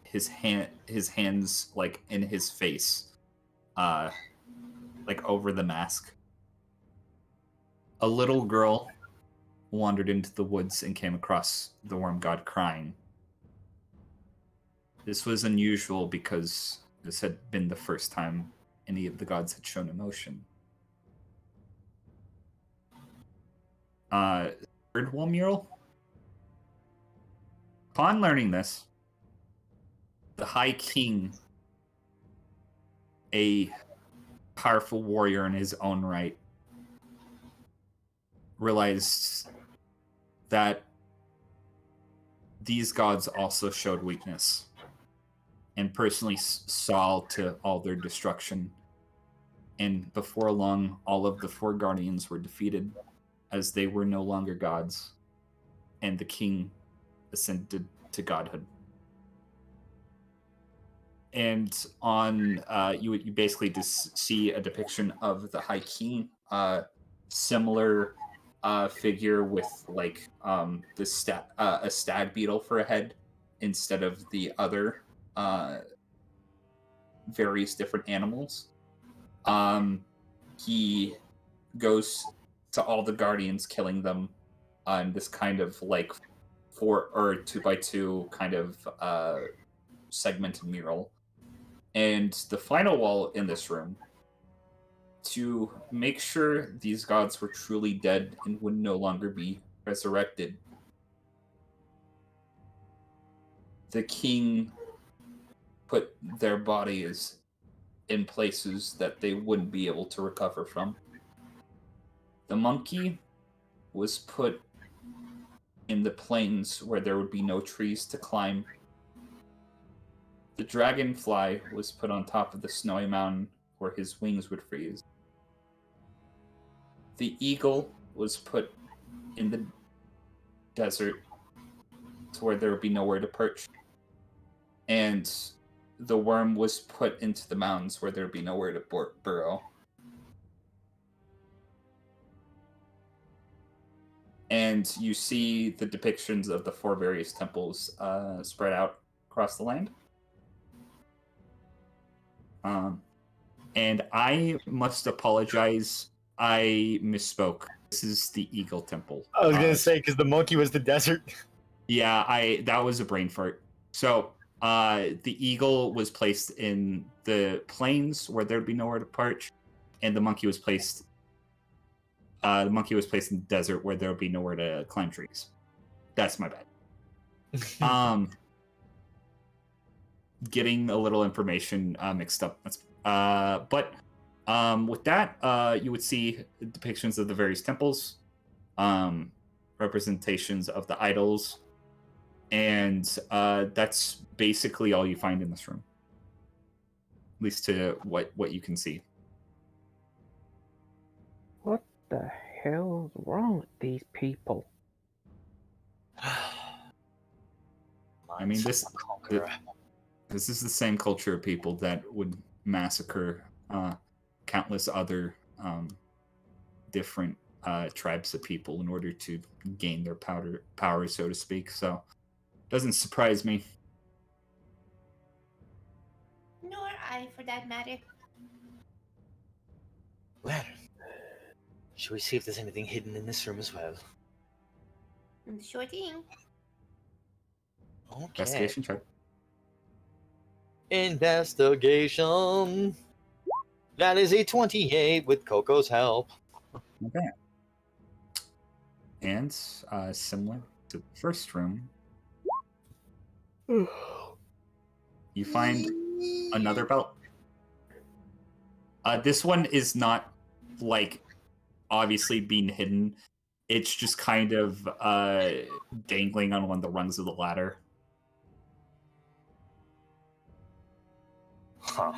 his hands like in his face, like over the mask. A little girl wandered into the woods and came across the worm god crying. This was unusual because this had been the first time any of the gods had shown emotion. Third wall mural. Upon learning this, the High King, a powerful warrior in his own right, realized that these gods also showed weakness and personally saw to all their destruction. And before long, all of the 4 guardians were defeated, as they were no longer gods, and the king ascended to godhood. And on you basically just see a depiction of the High King, similar figure with like a stag beetle for a head instead of the other various different animals. He goes to all the guardians, killing them on this kind of like 4 or 2x2 kind of segmented mural. And the final wall in this room, to make sure these gods were truly dead and would no longer be resurrected, the king put their bodies in places that they wouldn't be able to recover from. The monkey was put in the plains where there would be no trees to climb. The dragonfly was put on top of the snowy mountain where his wings would freeze. The eagle was put in the desert to where there would be nowhere to perch. And the worm was put into the mountains where there would be nowhere to burrow. And you see the depictions of the 4 various temples spread out across the land. And I must apologize. I misspoke. This is the Eagle Temple. I was gonna say, because the monkey was the desert. Yeah, that was a brain fart. So, the eagle was placed in the plains where there'd be nowhere to perch, and the monkey was placed. The monkey was placed in the desert where there would be nowhere to climb trees. That's my bad. Getting a little information mixed up. But with that, you would see depictions of the various temples, representations of the idols, and that's basically all you find in this room, at least to what you can see. What the hell is wrong with these people? I mean, this is the same culture of people that would massacre countless other different tribes of people in order to gain their power, so to speak. So, doesn't surprise me. Nor I, for that matter. Well, should we see if there's anything hidden in this room as well? Sure thing. Okay. Investigation check. Investigation. That is a 28 with Coco's help. Okay. And similar to the first room, you find another belt. This one is not like obviously being hidden. It's just kind of dangling on one of the rungs of the ladder. Huh.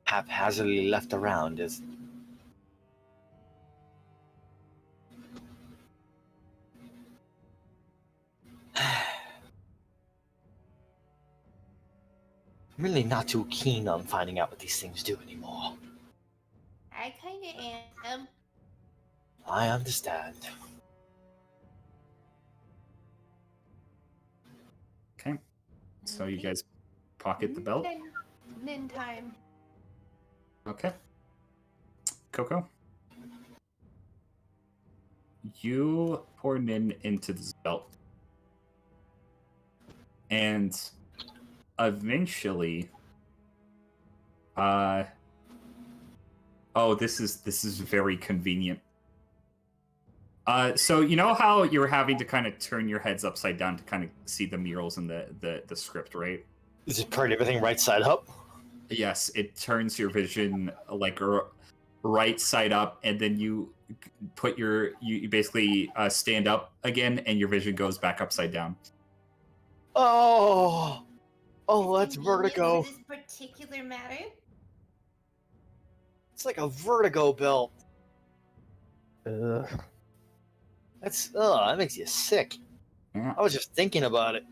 Haphazardly left around is. I'm really not too keen on finding out what these things do anymore. I kinda am. I understand. Okay. So you guys pocket the belt. Nin time. Okay. Coco? You pour Nin into this belt. And eventually this is very convenient. So you know how you're having to kind of turn your heads upside down to kind of see the murals and the script, right? Is it turn everything right side up? Yes, it turns your vision like right side up, and then you put you basically stand up again, and your vision goes back upside down. Oh, that's Convenient vertigo. for this particular matter. It's like a vertigo belt. Ugh. That makes you sick. Yeah. I was just thinking about it.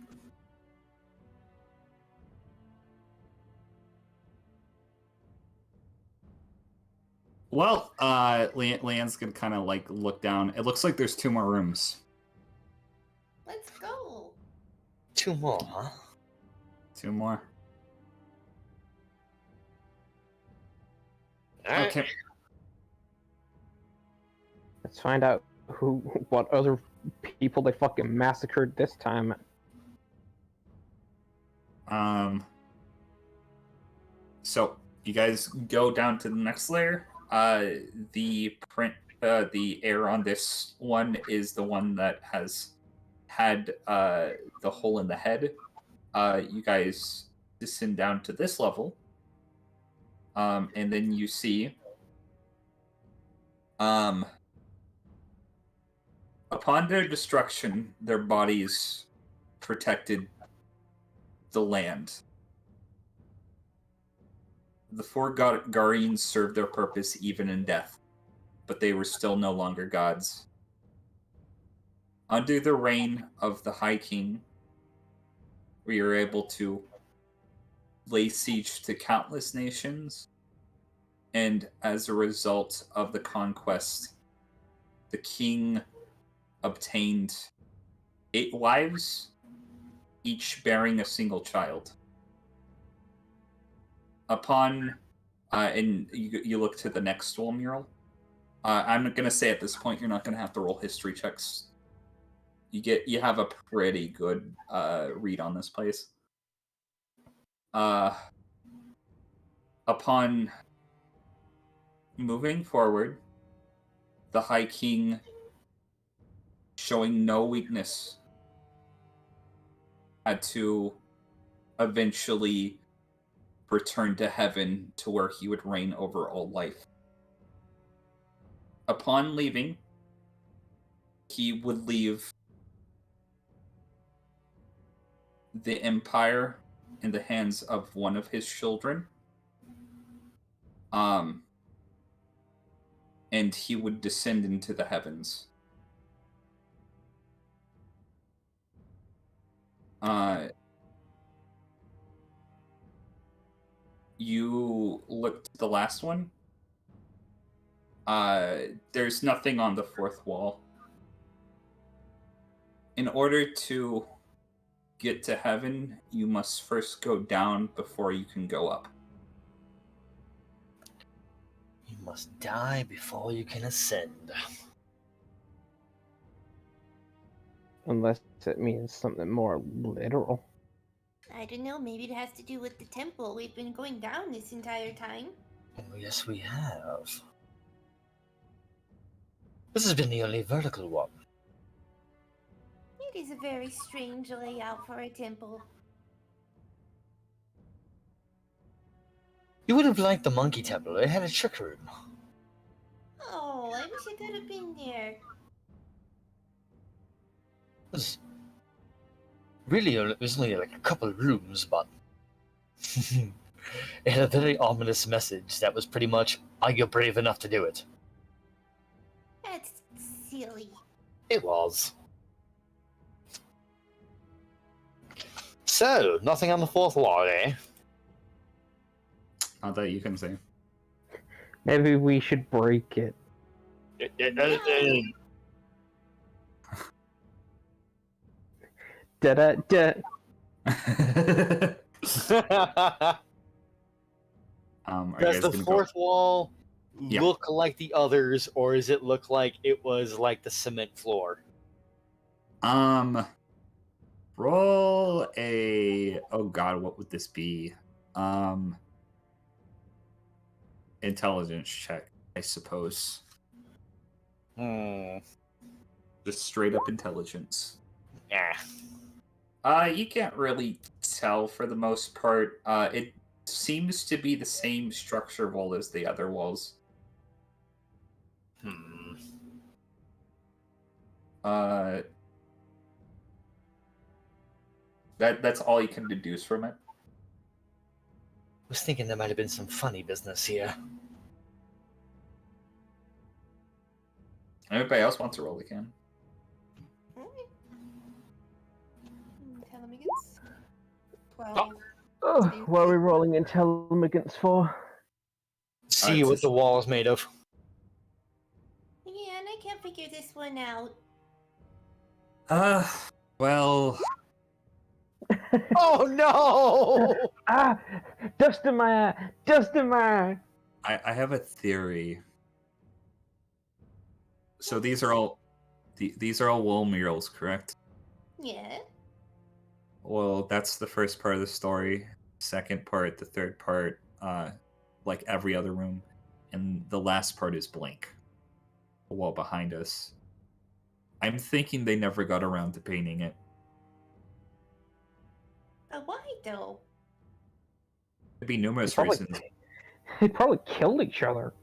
Well, Leanne's gonna kind of like look down. It looks like there's 2 more rooms. Let's go. 2 more, huh? 2 more. Alright. Okay. Let's find out what other people they fucking massacred this time. So you guys go down to the next layer. The air on this one is the one that has had the hole in the head. You guys descend down to this level, and then you see, upon their destruction, their bodies protected the land. The 4 Garines served their purpose even in death, but they were still no longer gods. Under the reign of the High King, we are able to lay siege to countless nations, and as a result of the conquest, the king obtained 8 wives, each bearing a single child. Upon, and you look to the next wall mural. I'm going to say at this point you're not going to have to roll history checks you have a pretty good read on this place. Upon moving forward, the High King, showing no weakness, had to eventually return to heaven to where he would reign over all life. Upon leaving, he would leave the empire in the hands of one of his children. And he would descend into the heavens. You looked at the last one. There's nothing on the fourth wall. In order to get to heaven, you must first go down before you can go up. You must die before you can ascend. Unless it means something more literal. I don't know, maybe it has to do with the temple. We've been going down this entire time. Oh, yes, we have. This has been the only vertical one. It is a very strange layout for a temple. You would have liked the monkey temple. It had a trick room. Oh, I wish I could have been there. It was only like a couple of rooms, but it had a very ominous message that was pretty much, are you brave enough to do it? That's silly. It was. So, nothing on the fourth wall, eh? Not that you can see. Maybe we should break it. Da-da-da. Does the fourth wall Yeah. look like the others, or does it look like it was like the cement floor? Roll a... Oh god, what would this be? Intelligence check, I suppose. Just straight up intelligence. Yeah. You can't really tell for the most part. It seems to be the same structure wall as the other walls. That's all you can deduce from it. Was thinking there might have been some funny business here. Anybody else wants to roll, they can. Intelligence. 12. Oh, what are we rolling intelligence for? See what the wall is made of. Yeah, and I can't figure this one out. Well... Oh no! Dust in my eye! Dust in my eye! I have a theory. So these are all wall murals, correct? Yeah. Well, that's the first part of the story. Second part, the third part, like every other room, and the last part is blank. The wall behind us. I'm thinking they never got around to painting it. Why though? Could be numerous They probably- reasons. They probably killed each other.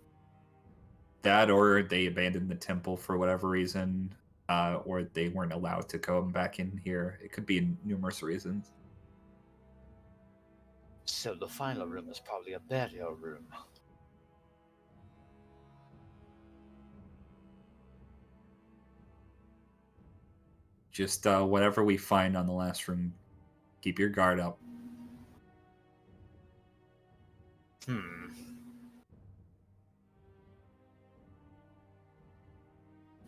That, or they abandoned the temple for whatever reason, or they weren't allowed to come back in here. It could be numerous reasons. So the final room is probably a burial room. Just whatever we find on the last room, keep your guard up.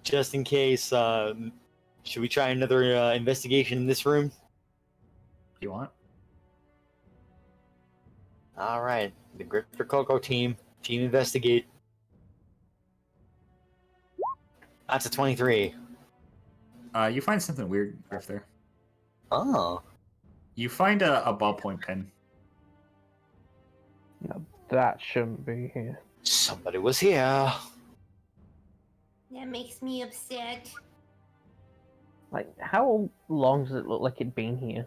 Just in case, should we try another investigation in this room? You want? All right, the Grifter Coco team investigate. That's a 23. You find something weird, Griff, there. Oh. You find a ballpoint pen. No, that shouldn't be here. Somebody was here. That makes me upset. Like, how long does it look like it'd been here?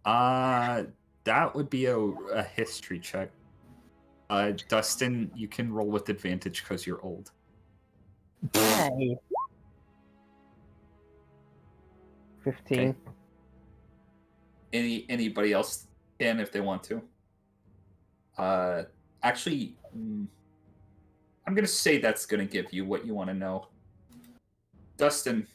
That would be a history check. Dustin, you can roll with advantage because you're old. Hey. 15. Okay. Anybody else can if they want to. Actually, I'm gonna say that's gonna give you what you want to know. Dustin,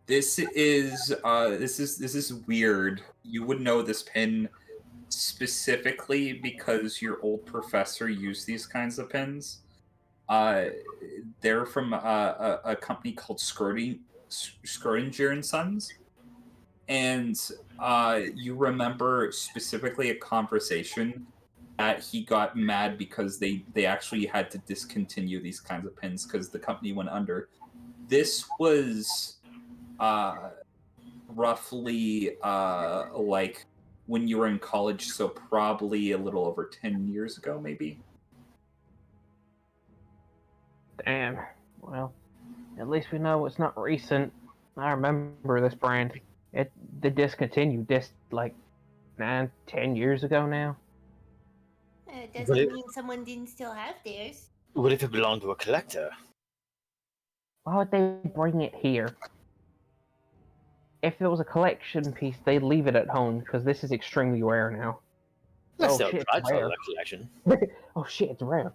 this is weird. You would know this pin specifically because your old professor used these kinds of pins. They're from a company called Schrodinger and Sons, and you remember specifically a conversation that he got mad because they actually had to discontinue these kinds of pins because the company went under. This was roughly like when you were in college, so probably a little over 10 years ago, maybe. Damn. Well, at least we know it's not recent. I remember this brand. They discontinued this like 9, 10 years ago now. It But doesn't it- mean someone didn't still have theirs. What if it belonged to a collector? Why would they bring it here? If it was a collection piece, they'd leave it at home because this is extremely rare now. Let's Oh, still shit, try to rare. a collection. Oh shit, it's rare.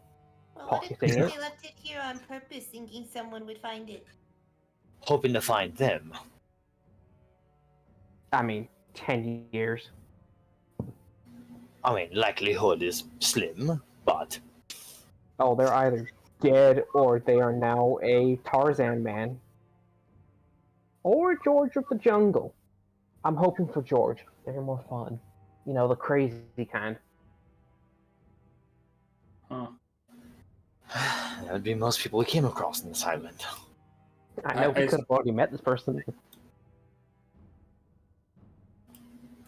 Well, what if Pocketing they it. left it here on purpose, thinking someone would find it? Hoping to find them. I mean, 10 years. I mean, likelihood is slim, but Oh, they're either dead or they are now a Tarzan man. Or George of the Jungle. I'm hoping for George. They're more fun. You know, the crazy kind. Huh. that would be most people we came across in this island. I know we I- could have already met this person.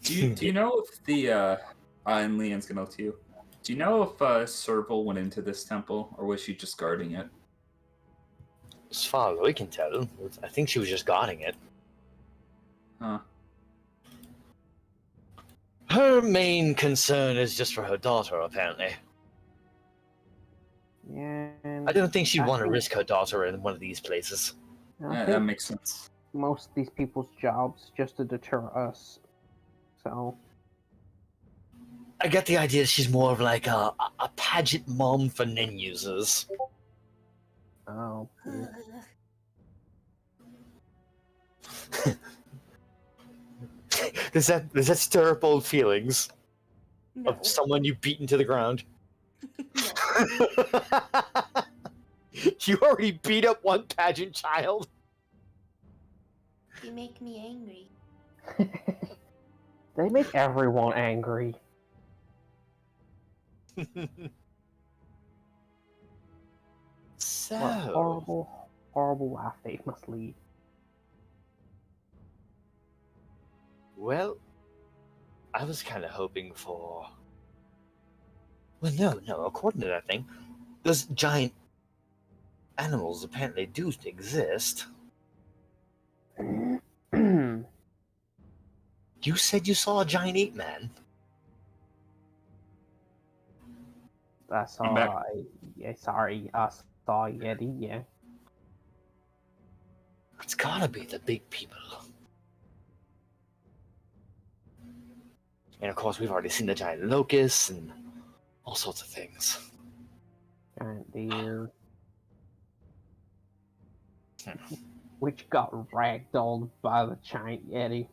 Do you know if the and Leanne's gonna look to you. Do you know if Serval went into this temple or was she just guarding it? As far as we can tell, I think she was just guarding it. Huh. Her main concern is just for her daughter, apparently. Yeah. I don't think she'd I want to think- risk her daughter in one of these places. I That think makes sense. most of these people's jobs just to deter us. So, I get the idea that she's more of like a pageant mom for nin users. oh, does that stir up old feelings No. of someone you beat into the ground? You already beat up one pageant child. You make me angry. they make everyone angry. So, What a horrible, horrible life they must lead. well, I was kind of hoping for. Well, no. According to that thing, those giant animals apparently do exist. You said you saw a giant ape man. I saw. I'm back. Yeah, sorry, I saw Yeti. Yeah. It's gotta be the big people. And of course, we've already seen the giant locusts and all sorts of things. Giant deer. Which got ragdolled by the giant Yeti.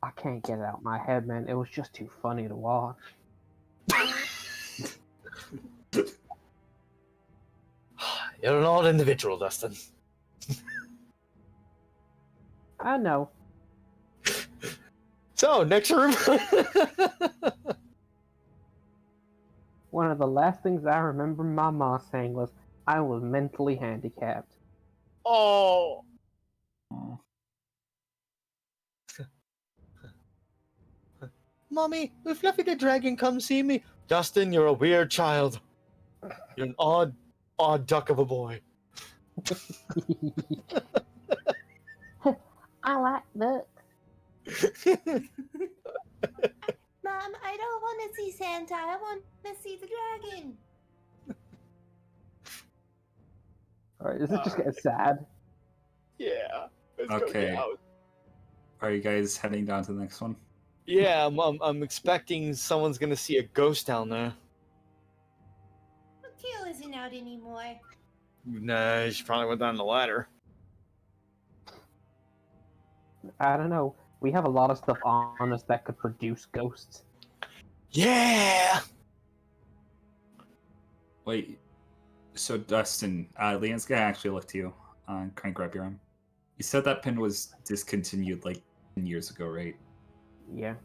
I can't get it out of my head, man. It was just too funny to watch. You're an odd individual, Dustin. I know. So, next room. One of the last things I remember my ma saying was, I was mentally handicapped. Oh. Aw. Mommy, will Fluffy the Dragon come see me? Dustin, you're a weird child. You're an odd duck of a boy. I like that. Mom, I don't want to see Santa. I want to see the dragon. Alright, this is just getting sad. Yeah. Let's Okay. go down. Are you guys heading down to the next one? Yeah, I'm expecting someone's gonna see a ghost down there. Teal isn't out anymore. Nah, she probably went down the ladder. I don't know. We have a lot of stuff on us that could produce ghosts. Yeah! Wait. So Dustin, Leanne's gonna actually look to you. Can I grab your arm? You said that pin was discontinued like 10 years ago, right? Yeah.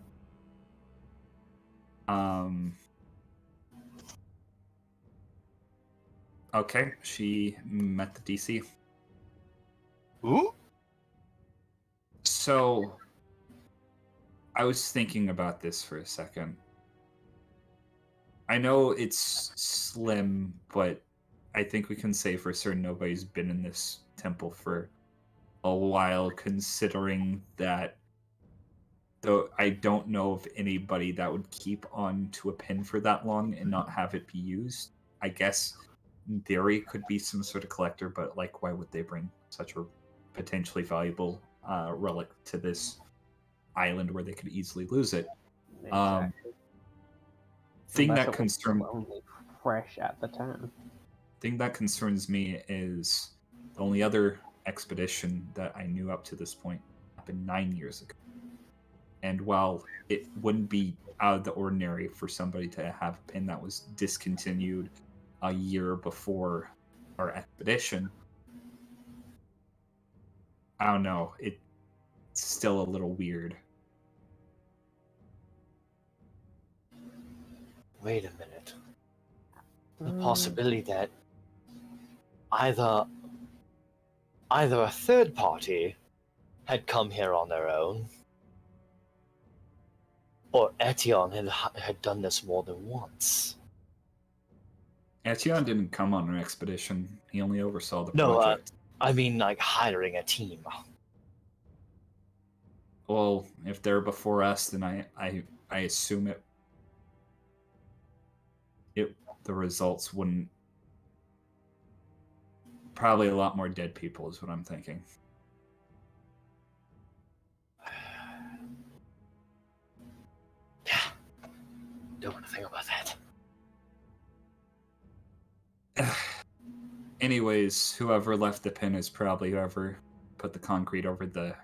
Okay, she met the DC. Ooh? So, I was thinking about this for a second. I know it's slim, but I think we can say for certain nobody's been in this temple for a while, considering that, though I don't know of anybody that would keep on to a pin for that long and not have it be used. I guess in theory could be some sort of collector, but like why would they bring such a potentially valuable relic to this island where they could easily lose it? Exactly. Thing Unless that it was concern only fresh at the time. thing that concerns me is the only other expedition that I knew up to this point happened 9 years ago. And while it wouldn't be out of the ordinary for somebody to have a pin that was discontinued a year before our expedition, I don't know, it's still a little weird. Wait a minute. The possibility that either a third party had come here on their own, or Etion had done this more than once. Etienne didn't come on an expedition. He only oversaw the No, project. I mean like hiring a team. Well, if they're before us, then I assume the results wouldn't. Probably a lot more dead people is what I'm thinking. Yeah. Don't want to think about that. Anyways, whoever left the pin is probably whoever put the concrete over the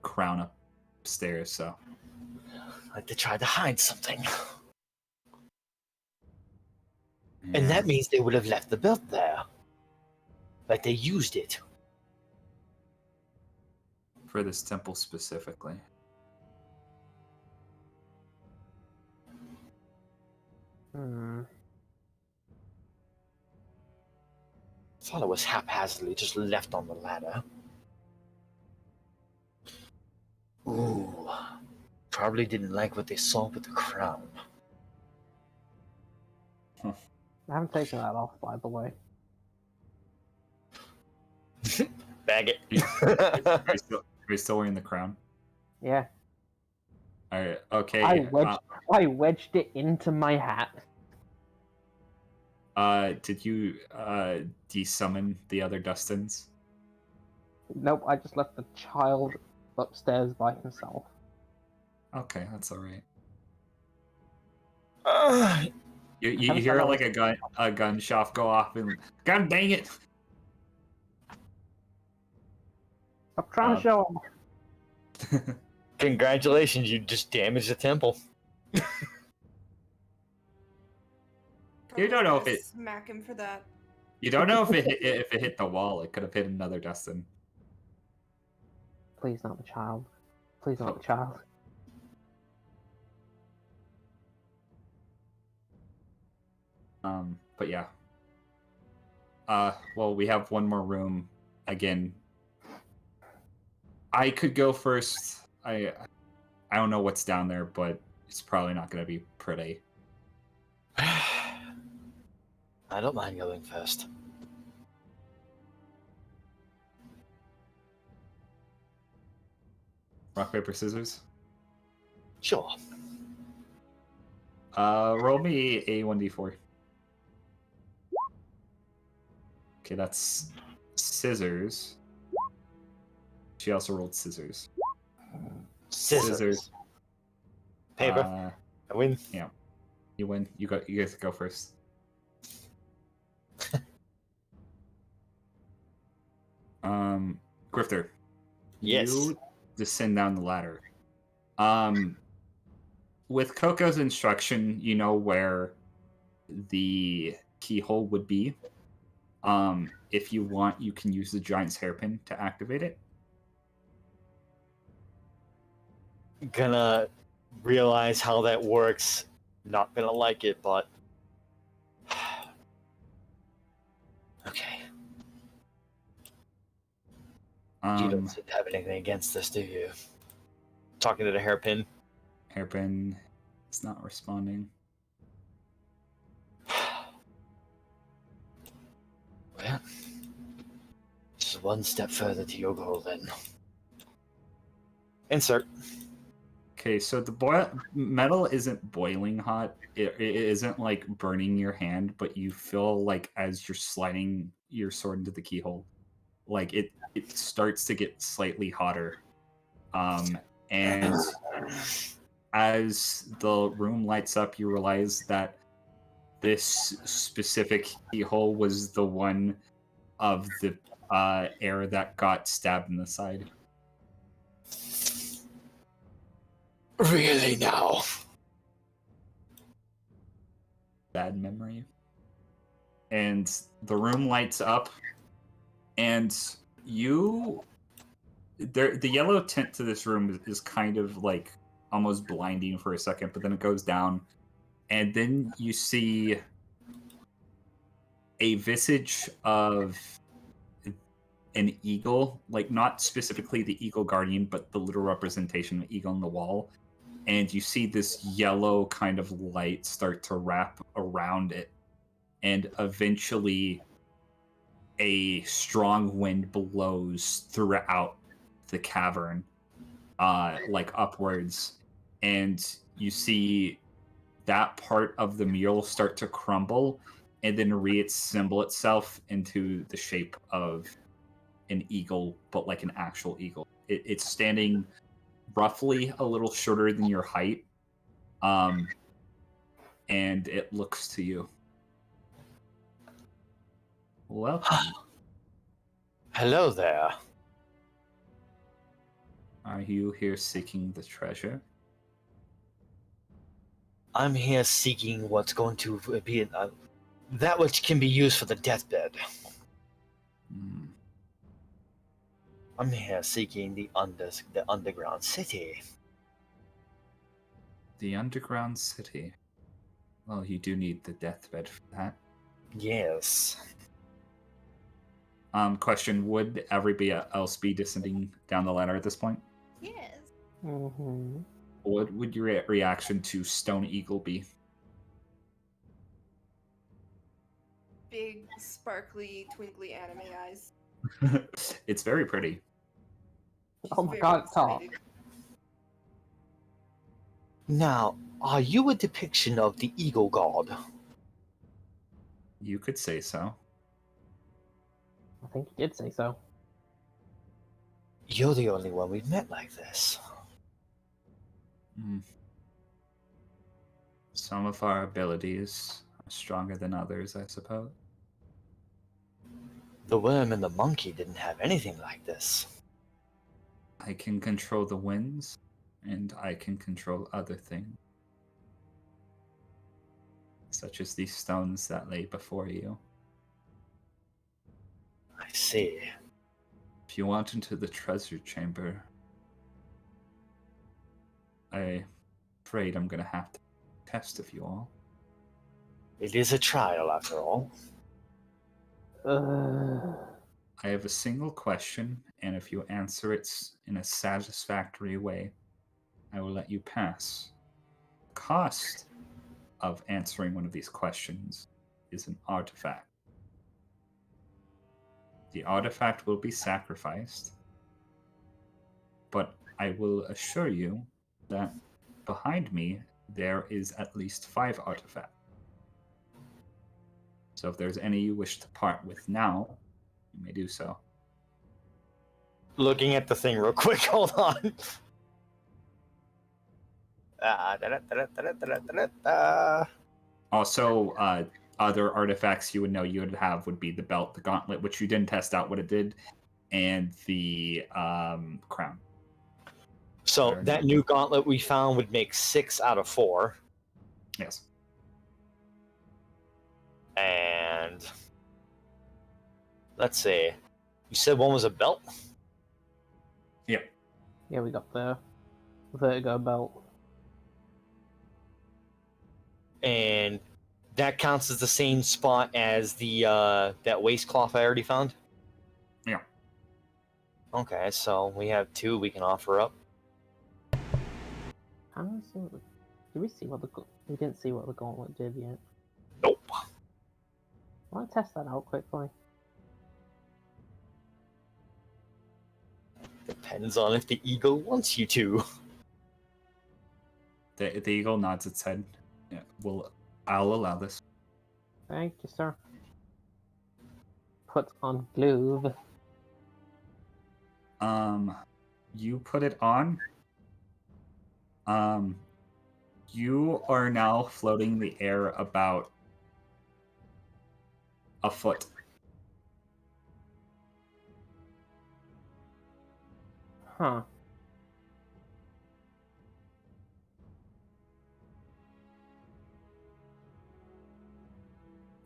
crown upstairs, so. Like they tried to hide something. And that means they would have left the belt there. Like they used it. For this temple specifically. Hmm. Thought it was haphazardly just left on the ladder. Ooh. Probably didn't like what they saw with the crown. I haven't taken that off, by the way. Bag it. Are you still wearing the crown? Yeah. Alright, okay. I wedged it into my hat. Did you desummon the other Dustins? Nope, I just left the child upstairs by himself. Okay, that's alright. Uh, You hear like a gunshot go off and God dang it! Stop trying to show him. Congratulations, you just damaged the temple. You don't know if it. Smack him for that. You don't know if it hit the wall. It could have hit another Dustin. Please not the child. Please not the child. But yeah. Well, we have one more room again, I could go first. I don't know what's down there, but it's probably not going to be pretty. I don't mind going first. Rock, paper, scissors. Sure. Roll me a 1d4. Okay, that's scissors. She also rolled scissors. Scissors. Paper. I win. Yeah, you win. You guys go first. Grifter. Yes. You descend down the ladder. With Coco's instruction, you know where the keyhole would be. If you want, you can use the giant's hairpin to activate it. Gonna realize how that works. Not gonna like it, but okay. You don't have anything against this, do you? Talking to the hairpin. Hairpin is not responding. Well, just one step further to your goal, then. Insert. Okay, so the metal isn't boiling hot. It isn't like burning your hand, but you feel like as you're sliding your sword into the keyhole, like it starts to get slightly hotter. And as the room lights up, you realize that this specific keyhole was the one of the air that got stabbed in the side. Really now? Bad memory. And the room lights up, and the yellow tint to this room is kind of like almost blinding for a second, but then it goes down, and then you see a visage of an eagle, like not specifically the eagle guardian, but the literal representation of an eagle on the wall. And you see this yellow kind of light start to wrap around it. And eventually a strong wind blows throughout the cavern, like upwards. And you see that part of the mural start to crumble and then reassemble itself into the shape of an eagle, but like an actual eagle. It's standing roughly a little shorter than your height, and it looks to you. Welcome. Hello there. Are you here seeking the treasure? I'm here seeking what's going to be that which can be used for the deathbed. Hmm. I'm here seeking the underground city. The underground city. Well, you do need the deathbed for that. Yes. Question: would everybody else be descending down the ladder at this point? Yes. Mm-hmm. What would your reaction to Stone Eagle be? Big, sparkly, twinkly anime eyes. It's very pretty. Oh my god, it's tall. excited. Now, are you a depiction of the eagle god? You could say so. I think you did say so. You're the only one we've met like this. Hmm. Some of our abilities are stronger than others, I suppose. The worm and the monkey didn't have anything like this. I can control the winds, and I can control other things, such as these stones that lay before you. I see. If you want into the treasure chamber, I'm afraid I'm gonna have to test of you all. It is a trial, after all. I have a single question, and if you answer it in a satisfactory way, I will let you pass. The cost of answering one of these questions is an artifact. The artifact will be sacrificed, but I will assure you that behind me there is at least 5 artifacts. So if there's any you wish to part with now, you may do so. Looking at the thing real quick. Hold on. Also, other artifacts you would know you would have would be the belt, the gauntlet, which you didn't test out what it did, and the crown. So that new gauntlet we found would make 6 out of 4. Yes. And let's see. You said one was a belt? Yep. Yeah, we got the vertigo belt. And that counts as the same spot as the that waistcloth I already found? Yeah. Okay, so we have 2 we can offer up. How do we see what did we see what we didn't see what the gauntlet did yet? Nope. I want to test that out quickly. Depends on if the eagle wants you to. The eagle nods its head. Yeah, I'll allow this. Thank you, sir. Put on glove. You put it on. You are now floating in the air about a foot. Huh.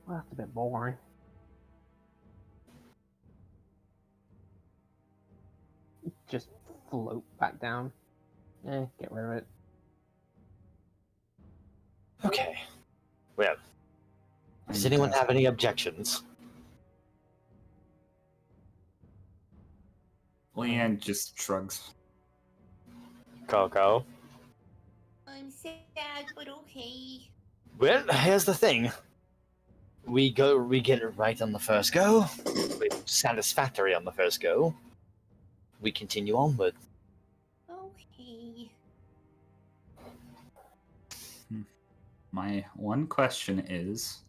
Well, that's a bit boring. Just float back down. Get rid of it. Okay. Well, does anyone have any objections? Leanne just shrugs. Coco? I'm sad, but okay. Well, here's the thing. We get it right on the first go. We're satisfactory on the first go. We continue onward. Okay. My one question is,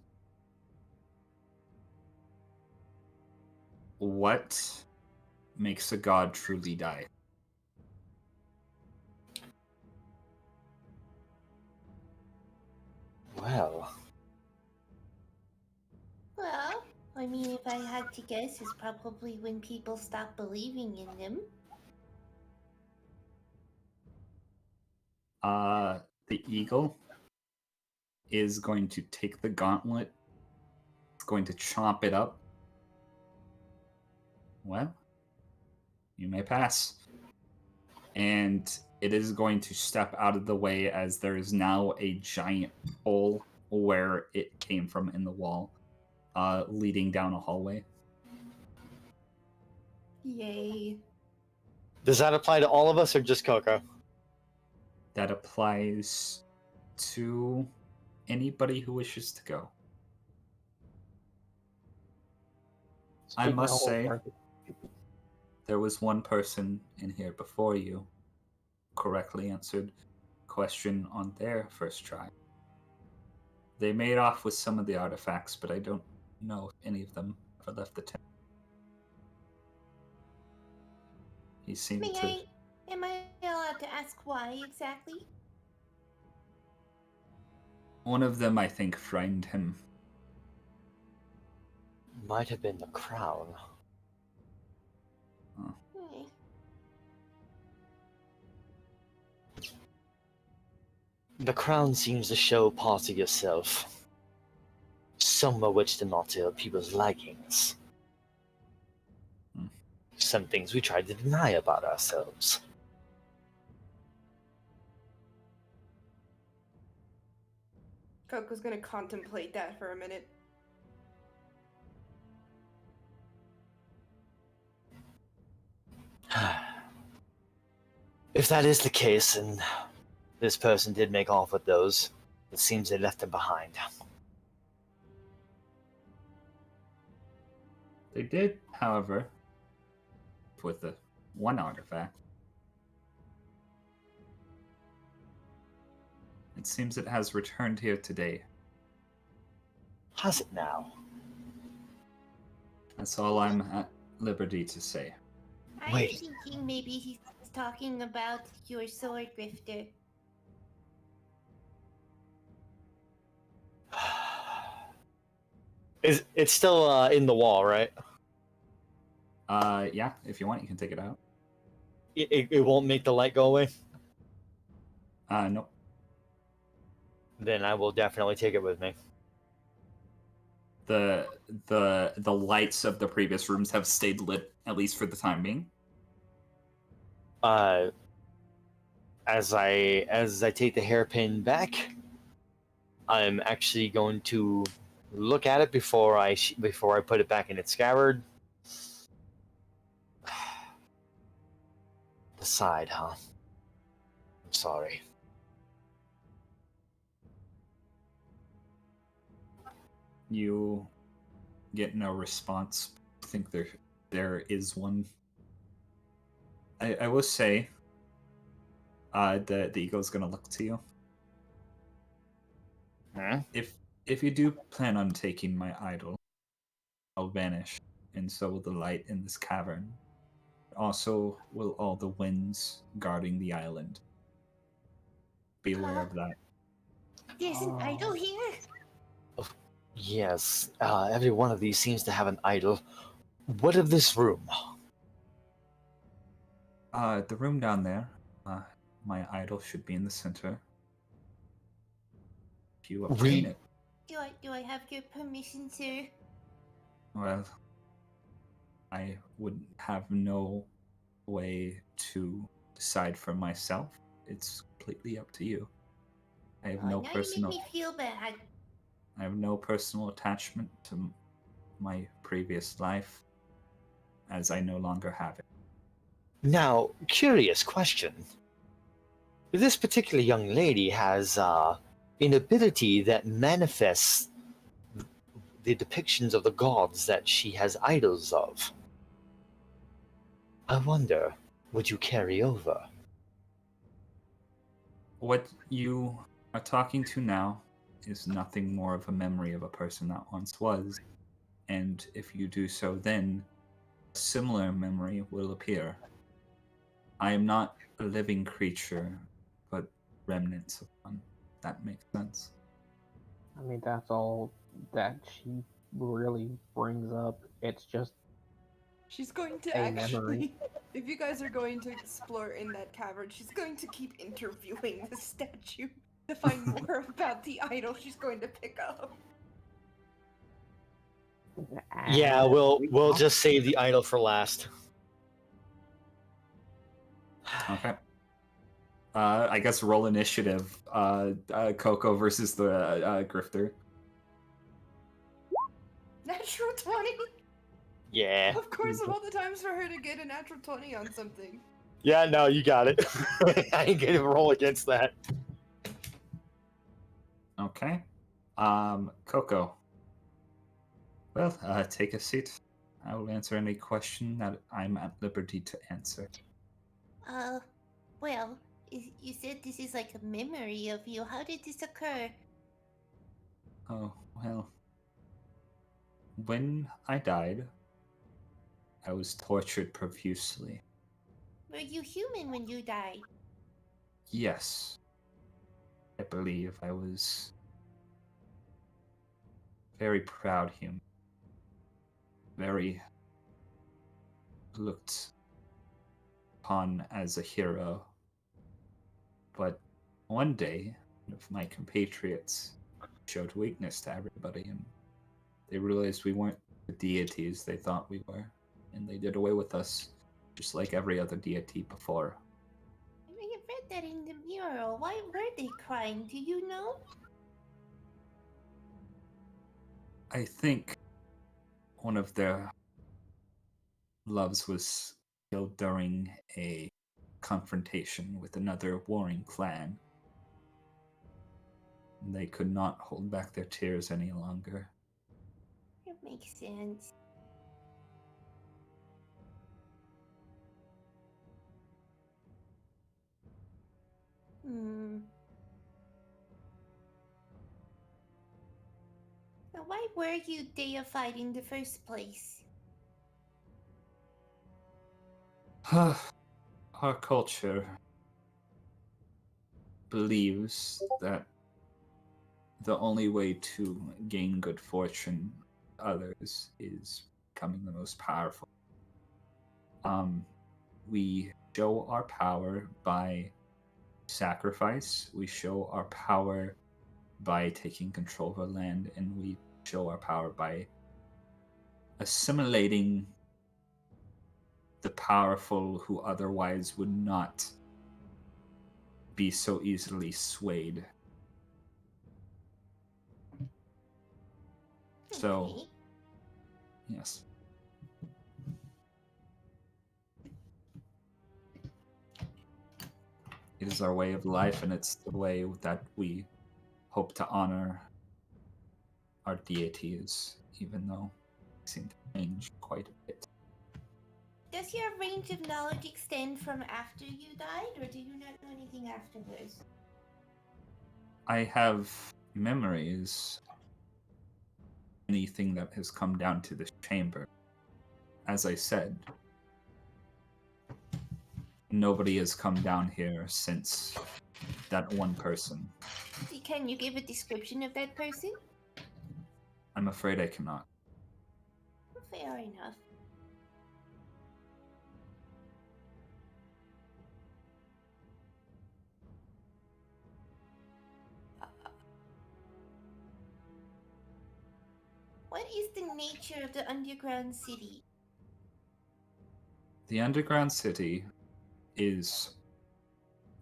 what makes a god truly die? Well, Well, I mean, if I had to guess, it's probably when people stop believing in them. The eagle is going to take the gauntlet. It's going to chop it up. Well, you may pass. And it is going to step out of the way as there is now a giant hole where it came from in the wall, leading down a hallway. Yay. does that apply to all of us or just Coco? That applies to anybody who wishes to go. I must say, there was one person in here before you correctly answered question on their first try. They made off with some of the artifacts, but I don't know if any of them ever left the tent. He seemed to... Am I allowed to ask why exactly? One of them, I think, frightened him. Might have been the crown. Okay. The crown seems to show part of yourself. Some of which do not to people's likings. Some things we try to deny about ourselves. Coco's gonna contemplate that for a minute. If that is the case, and this person did make off with those, it seems they left them behind. They did, however, with the one artifact. It seems it has returned here today. Has it now? That's all I'm at liberty to say. I'm Wait. thinking maybe he's talking about your sword grifter. It's still in the wall, right? Yeah, if you want, you can take it out. It won't make the light go away? Nope. Then I will definitely take it with me. The lights of the previous rooms have stayed lit, at least for the time being. As I take the hairpin back, I'm actually going to look at it before I put it back in its scabbard. The side, huh? I'm sorry. You get no response. I think there is one. I will say, the eagle's gonna look to you. Huh? If you do plan on taking my idol, I'll vanish, and so will the light in this cavern. Also, will all the winds guarding the island. Be aware of that. There's an idol here. Yes, every one of these seems to have an idol. What of this room? The room down there. My idol should be in the center. If you obtain it, Do I have your permission, sir? well, I would have no way to decide for myself. It's completely up to you. I have no now personal. you make me feel bad. I have no personal attachment to my previous life, as I no longer have it. Now, curious question. This particular young lady has an ability that manifests the depictions of the gods that she has idols of. I wonder, would you carry over? What you are talking to now is nothing more of a memory of a person that once was, and if you do so, then a similar memory will appear. I am not a living creature, but remnants of one. If that makes sense. I mean, that's all that she really brings up. It's just She's going to A actually, memory. if you guys are going to explore in that cavern, she's going to keep interviewing the statue to find more about the idol she's going to pick up. Yeah, we'll just save the idol for last. Okay. I guess roll initiative. Coco versus the Grifter. Natural 20? Yeah. Of course, of all the times for her to get a natural 20 on something. Yeah, no, you got it. I ain't gonna roll against that. Okay. Coco. Well, take a seat. I will answer any question that I'm at liberty to answer. Well, you said this is like a memory of you. How did this occur? Oh, well. When I died, I was tortured profusely. Were you human when you died? Yes. I believe I was very proud human. Very looked upon as a hero. But one day, one of my compatriots showed weakness to everybody, and they realized we weren't the deities they thought we were, and they did away with us, just like every other deity before. I read that in the mural. Why were they crying? Do you know? I think one of their loves was killed during a confrontation with another warring clan. They could not hold back their tears any longer. It makes sense. So why were you deified in the first place? Our culture believes that the only way to gain good fortune with others is becoming the most powerful. We show our power by sacrifice. We show our power by taking control of our land, and we show our power by assimilating the powerful who otherwise would not be so easily swayed. So, Okay. yes. It is our way of life, and it's the way that we hope to honor our deities, even though they seem to change quite a bit. Does your range of knowledge extend from after you died, or do you not know anything afterwards? I have memories. Anything that has come down to this chamber. As I said, nobody has come down here since that one person. Can you give a description of that person? I'm afraid I cannot. Fair enough. What is the nature of the underground city? The underground city is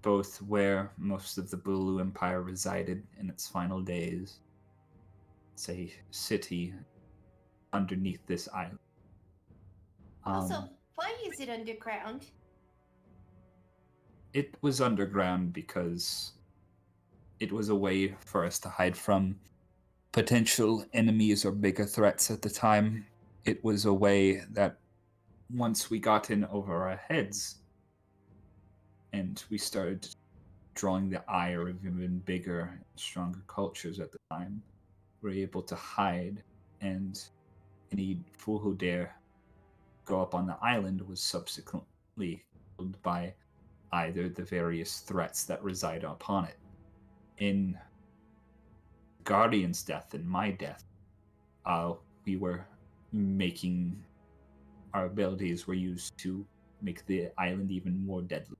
both where most of the Bulu Empire resided in its final days. It's a city underneath this island. Also, why is it underground? It was underground because it was a way for us to hide from potential enemies or bigger threats at the time. It was a way that once we got in over our heads and we started drawing the ire of even bigger and stronger cultures at the time, we were able to hide, and any fool who dare go up on the island was subsequently killed by either the various threats that reside upon it. In Guardian's death and my death, we were making our abilities were used to make the island even more deadly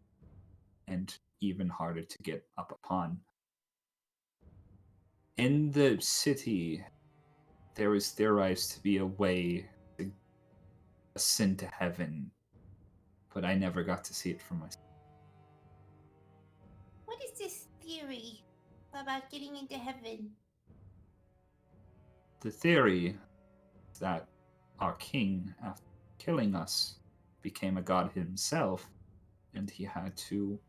and even harder to get up upon. In the city, there was theorized to be a way to ascend to heaven, but I never got to see it for myself. What is this theory about getting into heaven? The theory is that our king, after killing us, became a god himself, and he had to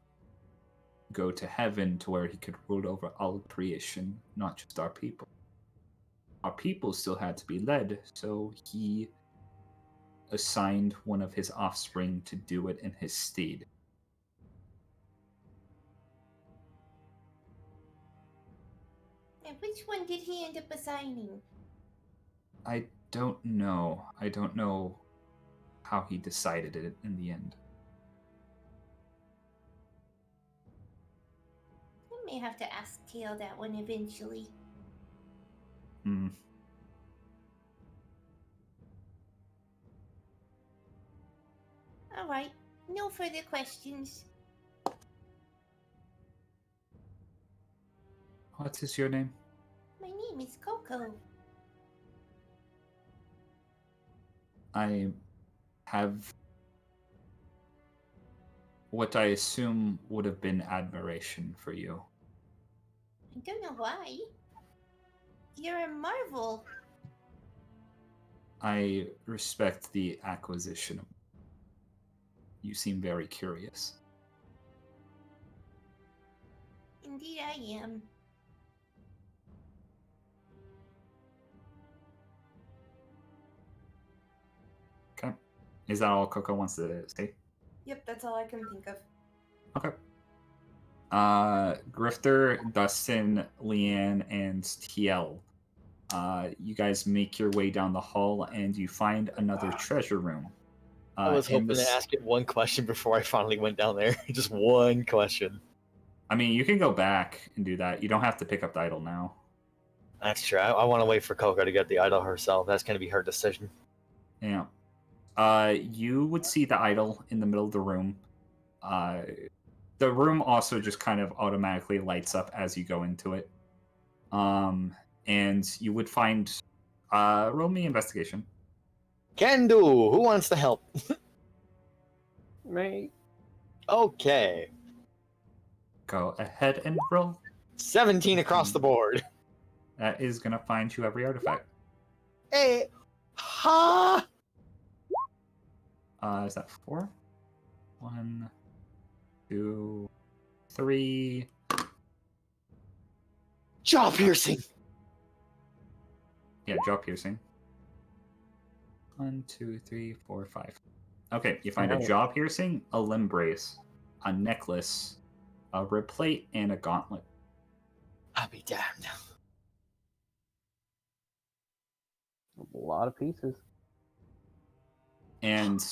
go to heaven to where he could rule over all creation, not just our people. Our people still had to be led, so he assigned one of his offspring to do it in his stead. And which one did he end up assigning? I don't know. I don't know how he decided it in the end. I may have to ask Kale that one eventually. Alright, no further questions. What is your name? My name is Coco. I have what I assume would have been admiration for you. I don't know why. You're a marvel. I respect the acquisition. You seem very curious. Indeed, I am. Okay. Is that all Coco wants to say? Yep, that's all I can think of. Okay. Grifter, Dustin, Leanne, and TL. You guys make your way down the hall and you find another treasure room. I was in hoping this- to ask it one question before I finally went down there. Just one question. I mean, you can go back and do that. You don't have to pick up the idol now. That's true. I want to wait for Coco to get the idol herself. That's going to be her decision. Yeah. You would see the idol in the middle of the room. The room also just kind of automatically lights up as you go into it. And you would find. Roll me investigation. Can do. Who wants to help? Me. Okay. Go ahead and roll. 17 across the board. That is gonna find you every artifact. Hey. Ha! Is that 4? 1, 2, 3. Jaw piercing. Yeah, jaw piercing. 1, 2, 3, 4, 5. Okay, you find a jaw piercing, a limb brace, a necklace, a rib plate, and a gauntlet. I'll be damned. A lot of pieces. And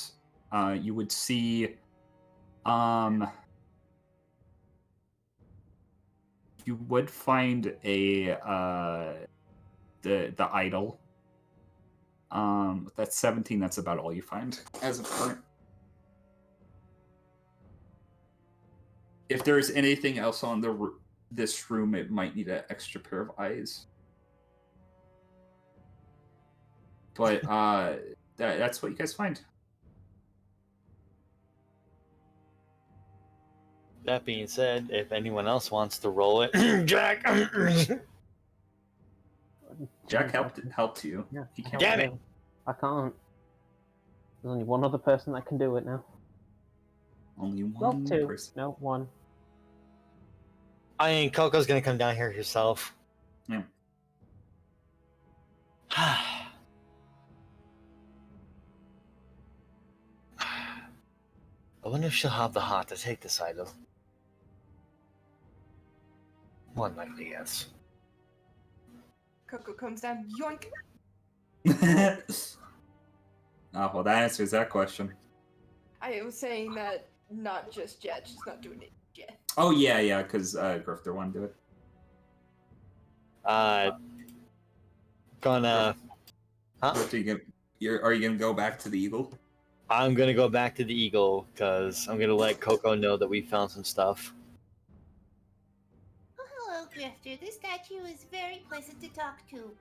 you would see you would find a the idol. That's 17. That's about all you find as of current. If there's anything else on this room, it might need an extra pair of eyes. But that's what you guys find. That being said, if anyone else wants to roll it, Jack. Jack helped you. Yeah. He can't. Damn it! I can't. There's only one other person that can do it now. Only Well, one two. person. No, one. I mean, Coco's gonna come down here herself. Yeah. I wonder if she'll have the heart to take this idol. One likely yes. Coco comes down, yoink. Well, that answers that question. I was saying that not just yet. She's not doing it yet. Oh yeah, because Grifter wanted to do it. Gonna. Huh? Grifter, are you gonna go back to the eagle? I'm gonna go back to the eagle because I'm gonna let Coco know that we found some stuff. Oh, hello, Grifter. This statue is very pleasant to talk to.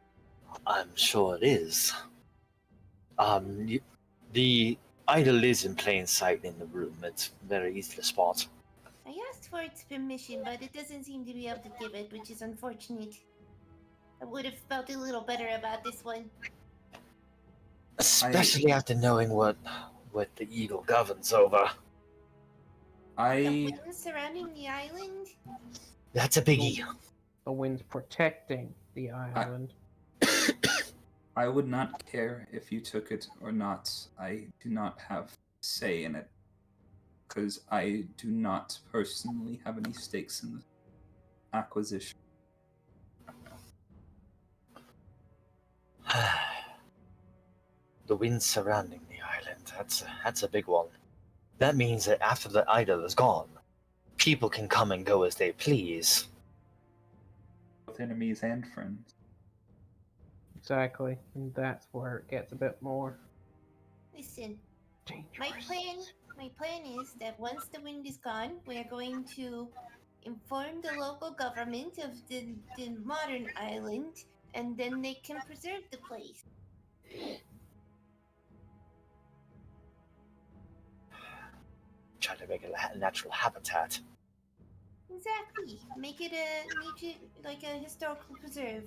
I'm sure it is. The idol is in plain sight in the room. It's very easy to spot. I asked for its permission, but it doesn't seem to be able to give it, which is unfortunate. I would have felt a little better about this one. Especially after knowing what the eagle governs over. The winds surrounding the island? That's a biggie. The wind's protecting the island. I would not care if you took it or not. I do not have say in it. Because I do not personally have any stakes in the acquisition. The wind surrounding the island. That's a big one. That means that after the idol is gone, people can come and go as they please. Both enemies and friends. Exactly. And that's where it gets a bit more Listen, dangerous. my plan is that once the wind is gone, we're going to inform the local government of the modern island, and then they can preserve the place. Try to make it a natural habitat. Exactly. Make it like a historical preserve.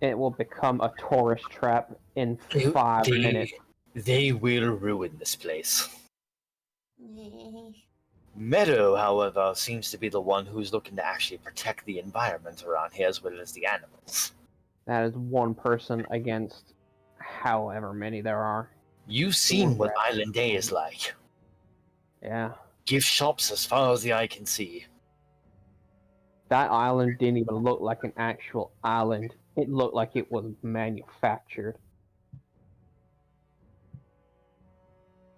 It will become a tourist trap in 5 minutes. They will ruin this place. Yeah. Meadow, however, seems to be the one who's looking to actually protect the environment around here as well as the animals. That is one person against however many there are. You've seen what Right. Island A is like. Yeah. Gift shops as far as the eye can see. That island didn't even look like an actual island. It looked like it was manufactured.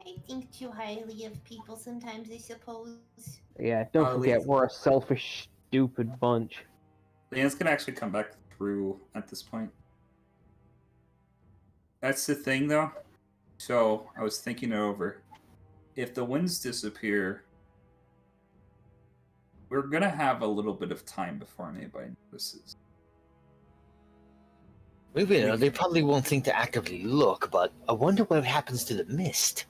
I think too highly of people sometimes, I suppose. Yeah, don't forget, Lee- we're a selfish, stupid bunch. Leanne's gonna actually come back through at this point. That's the thing, though. So I was thinking it over. If the winds disappear, we're gonna have a little bit of time before anybody notices. Maybe they probably won't think to actively look, but I wonder what happens to the mist.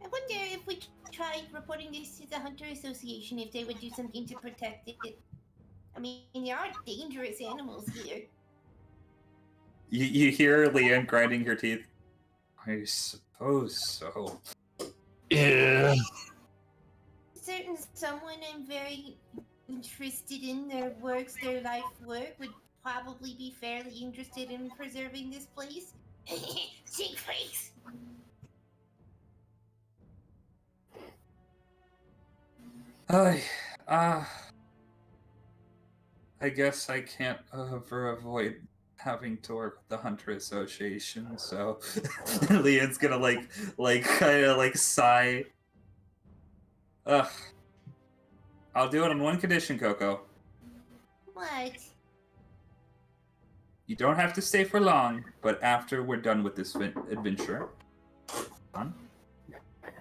I wonder if we tried reporting this to the Hunter Association, if they would do something to protect it. I mean, there are dangerous animals here. You hear Leanne grinding her teeth. I suppose so. Yeah. Certain someone I'm very interested in, their works, their life work, would probably be fairly interested in preserving this place. Shake face! I guess I can't ever avoid having to work with the Hunter Association, so Leanne's gonna kind of sigh. Ugh. I'll do it on one condition, Coco. What? You don't have to stay for long, but after we're done with this adventure. Done?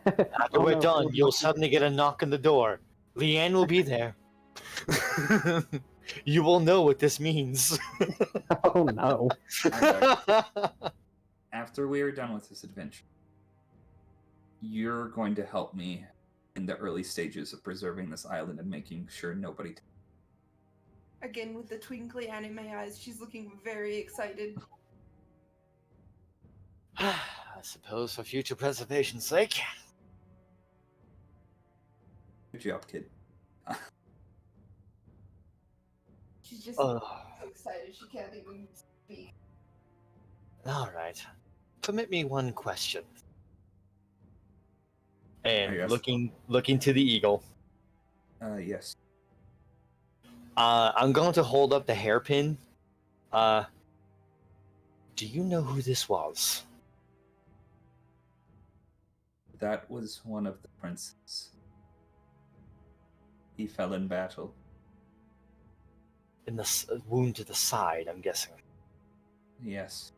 After we're done, you'll suddenly get a knock on the door. Leanne will be there. You will know what this means. Oh no. After we are done with this adventure, you're going to help me in the early stages of preserving this island and making sure nobody... Again, with the twinkly anime eyes, she's looking very excited. I suppose for future preservation's sake. Good job, kid. She's just so excited she can't even speak. Alright. Permit me one question. And Yes. looking to the eagle. Yes. I'm going to hold up the hairpin. Do you know who this was? That was one of the princes. He fell in battle. In the wound to the side, I'm guessing. Yes.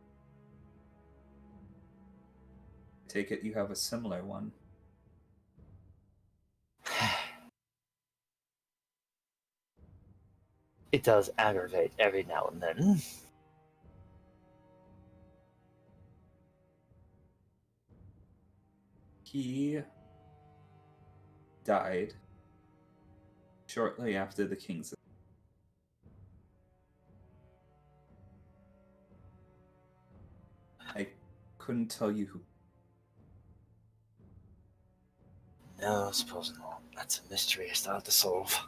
Take it you have a similar one. It does aggravate every now and then. He died shortly after the king's. I couldn't tell you who. No, I suppose not. That's a mystery I still have to solve.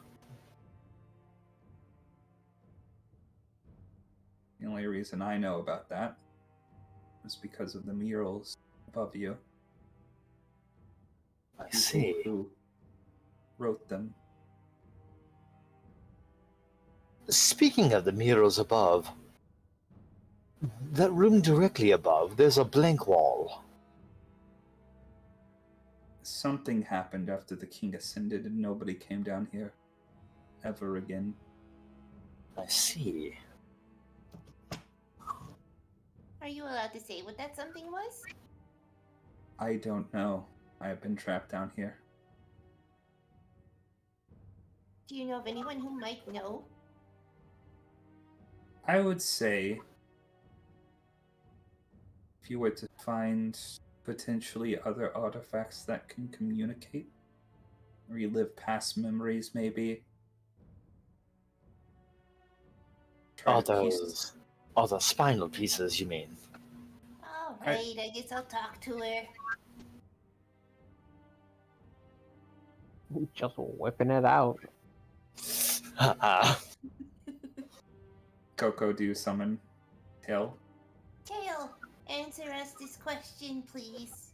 The only reason I know about that is because of the murals above you. I see. Who wrote them? Speaking of the murals above, that room directly above, there's a blank wall. Something happened after the king ascended and nobody came down here ever again. I see. Are you allowed to say what that something was? I don't know. I have been trapped down here. Do you know of anyone who might know? I would say if you were to find potentially other artifacts that can communicate, relive past memories, maybe. Try to piece- All the spinal pieces, you mean? Alright, I guess I'll talk to her. Just whipping it out. Coco, do you summon Tail? Tail, answer us this question, please.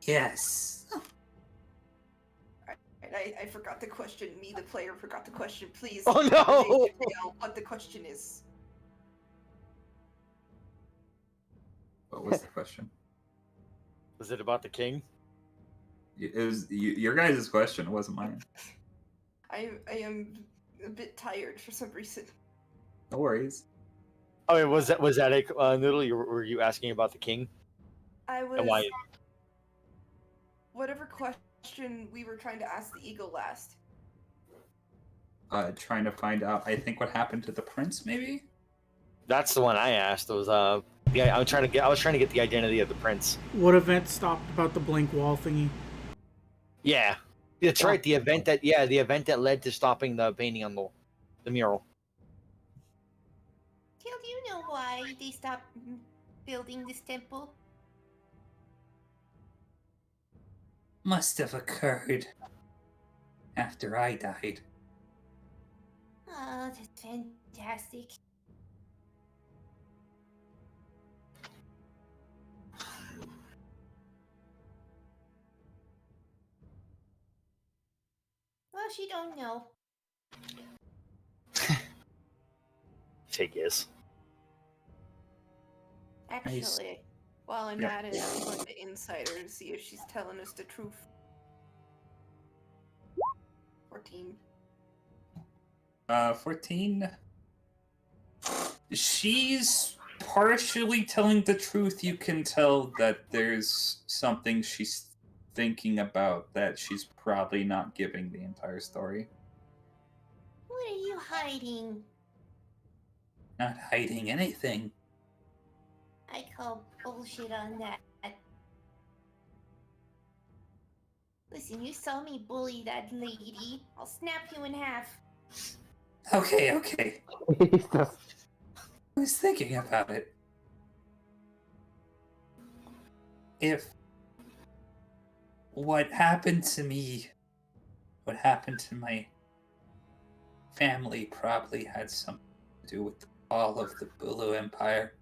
Yes. I forgot the question. Me, the player, forgot the question. Please. Oh, no! accommodate the Tail what the question is. What was the question? Was it about the king? It was your guys' question. It wasn't mine. I am a bit tired for some reason. No worries. Oh, wait, was that it, Noodle? Were you asking about the king? I And was. why? Whatever question we were trying to ask the eagle last. Trying to find out. I think what happened to the prince, maybe. That's the one I asked. It was yeah, I was trying to get the identity of the prince. What event stopped about the blank wall thingy? Yeah, that's right. The event that led to stopping the painting on the mural. Tail, do you know why they stopped building this temple? Must have occurred after I died. Oh, that's fantastic. Well, she don't know. Take is. Actually, while I'm at it, I'm going to Insider to see if she's telling us the truth. 14. 14. She's partially telling the truth. You can tell that there's something she's thinking about that she's probably not giving the entire story. What are you hiding? Not hiding anything. I call bullshit on that. Listen, you saw me bully that lady. I'll snap you in half. Okay. Jesus. I was thinking about it. If what happened to me, what happened to my family probably had something to do with the fall of the Bulu Empire.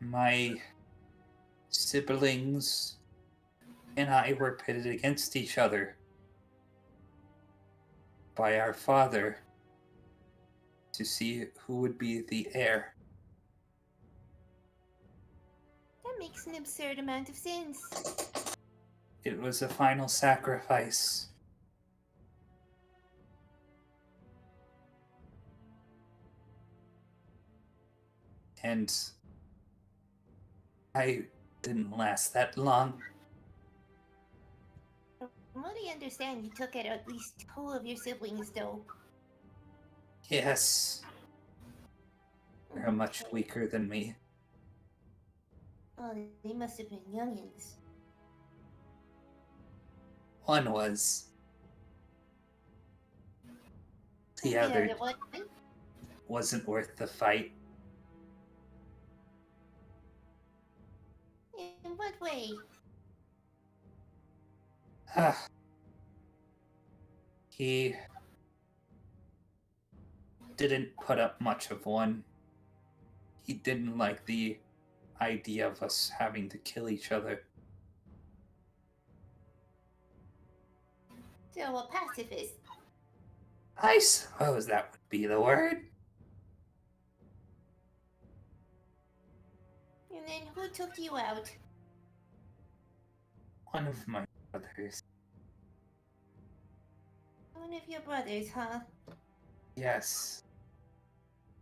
My siblings and I were pitted against each other by our father to see who would be the heir. That makes an absurd amount of sense. It was a final sacrifice. And I didn't last that long. From what I understand, you took out at least 2 of your siblings, though. Yes, they're much weaker than me. Oh, they must have been youngins. One was. The And other one? wasn't worth the fight. In what way? He didn't put up much of one. He didn't like the idea of us having to kill each other. So, a pacifist. I suppose that would be the word. And then who took you out? One of my brothers. One of your brothers, huh? Yes.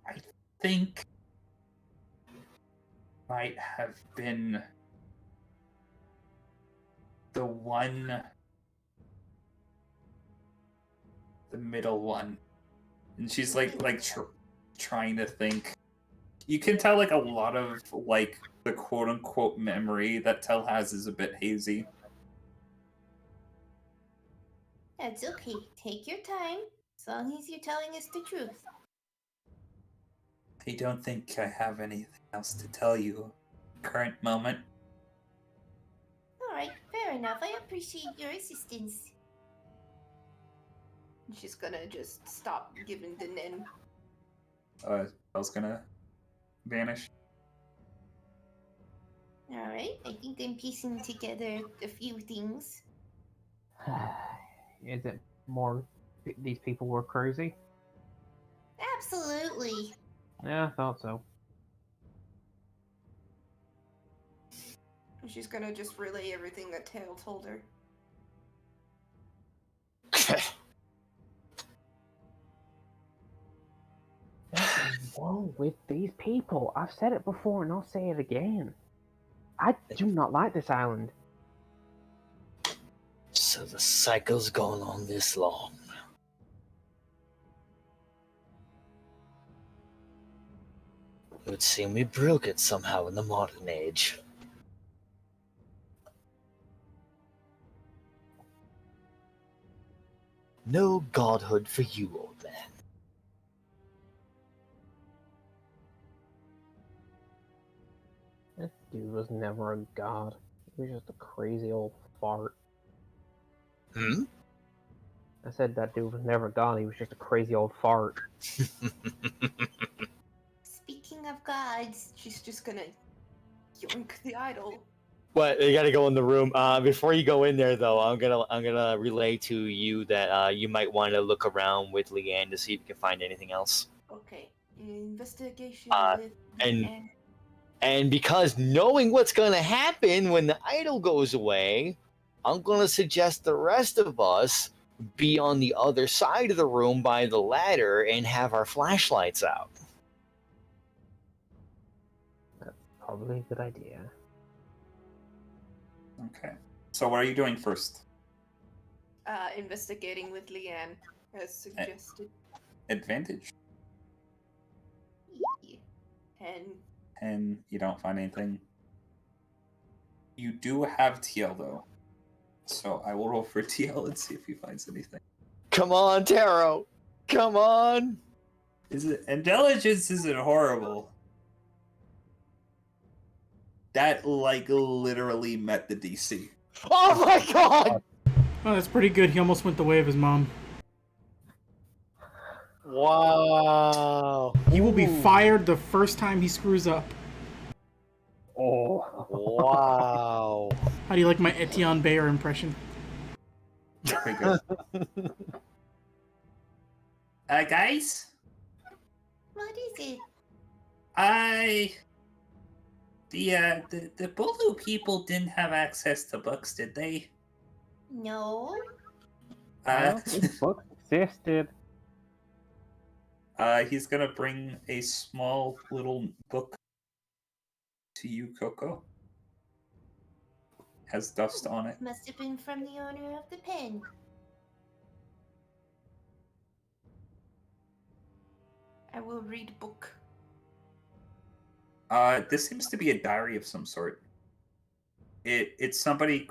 I think might have been the one, the middle one. And she's trying to think. You can tell like a lot of like the quote unquote memory that Tell has is a bit hazy. That's okay. Take your time, as long as you're telling us the truth. I don't think I have anything else to tell you. Current moment. Alright, fair enough. I appreciate your assistance. She's gonna just stop giving the nin. Belle's gonna vanish. Alright, I think I'm piecing together a few things. Is it more these people were crazy? Absolutely. Yeah, I thought so. She's gonna just relay everything that Tail told her. What is wrong with these people? I've said it before and I'll say it again. I do not like this island. So the cycle's gone on this long. It would seem we broke it somehow in the modern age. No godhood for you, old man. This dude was never a god. He was just a crazy old fart. Hmm? I said that dude was never a god, he was just a crazy old fart. Speaking of gods, She's just gonna yoink the idol. What? You gotta go in the room. Before you go in there, though, I'm gonna relay to you that you might want to look around with Leanne to see if you can find anything else. Okay. Investigation with And because knowing what's gonna happen when the idol goes away, I'm gonna suggest the rest of us be on the other side of the room by the ladder and have our flashlights out. That's probably a good idea. Okay. So what are you doing first? investigating with Leanne, as suggested. Advantage. And you don't find anything. You do have TL though. So I will roll for TL and see if he finds anything. Come on, Taro! Come on! Is it intelligence isn't horrible. That literally met the DC. Oh my god! Oh, that's pretty good. He almost went the way of his mom. Wow. He will be fired the first time he screws up. Oh. Wow. How do you like my Etienne Bayer impression? Pretty good. Guys? What is it? The Bolu people didn't have access to books, did they? No. I don't think books existed. He's gonna bring a small little book to you, Coco. Has dust on it. Must have been from the owner of the pen. I will read book. This seems to be a diary of some sort. It's somebody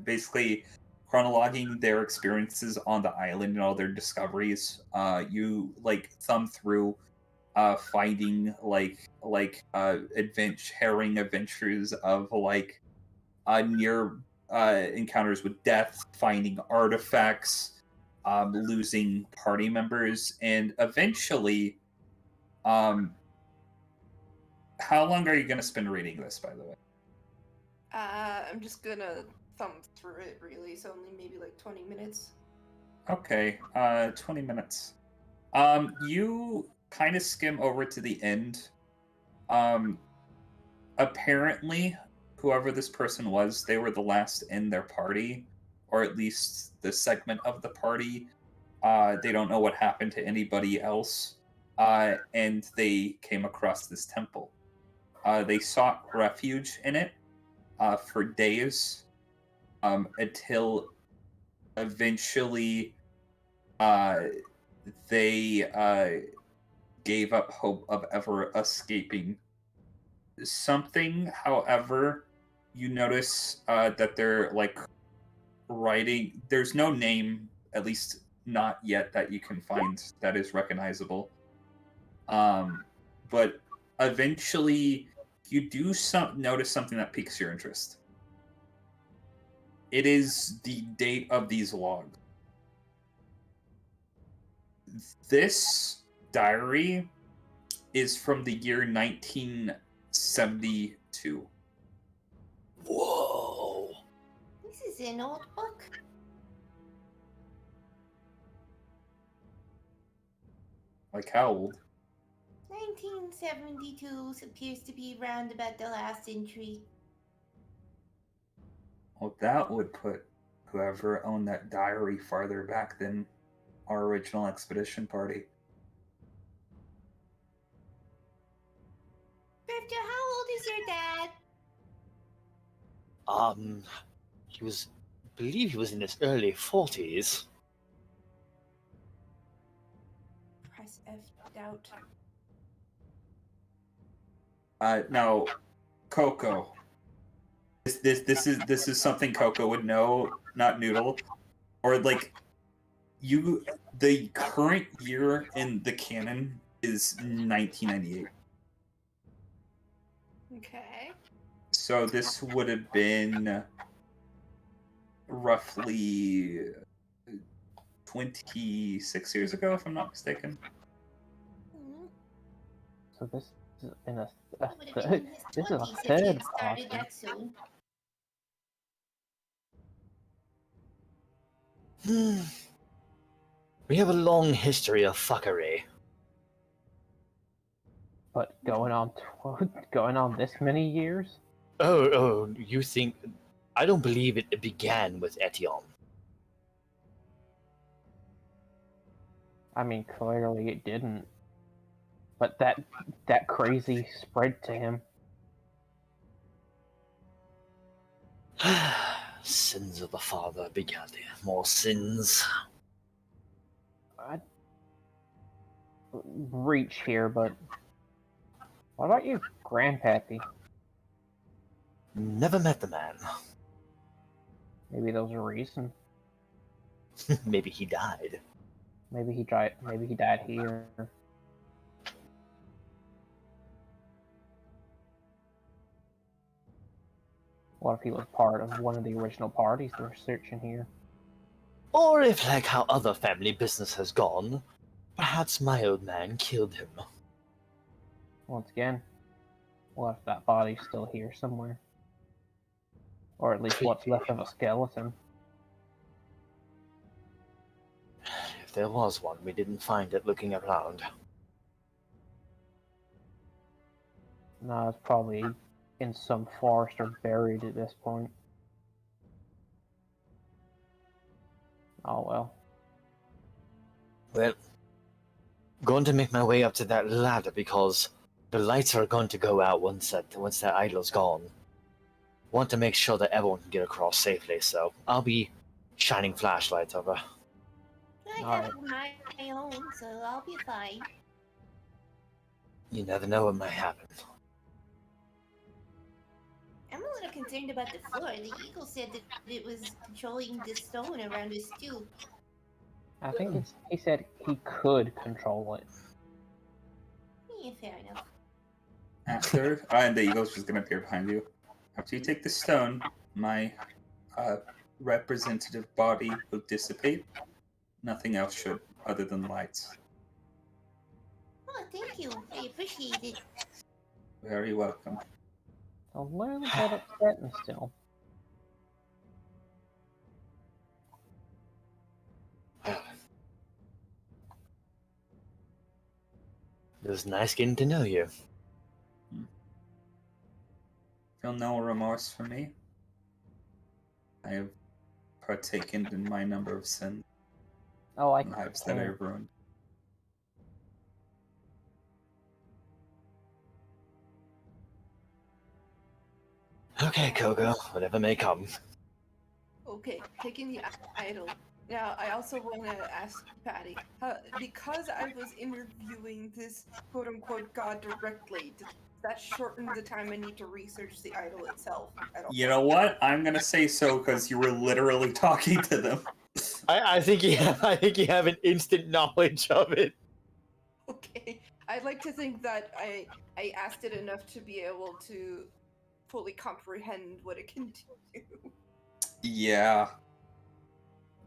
basically chronologing their experiences on the island and all their discoveries. You thumb through finding harrowing adventures of near encounters with death, finding artifacts, losing party members, and eventually how long are you going to spend reading this, by the way? I'm just gonna thumb through it, really, so only maybe 20 minutes. Okay, 20 minutes. You kind of skim over to the end. Apparently, whoever this person was, they were the last in their party, or at least the segment of the party. They don't know what happened to anybody else, and they came across this temple. They sought refuge in it for days until eventually they gave up hope of ever escaping. Something, however, you notice that they're writing. There's no name, at least not yet, that you can find that is recognizable. but eventually you do notice something that piques your interest. It is the date of these logs. This diary is from the year 1972. Whoa. This is an old book. Like how old? 1972 appears to be round about the last entry. Well, that would put whoever owned that diary farther back than our original expedition party. Grifter, how old is your dad? He was, I believe he was in his early 40s. Press F doubt. No, Coco. This is something Coco would know, not Noodle, or like you. The current year in the canon is 1998. Okay. So this would have been roughly 26 years ago, if I'm not mistaken. So this is in a He would have been in his this is a 20s if he third had started party. that soon. We have a long history of fuckery. But going on going on this many years? Oh, you think... I don't believe it began with Etienne. I mean, clearly it didn't. But that crazy spread to him. Sins of the father begat more sins. I'd reach here, but what about you, Grandpappy? Never met the man. Maybe there's a reason. Maybe he died. Maybe he died. Maybe he died here. What if he was part of one of the original parties they're searching here? Or if, like how other family business has gone, perhaps my old man killed him. Once again, what if that body's still here somewhere? Or at least what's left of a skeleton. If there was one, we didn't find it looking around. No, it's probably in some forest or buried at this point. Oh well. Well, going to make my way up to that ladder because the lights are going to go out once that idol's gone. Want to make sure that everyone can get across safely, so I'll be shining flashlights over. I have my own, so I'll be fine. You never know what might happen. I'm a little concerned about the floor. The eagle said that it was controlling the stone around us too. I think he said he could control it. Yeah, fair enough. After, and the eagle's just gonna appear behind you. After you take the stone, my representative body will dissipate. Nothing else should, other than lights. Oh, thank you. I appreciate it. Very welcome. A little bit upsetting still. It was nice getting to know you. Feel no remorse for me. I have partaken in my number of sins. Oh, I Lives that I have ruined. Okay, Coco, whatever may come. Okay, taking the idol. Now, I also want to ask Patty, because I was interviewing this quote-unquote god directly, does that shorten the time I need to research the idol itself at all? You know what? I'm gonna say so because you were literally talking to them. I think you have an instant knowledge of it. Okay, I'd like to think that I asked it enough to be able to fully comprehend what it can do. Yeah.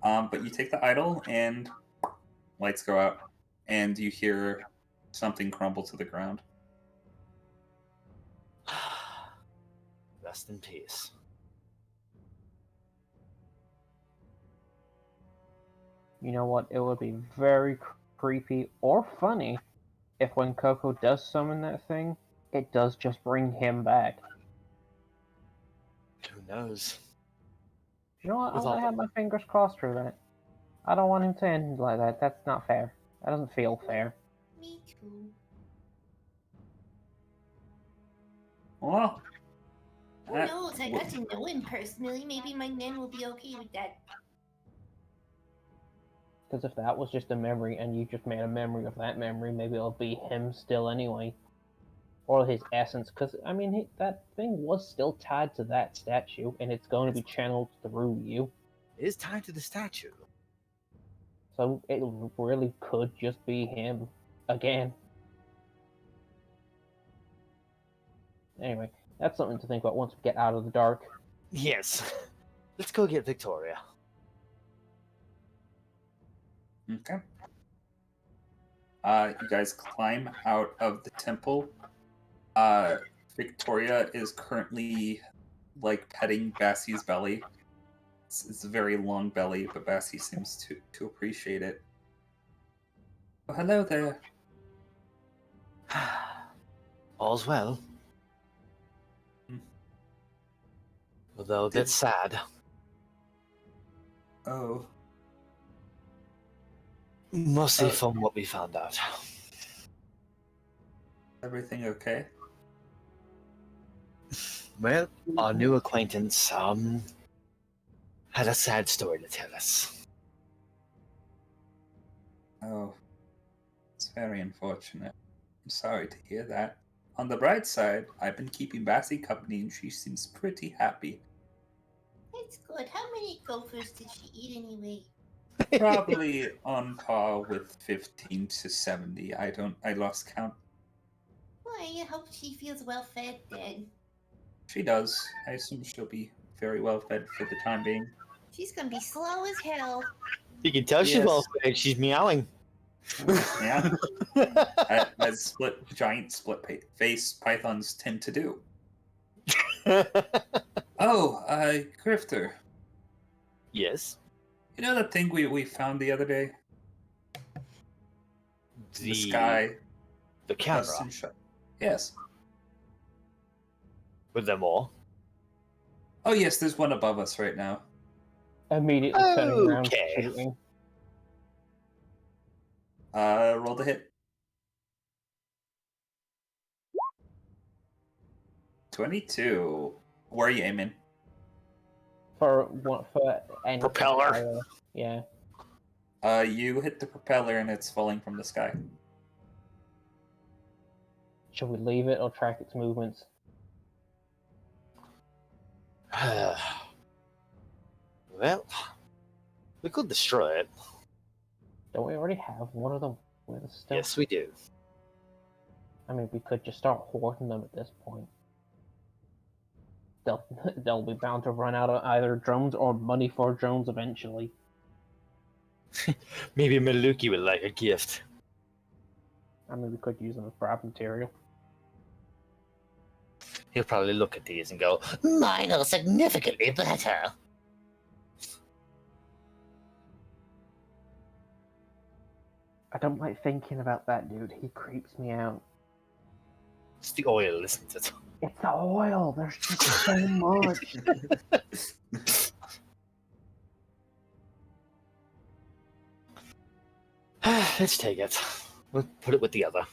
But you take the idol and lights go out, and you hear something crumble to the ground. Rest in peace. You know what? It would be very creepy or funny if when Coco does summon that thing, it does just bring him back. Who knows? You know what? With I want all to have my fingers crossed for that. I don't want him to end like that. That's not fair. That doesn't feel fair. Me too. Well, Who knows? I got to know him personally. Maybe my nan will be okay with that. Because if that was just a memory and you just made a memory of that memory, maybe it'll be him still anyway. Or his essence. Because, I mean, that thing was still tied to that statue, and it's going to be channeled through you. It is tied to the statue. So it really could just be him again. Anyway, that's something to think about once we get out of the dark. Yes. Let's go get Victoria. okay. You guys climb out of the temple. Victoria is currently like petting Bassie's belly. It's a very long belly, but Bassie seems to appreciate it. Oh, hello there. All's well. Although a bit sad. Oh. Mostly from what we found out. Everything okay? Well, our new acquaintance, had a sad story to tell us. Oh. It's very unfortunate. I'm sorry to hear that. On the bright side, I've been keeping Bassie company and she seems pretty happy. That's good. How many gophers did she eat anyway? Probably on par with 15 to 70. I lost count. Well, I hope she feels well fed then. She does. I assume she'll be very well fed for the time being. She's gonna be slow as hell. You can tell she's Yes. well fed. She's meowing. Yeah. As giant face pythons tend to do. Oh, Grifter. Yes. You know that thing we found the other day? The sky. The camera. Yes. With them all. Oh yes, there's one above us right now. Immediately turning around, Okay. shooting. Roll the hit. 22. Where are you aiming? For any Propeller. Yeah. You hit the propeller and it's falling from the sky. Should we leave it or track its movements? Well, we could destroy it. Don't we already have one of them with us still? Yes, we do. I mean, we could just start hoarding them at this point. They'll be bound to run out of either drones or money for drones eventually. Maybe Maluki would like a gift. I mean, we could use them as scrap material. He'll probably look at these and go, "Mine are significantly better." I don't like thinking about that dude. He creeps me out. It's the oil, isn't it? It's the oil. There's just so much. Let's take it. We'll put it with the other.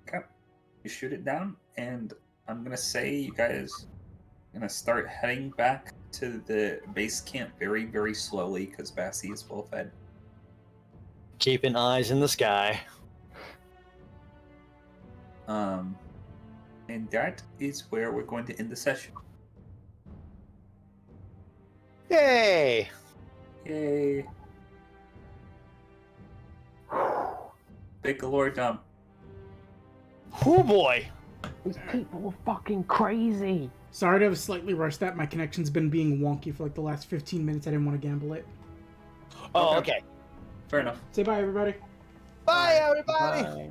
Okay. You shoot it down, and I'm gonna say you guys are gonna start heading back to the base camp very, very slowly because Bassie is well fed. Keeping eyes in the sky. And that is where we're going to end the session. Yay! Yay! Big galore dump. Oh boy. These people are fucking crazy. Sorry to have slightly rushed that. My connection's been being wonky for like the last 15 minutes. I didn't want to gamble it. Oh, okay. Fair enough. Say bye, everybody. Bye, everybody. Bye.